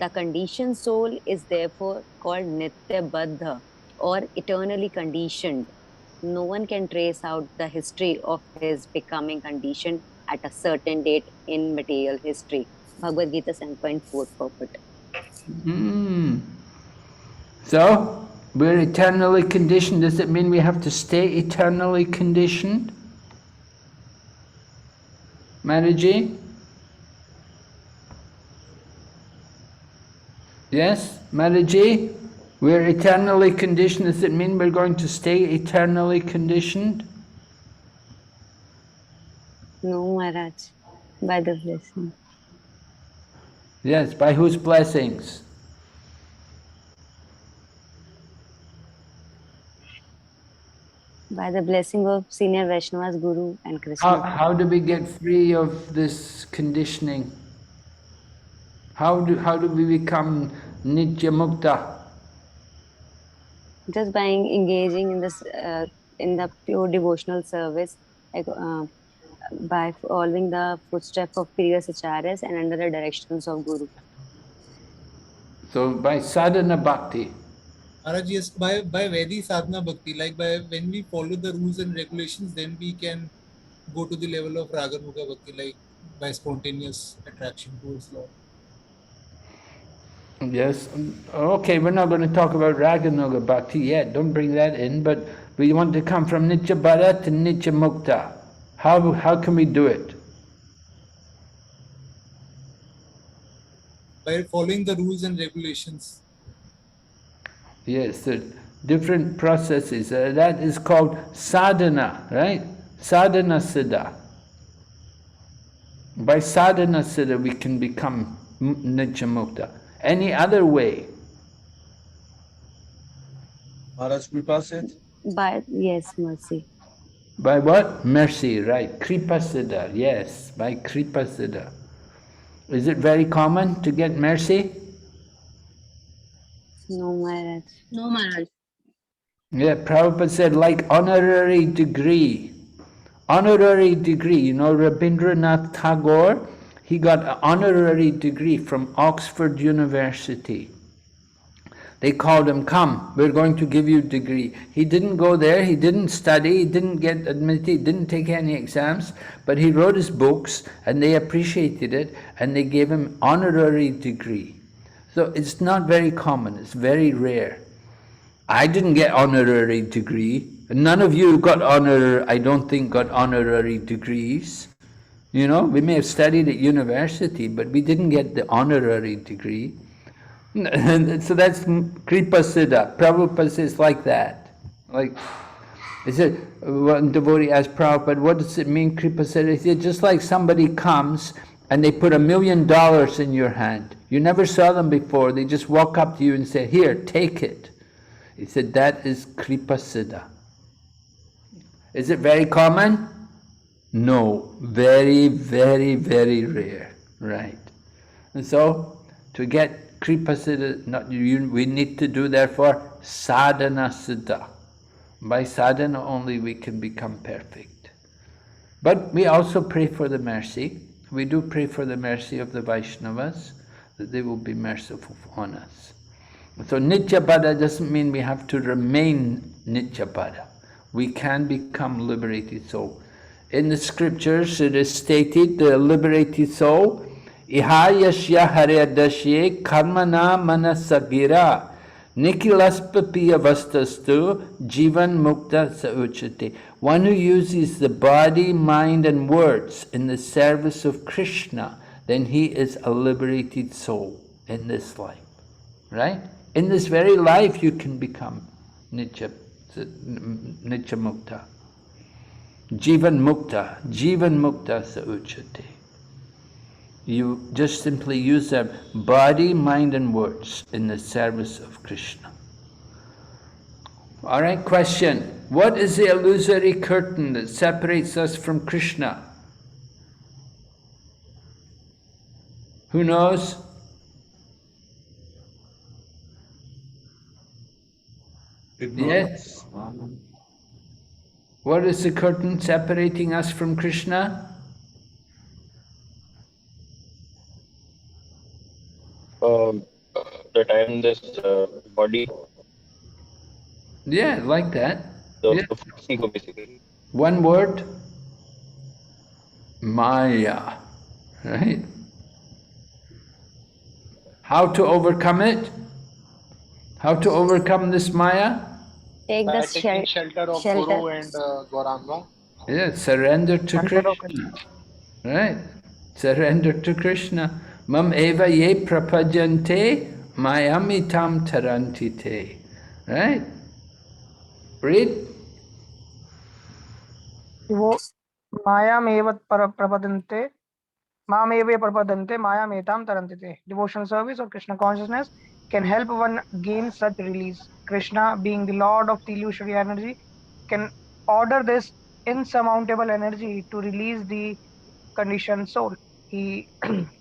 The conditioned soul is therefore called Nitya Baddha, or eternally conditioned. No one can trace out the history of his becoming conditioned at a certain date in material history. Bhagavad Gita 7.4 purport. So, we're eternally conditioned. Does it mean we have to stay eternally conditioned? Manaji? Yes, Manaji? We're eternally conditioned. Does it mean we're going to stay eternally conditioned? No, Maharaj. By the blessing. Yes, by whose blessings? By the blessing of senior Vaishnavas, Guru and Krishna. How do we get free of this conditioning? How do we become Nitya Mukta? Just by engaging in this, in the pure devotional service, like, by following the footsteps of previous acharyas and under the directions of Guru. So by sadhana bhakti. Maharaj, yes, by Vedi sadhana bhakti, like when we follow the rules and regulations, then we can go to the level of raganuga bhakti, like by spontaneous attraction towards Lord. Yes. Okay, we're not going to talk about raganuga bhakti yet. Don't bring that in. But we want to come from Nitya Bhara to Nitya Mukta. How can we do it? By following the rules and regulations. Yes, the different processes. That is called sadhana, right? Sadhana siddha. By sadhana siddha we can become Nitya Mukta. Any other way? Maharaj Kripa said? By, yes, mercy. By what? Mercy, right. Kripa siddha, yes, by Kripa siddha. Is it very common to get mercy? No, Maharaj. No, Maharaj. Yeah, Prabhupada said like honorary degree. Honorary degree, you know, Rabindranath Tagore, he got an honorary degree from Oxford University. They called him, come, we're going to give you a degree. He didn't go there, he didn't study, he didn't get admitted, he didn't take any exams, but he wrote his books and they appreciated it and they gave him honorary degree. So it's not very common, it's very rare. I didn't get honorary degree. None of you got I don't think, got honorary degrees. You know, we may have studied at university, but we didn't get the honorary degree. So that's Kripa Siddha. Prabhupada says like that. Like, he said, one devotee asked Prabhupada, what does it mean, Kripa Siddha? He said, just like somebody comes and they put $1 million in your hand. You never saw them before. They just walk up to you and say, here, take it. He said, that is Kripa Siddha. Is it very common? No, very, very, very rare, right? And so, to get Kripa Siddha, we need to do therefore sadhana siddha. By sadhana only we can become perfect. But we also pray for the mercy. We do pray for the mercy of the Vaishnavas, that they will be merciful on us. So Nityapada doesn't mean we have to remain Nityapada. We can become liberated soul. In the scriptures it is stated, the liberated soul, Ihayashya haryadashye karmana manasagira nikilaspapiya vastastu jivan mukta sauchate. One who uses the body, mind and words in the service of Krishna, then he is a liberated soul in this life. Right? In this very life you can become Nitya Mukta. Jivan Mukta sa uchate. You just simply use their body, mind and words in the service of Krishna. Alright, question. What is the illusory curtain that separates us from Krishna? Who knows? Yes. What is the curtain separating us from Krishna? The time this body. Yeah, like that. The first ego, basically. One word. Maya. Right? How to overcome it? How to overcome this Maya? Take By the taking shelter of Guru and Gauranga. Yeah, surrender to Krishna. Right? Surrender to Krishna. Mam eva ye prapajante mayamitam tarantite. Right? Read. Mayam eva prapadante, mam eva prapadante, mayam etam tarantite. Devotional service or Krishna consciousness can help one gain such release. Krishna, being the Lord of the illusory energy, can order this insurmountable energy to release the conditioned soul. He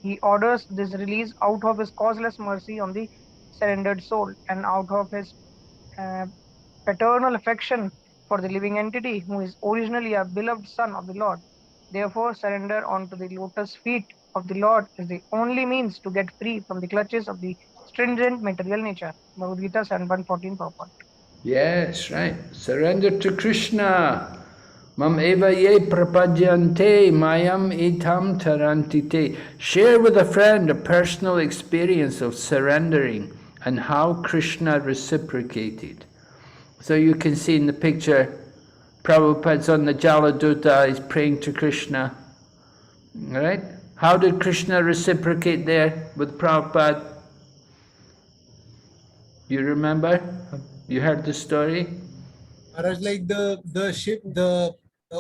he orders this release out of his causeless mercy on the surrendered soul and out of his paternal affection for the living entity who is originally a beloved son of the Lord. Therefore, surrender onto the lotus feet of the Lord is the only means to get free from the clutches of the stringent material nature. Bhagavad Gita 7.14 purport. Yes, right. Surrender to Krishna. Mam eva ye prapajante mayam etam tarantite. Share with a friend a personal experience of surrendering and how Krishna reciprocated. So you can see in the picture, Prabhupada's on the Jaladuta, he's praying to Krishna. Right? How did Krishna reciprocate there with Prabhupada? You remember? You heard the story? Maharaj, like the ship, the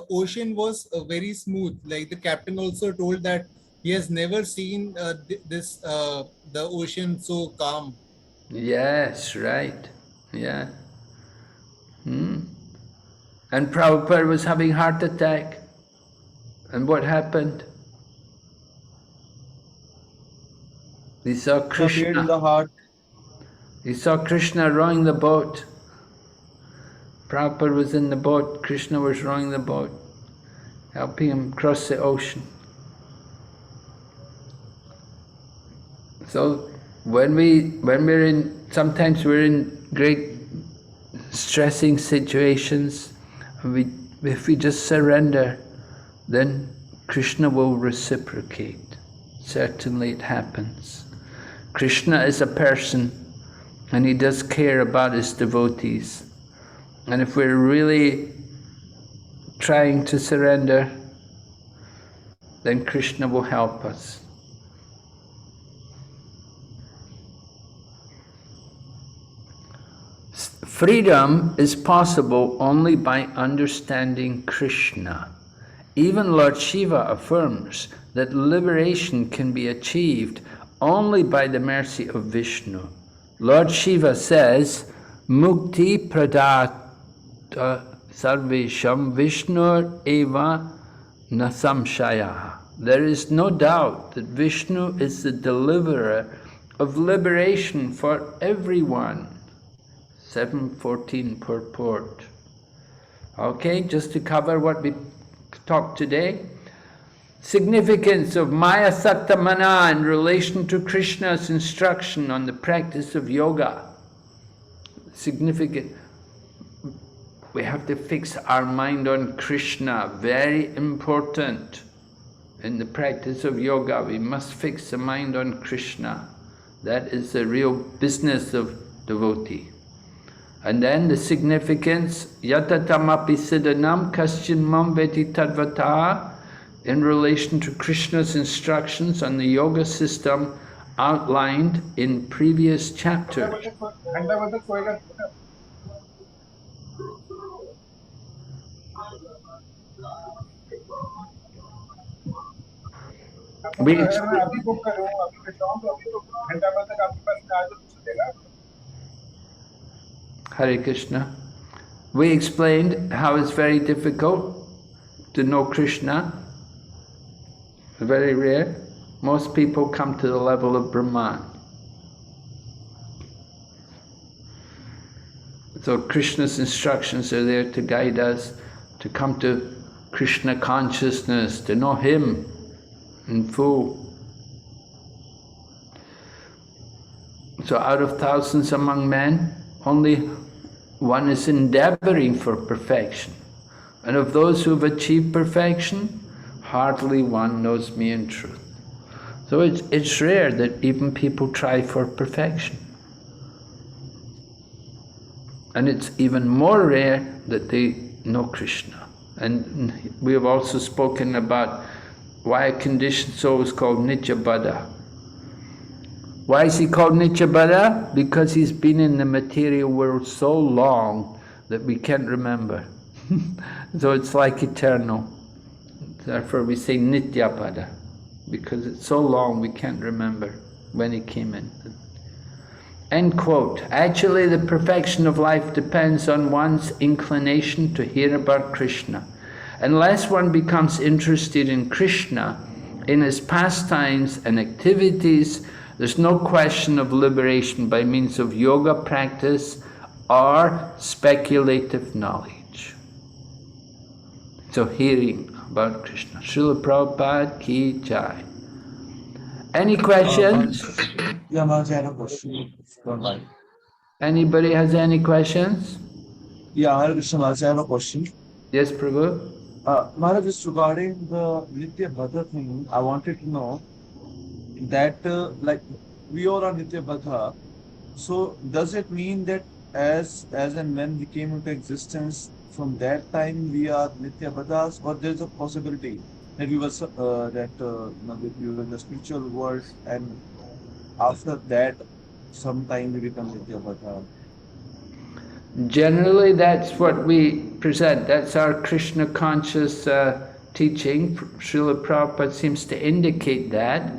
ocean was very smooth. Like the captain also told that he has never seen the ocean so calm. Yes, right. Yeah. And Prabhupada was having heart attack. And what happened? He saw Krishna in the heart. He saw Krishna rowing the boat. Prabhupada was in the boat, Krishna was rowing the boat, helping him cross the ocean. So sometimes we're in great stressing situations, if we just surrender, then Krishna will reciprocate. Certainly it happens. Krishna is a person and he does care about his devotees. And if we're really trying to surrender, then Krishna will help us. Freedom is possible only by understanding Krishna. Even Lord Shiva affirms that liberation can be achieved only by the mercy of Vishnu. Lord Shiva says, Mukti Pradata Sarvesham Vishnur Eva Nasamshaya. There is no doubt that Vishnu is the deliverer of liberation for everyone. 7.14 purport. Okay, just to cover what we talked today. significance of Maya Sattamana in relation to Krishna's instruction on the practice of yoga. Significant. We have to fix our mind on Krishna, very important. In the practice of yoga, we must fix the mind on Krishna. That is the real business of devotee. And then the significance, yatatamapi siddhanam kaschin mam veti tadvata, in relation to Krishna's instructions on the yoga system outlined in previous chapters. Hare Krishna. We explained how it's very difficult to know Krishna. Very rare. Most people come to the level of Brahman. So Krishna's instructions are there to guide us to come to Krishna consciousness, to know Him in full. So out of thousands among men, only one is endeavoring for perfection. And of those who have achieved perfection, hardly one knows me in truth. So it's rare that even people try for perfection. And it's even more rare that they know Krishna. And we have also spoken about why a conditioned soul is called Nityabada. Why is he called Nityabada? Because he's been in the material world so long that we can't remember. So it's like eternal. Therefore we say Nityabada, because it's so long we can't remember when he came in. End quote. Actually, the perfection of life depends on one's inclination to hear about Krishna. Unless one becomes interested in Krishna, in his pastimes and activities, there's no question of liberation by means of yoga practice or speculative knowledge. So hearing about Krishna. Srila Prabhupada ki jai. Any questions? Yeah, Maharaj, I have a question. Anybody has any questions? Yeah, Hare Krishna, Maharaj, I have a question. Yes, Prabhu. Maharaj, just regarding the Nitya Bhadra thing, I wanted to know that, like, we all are Nitya Bhadra. So, does it mean that as and when we came into existence, from that time we are Nitya Bhadras, or there's a possibility that we were that we were in the spiritual world, and after that, sometime we become Nitya Bhadra? Generally, that's what we present. That's our Krishna conscious teaching. Srila Prabhupada seems to indicate that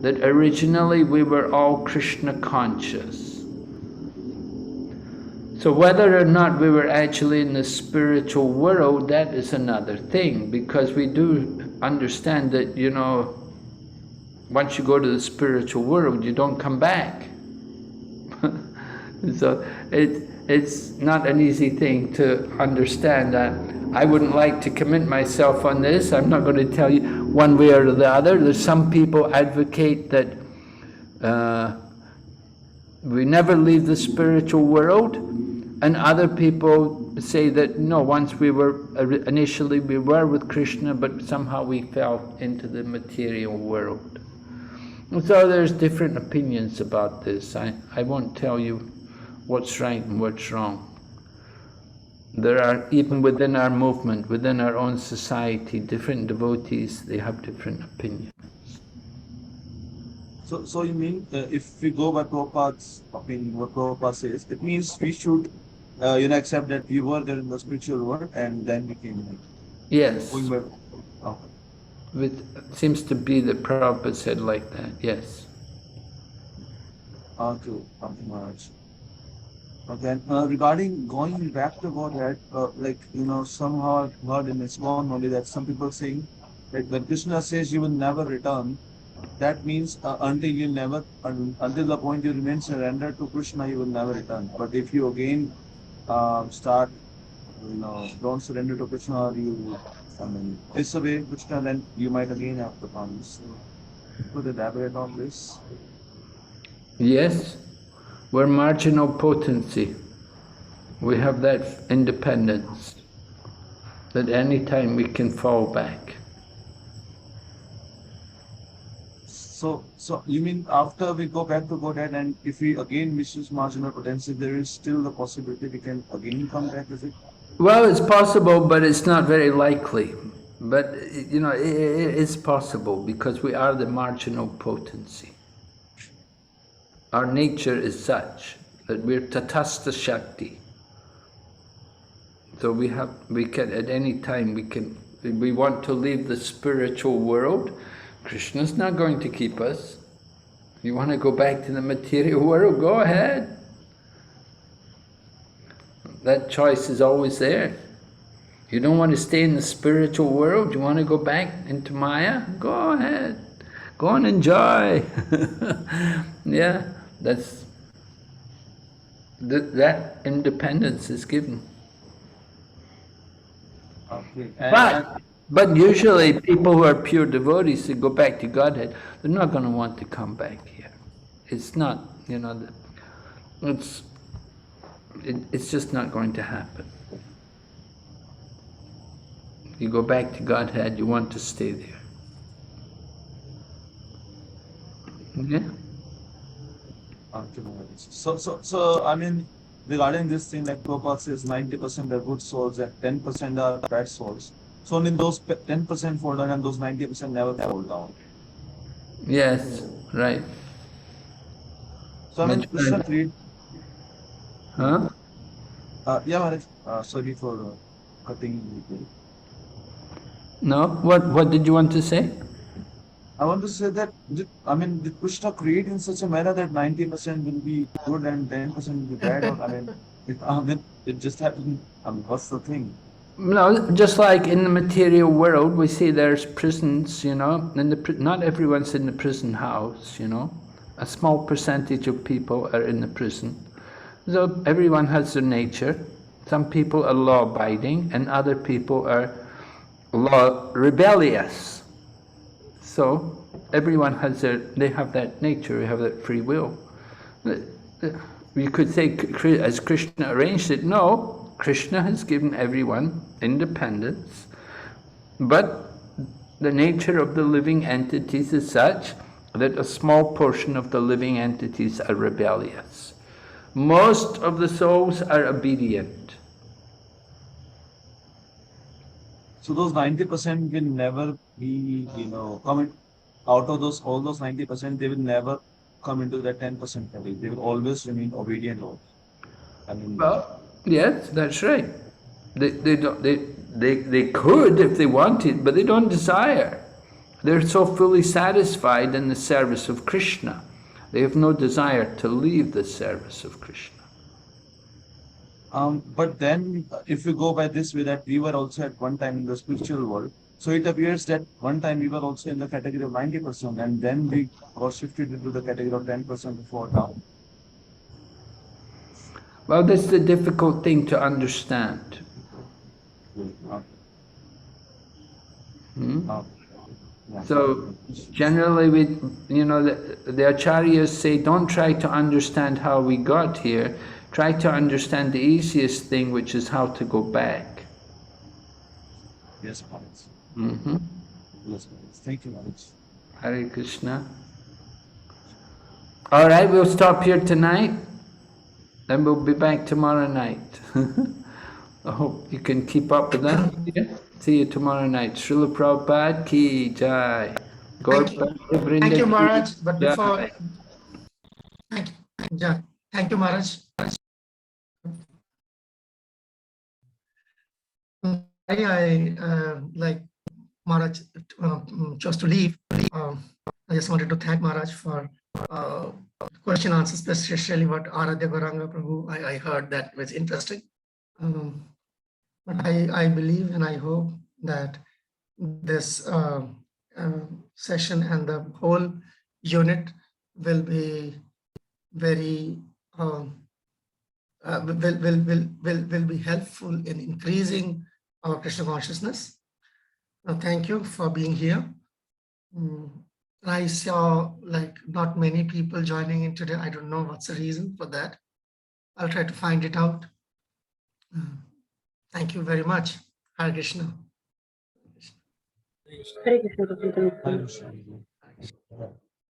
originally we were all Krishna conscious. So whether or not we were actually in the spiritual world, that is another thing, because we do understand that, you know, once you go to the spiritual world, you don't come back. So it's not an easy thing to understand that. I wouldn't like to commit myself on this. I'm not going to tell you one way or the other. There's some people advocate that we never leave the spiritual world, and other people say that no, once we were, initially we were with Krishna, but somehow we fell into the material world. And so there's different opinions about this. I won't tell you what's right and what's wrong. There are, even within our movement, within our own society, different devotees, they have different opinions. So you mean, if we go by Prabhupada's opinion, what Prabhupada says, it means we should accept that we were there in the spiritual world and then we came here. Yes. Going back. Okay. It seems to be that Prabhupada said like that, yes. True, Maharaj. Okay, regarding going back to Godhead, somehow I've heard in Islam only that some people saying that when Krishna says you will never return, that means until the point you remain surrendered to Krishna, you will never return. But if you again don't surrender to Krishna, or you I mean, this away, Krishna, then you might again have to come. So, could elaborate on this? Yes, we're marginal potency. We have that independence that any time we can fall back. So you mean after we go back to Godhead, and if we again misuse marginal potency, there is still the possibility we can again come back, is it? Well, it's possible, but it's not very likely. But, you know, it is possible because we are the marginal potency. Our nature is such that we're tatastha shakti. So we can, at any time, we want to leave the spiritual world. Krishna's not going to keep us. You want to go back to the material world, go ahead. That choice is always there. You don't want to stay in the spiritual world, you want to go back into Maya, go ahead. Go and enjoy. Yeah, that independence is given. Okay. But usually people who are pure devotees who go back to Godhead, they're not going to want to come back here. It's not, you know, it's just not going to happen. You go back to Godhead, you want to stay there. Yeah? So I mean, regarding this thing, like Prabhupada says, 90% are good souls and 10% are bad souls. So only those 10% fall down and those 90% never fall down. Yes, right. So I mean, Krishna created. Huh? Yeah, Maharaj. Sorry for cutting you. No? What did you want to say? I want to say that, did Krishna create in such a manner that 90% will be good and 10% will be bad? Or, it just happened. What's the thing? No, just like in the material world, we see there's prisons, you know, and not everyone's in the prison house, you know. A small percentage of people are in the prison. So everyone has their nature. Some people are law-abiding and other people are rebellious. So everyone has they have that nature, they have that free will. You could say, as Krishna arranged it, no, Krishna has given everyone independence, but the nature of the living entities is such that a small portion of the living entities are rebellious. Most of the souls are obedient. So those 90% will never be, come out of all those 90%, they will never come into that 10% category. They will always remain obedient. Well, yes, that's right. They could if they wanted, but they don't desire. They're so fully satisfied in the service of Krishna. They have no desire to leave the service of Krishna. But then, if you go by this way, that we were also at one time in the spiritual world, so it appears that one time we were also in the category of 90%, and then we got shifted into the category of 10% before now. Well, this is the difficult thing to understand. So generally, the acharyas say, don't try to understand how we got here. Try to understand the easiest thing, which is how to go back. Yes, Maharaj. Yes, Maharaj. Thank you, Maharaj. Hare Krishna. All right, we'll stop here tonight. Then we'll be back tomorrow night. I hope you can keep up with that. Yeah? See you tomorrow night. Srila Prabhupada ki jai. Thank you, Maharaj. But before, thank you, Maharaj. I like Maharaj chose to leave. I just wanted to thank Maharaj for question answers, especially what Aradhya Gauranga Prabhu. I heard that was interesting. But I believe and I hope that this session and the whole unit will be very will be helpful in increasing our Krishna consciousness. Thank you for being here. I saw like not many people joining in today. I don't know what's the reason for that. I'll try to find it out. Thank you very much. Hare Krishna. Hare Krishna. Hare Krishna.